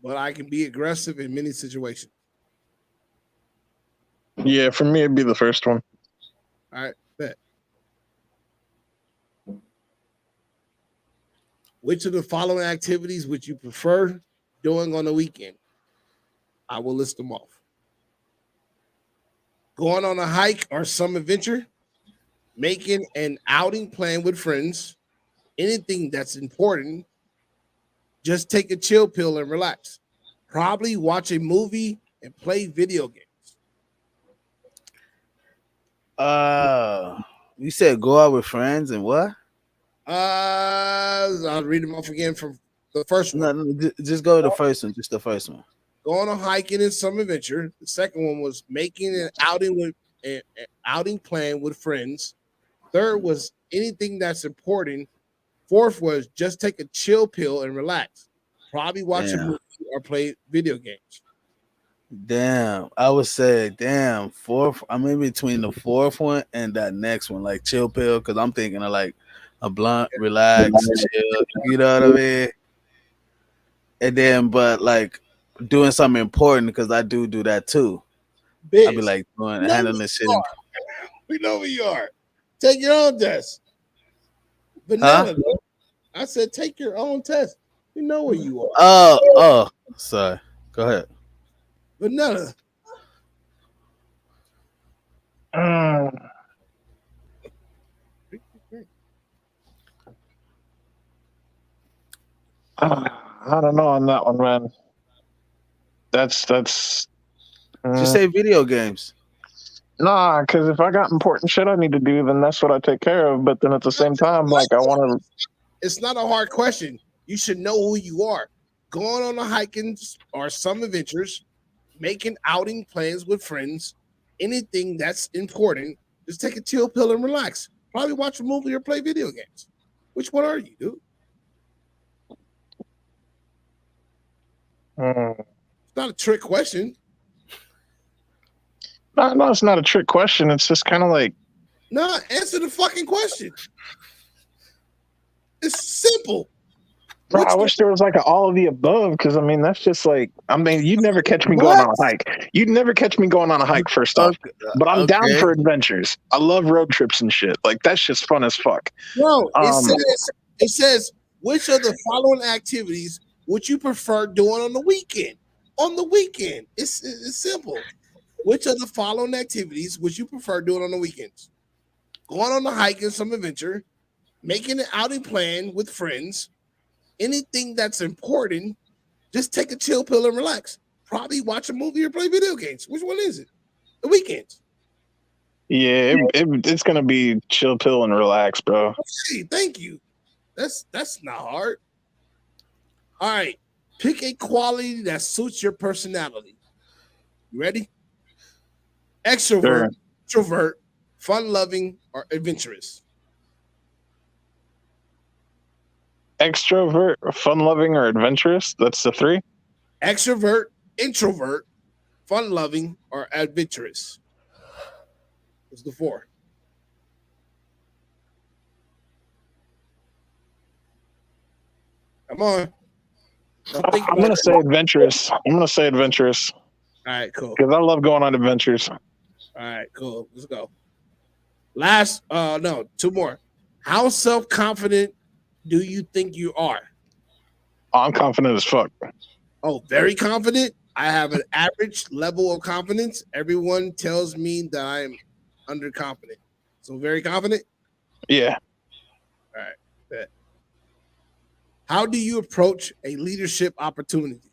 but I can be aggressive in many situations. Yeah, for me it'd be the first one. All right, bet. Which of the following activities would you prefer doing on the weekend? I will list them off. Going on a hike or some adventure, making an outing plan with friends, anything that's important, just take a chill pill and relax. Probably watch a movie and play video games. You said go out with friends and what? I'll read them off again from the first one. No, just go to the first one. Just the first one. Go on a hiking and some adventure. The second one was making an outing with an outing plan with friends. Third was anything that's important. Fourth was just take a chill pill and relax. Probably watch a movie or play video games. Damn, I would say fourth. I'm in between the fourth one and that next one, like chill pill, because I'm thinking of like a blunt, relax, chill. You know what I mean? And then, but like doing something important because I do that too. Biz, I'll be like handling this shit. We know who you are. Take your own test. Vanilla. I said take your own test. You know where you are. Sorry. Go ahead. Vanilla. I don't know on that one, man. That's Just say video games. nah, because if I got important shit I need to do, then that's what I take care of. But then at the same time, like I want to. It's not a hard question. You should know who you are. Going on a hiking or some adventures, making outing plans with friends, anything that's important. Just take a chill pill and relax. Probably watch a movie or play video games. Which one are you, dude? It's not a trick question. No, it's not a trick question. It's just kind of like. No, answer the fucking question. It's simple. Bro, I wish there was like an all of the above, because I mean that's just like you'd never catch me going on a hike. You'd never catch me going on a hike, first off. But I'm down for adventures. I love road trips and shit. Like that's just fun as fuck. Bro, it says which of the following activities would you prefer doing on the weekend? On the weekend. It's simple. Which of the following activities would you prefer doing on the weekends? Going on a hike and some adventure, making an outing plan with friends, anything that's important, just take a chill pill and relax. Probably watch a movie or play video games. Which one is it? The weekends. Yeah, it's gonna be chill pill and relax, bro. Okay, thank you. That's not hard. All right. Pick a quality that suits your personality. You ready? Extrovert, introvert, fun-loving, or adventurous? Extrovert, fun-loving, or adventurous? That's the three? Extrovert, introvert, fun-loving, or adventurous? What's the four? Come on. I'm going to say adventurous. I'm going to say adventurous. All right, cool. Because I love going on adventures. All right, cool. Let's go. Last, no, two more. How self-confident do you think you are? I'm confident as fuck. Oh, very confident? I have an average level of confidence. Everyone tells me that I'm underconfident. So very confident? Yeah. All right, bet. How do you approach a leadership opportunity?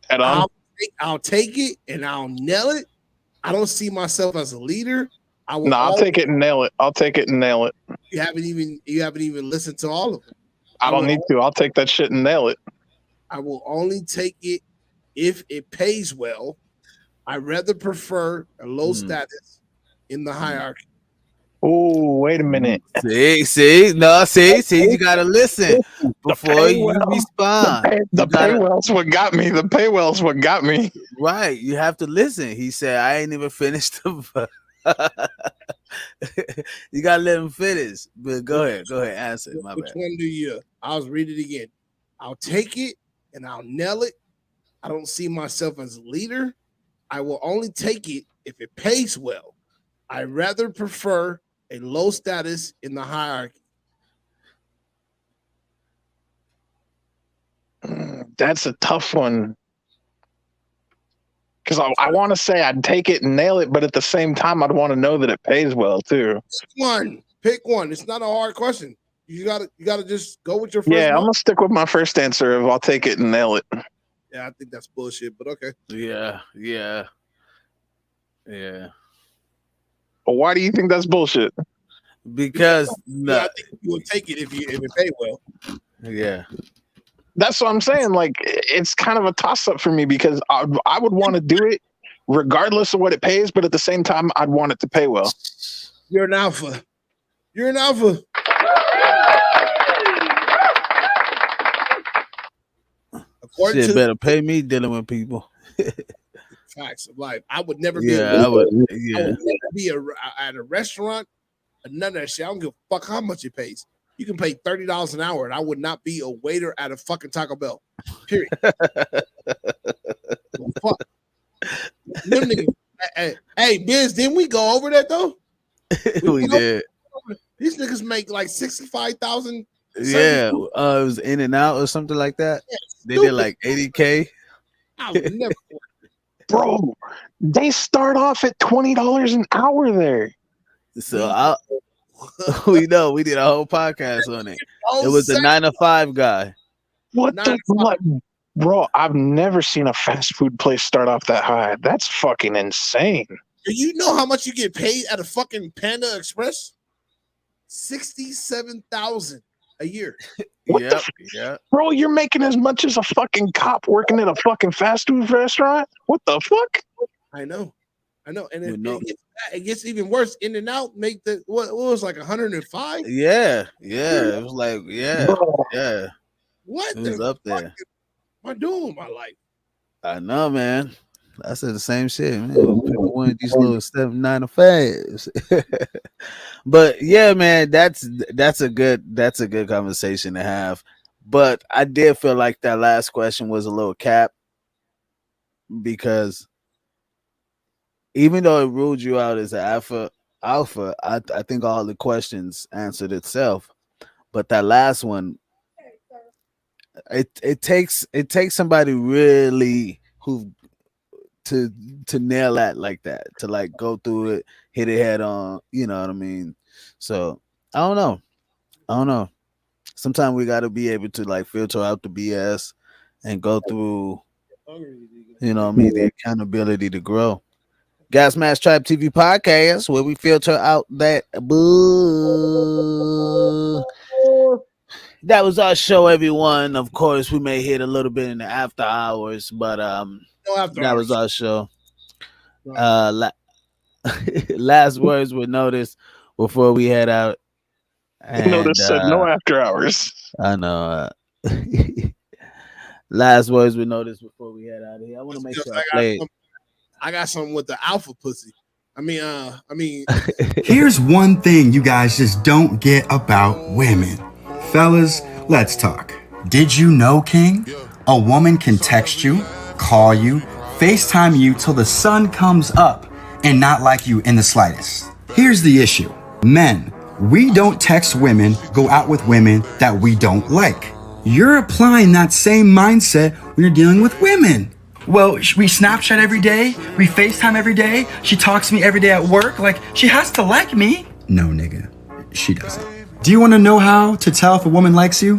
Head on. I'll take it and I'll nail it. I don't see myself as a leader. I'll take it and nail it. I'll take it and nail it. You haven't even listened to all of them. I don't need to. I'll take that shit and nail it. I will only take it if it pays well. I rather prefer a low status in the hierarchy. Oh, wait a minute. See, you gotta listen before you respond. The paywell's what got me. The paywell's what got me. Right, you have to listen. He said, "I ain't even finished the." You gotta let him finish. But go ahead, answer. My Which bad. one do you? I'll read it again. I'll take it and I'll nail it. I don't see myself as a leader. I will only take it if it pays well. I rather prefer a low status in the hierarchy. That's a tough one. Because I want to say I'd take it and nail it, but at the same time, I'd want to know that it pays well too. Pick one. It's not a hard question. You gotta just go with your first. Yeah, one. I'm gonna stick with my first answer of I'll take it and nail it. Yeah, I think that's bullshit, but okay. Yeah. But why do you think that's bullshit? Because I think you will take it if it pay well. Yeah. That's what I'm saying. Like, it's kind of a toss-up for me because I would want to do it regardless of what it pays, but at the same time, I'd want it to pay well. You're an alpha. You're an alpha. Shit better pay me dealing with people. Facts of life. I would never be. Yeah, I would. I would never be at a restaurant. None of that shit. I don't give a fuck how much it pays. You can pay $30 an hour, and I would not be a waiter at a fucking Taco Bell. Period. Fuck. Hey, Biz, didn't we go over that though? We did. These niggas make like $65,000 Yeah, it was In and Out or something like that. They did like 80K. I would never. Bro, they start off at $20 an hour there. So we know we did a whole podcast on it. It was the 9 to 5 guy. What the what? Bro, I've never seen a fast food place start off that high. That's fucking insane. Do you know how much you get paid at a fucking Panda Express? $67,000 a year. Yeah. Bro, you're making as much as a fucking cop working at a fucking fast food restaurant? What the fuck? I know. And it gets even worse. In and Out make the what was like 105? Yeah. It was like, yeah. What It was up there. Am I doing with my life? I know, man. I said the same shit, man. People want these little 9 to 5s. But yeah, man, that's a good conversation to have. But I did feel like that last question was a little cap because even though it ruled you out as an alpha, I think all the questions answered itself. But that last one, it takes somebody really who to nail that like that, to like go through it, hit it head on, you know what I mean? So I don't know. Sometimes we got to be able to like filter out the BS and go through, you know what I mean, the accountability to grow. Gas Mask Tribe TV podcast, where we filter out that bull. That was our show, everyone. Of course, we may hit a little bit in the after hours, but that was our show. Last words were noticed before we head out. And, Notice said no after hours. I know. Last words were noticed before we head out of here. I want to make sure I play it. I got something with the alpha pussy. I mean. Here's one thing you guys just don't get about women. Fellas, let's talk. Did you know, King? A woman can text you, call you, FaceTime you till the sun comes up and not like you in the slightest. Here's the issue. Men, we don't text women, go out with women that we don't like. You're applying that same mindset when you're dealing with women. Well, we Snapchat every day, we FaceTime every day, she talks to me every day at work, like she has to like me. No, nigga, she doesn't. Do you want to know how to tell if a woman likes you?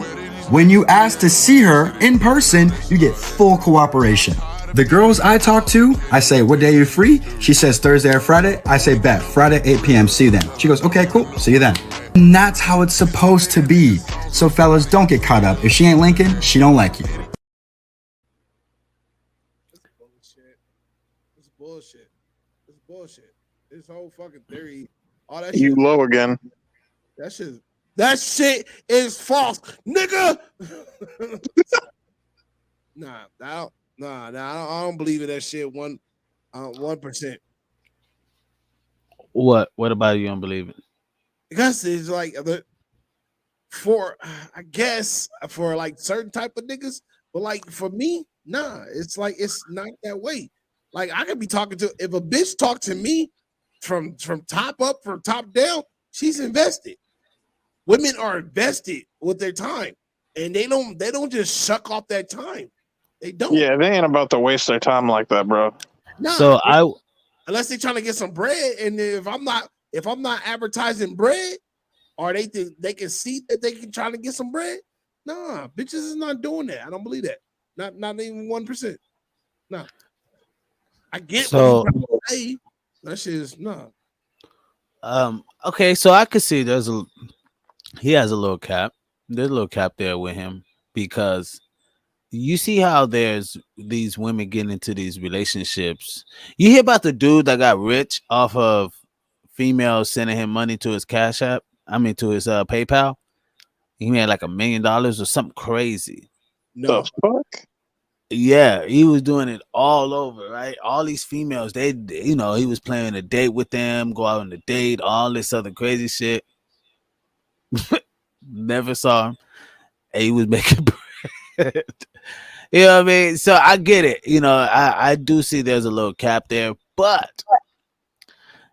When you ask to see her in person, you get full cooperation. The girls I talk to, I say, what day are you free? She says Thursday or Friday. I say, bet, Friday, 8 p.m., see you then. She goes, okay, cool, see you then. And that's how it's supposed to be. So fellas, don't get caught up. If she ain't Lincoln, she don't like you. It's bullshit. This whole fucking theory, all that You shit. low again. That shit is false, nigga. I don't believe in that shit 1%. What about you don't believe it? Because it's like for like certain type of niggas, but like for me, nah, it's like it's not that way. Like I could be talking to, if a bitch talk to me from top up, from top down, she's invested. Women are invested with their time, and they don't just shuck off that time. They don't. Yeah, they ain't about to waste their time like that, bro. Nah, unless they're trying to get some bread, and if I'm not advertising bread, or they think they can see that they can try to get some bread, nah, bitches is not doing that. I don't believe that. Not even 1%. No. I get what you're trying to say. That shit is no. Okay, so I could see he has a little cap. There's a little cap there with him because you see how there's these women getting into these relationships. You hear about the dude that got rich off of females sending him money to his Cash App. To his PayPal. He made like $1 million or something crazy. No. The fuck? Yeah, he was doing it all over, right? All these females, he was planning a date with them, go out on a date, all this other crazy shit. Never saw him. And he was making bread. You know what I mean? So I get it. I do see there's a little cap there, but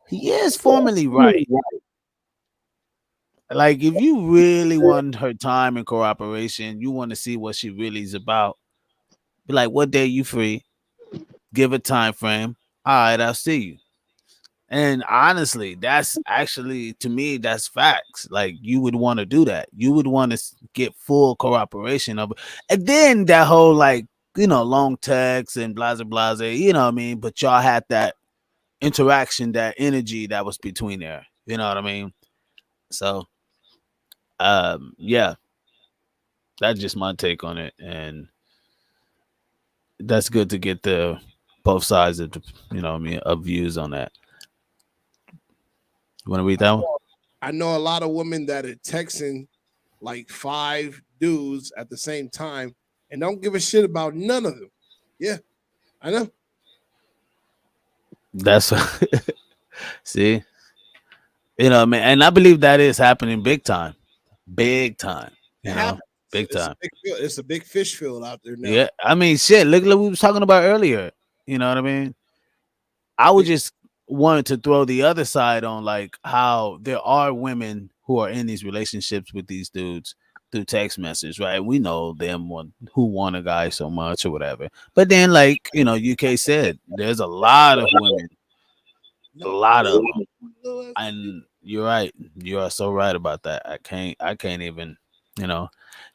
he is formally right. Like, if you really want her time and cooperation, you want to see what she really is about. Be like, what day you free? Give a time frame. All right, I'll see you. And honestly, that's actually, to me, that's facts. Like, you would want to do that. You would want to get full cooperation of it. And then that whole, like, long text and blah blah blah, you know what I mean? But y'all had that interaction, that energy that was between there. You know what I mean? So yeah, that's just my take on it. And that's good to get the both sides of the, of views on that. You want to read that one? I know a lot of women that are texting like 5 dudes at the same time and don't give a shit about none of them. Yeah, I know. That's see, man, and I believe that is happening big time, big time. Big time. It's a big fish field out there now. Yeah, I mean, shit. Look what we was talking about earlier. You know what I mean? I would just wanted to throw the other side on, like, how there are women who are in these relationships with these dudes through text message, right? We know them who want a guy so much or whatever. But then, like, UK said, there's a lot of women, a lot of them. And you're right. You are so right about that. I can't even,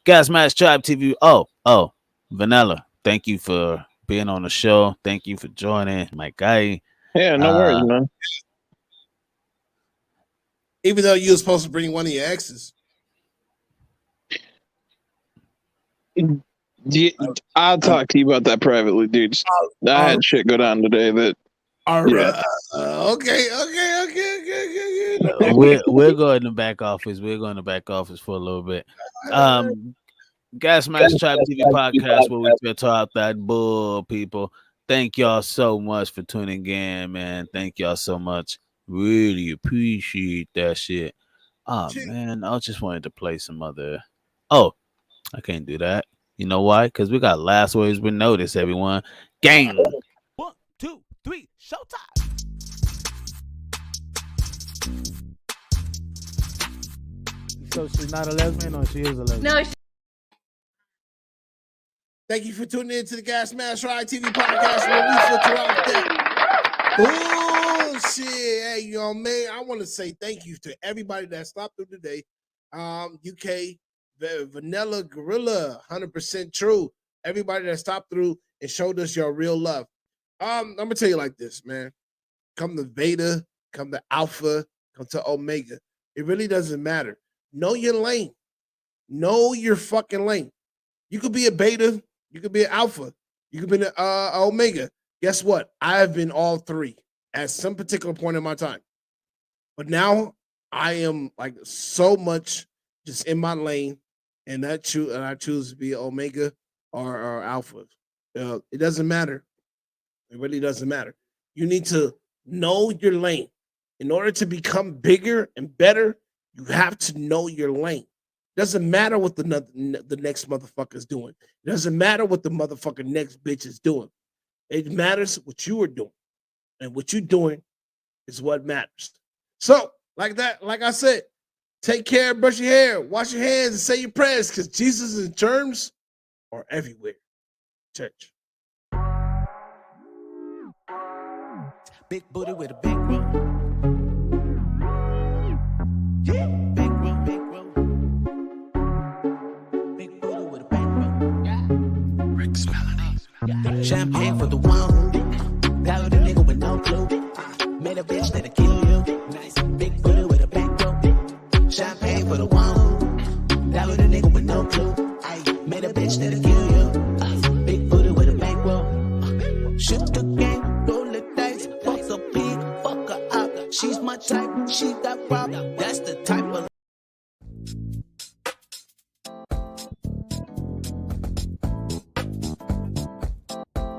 Gas Mask Tribe TV. Oh, Vanilla, thank you for being on the show. Thank you for joining, my guy. Yeah, no worries, man. Even though you were supposed to bring one of your exes. I'll talk to you about that privately, dude. I had shit go down today that. All right. Okay. We're going to back office. We're going to back office for a little bit. Gas Mask Tribe TV podcast, where we talk that bull, people. Thank y'all so much for tuning in, man. Thank y'all so much. Really appreciate that shit. Oh man, I just wanted to play some other. Oh, I can't do that. You know why? Because we got last words with notice, everyone. Gang. 1, 2, 3, showtime. So she's not a lesbian, or she is a lesbian? No. Thank you for tuning in to the Gas Mask Tribe TV podcast, where we filter out that bullshit. Hey, man, I want to say thank you to everybody that stopped through today. UK, Vanilla Gorilla, 100% true. Everybody that stopped through and showed us your real love. I'm gonna tell you like this, man. Come to Beta, come to Alpha, come to Omega. It really doesn't matter. Know your lane. Know your fucking lane. You could be a Beta. You could be an Alpha. You could be an Omega. Guess what? I have been all 3 at some particular point in my time. But now I am like so much just in my lane, and I choose to be Omega or Alpha. It doesn't matter. It really doesn't matter. You need to know your lane. In order to become bigger and better, you have to know your lane. Doesn't matter what the next motherfucker is doing. It doesn't matter what the motherfucker next bitch is doing. It matters what you are doing. And what you're doing is what matters. So, like I said, take care, brush your hair, wash your hands, and say your prayers, because Jesus and germs are everywhere. Church. Big booty with a big room. Yeah. Big room, big room. Big booty with a big room. Yeah. Rick's Melodies. Yeah. Champagne for the one. That with a nigga with no clue. Made a bitch that'll kill you. Nice. Big booty with a big room. Champagne for the one. That with a nigga with no clue. Made a bitch that'll kill you. Big booty with a big room. Shoot the game. She's my type, she got robbed. That's the type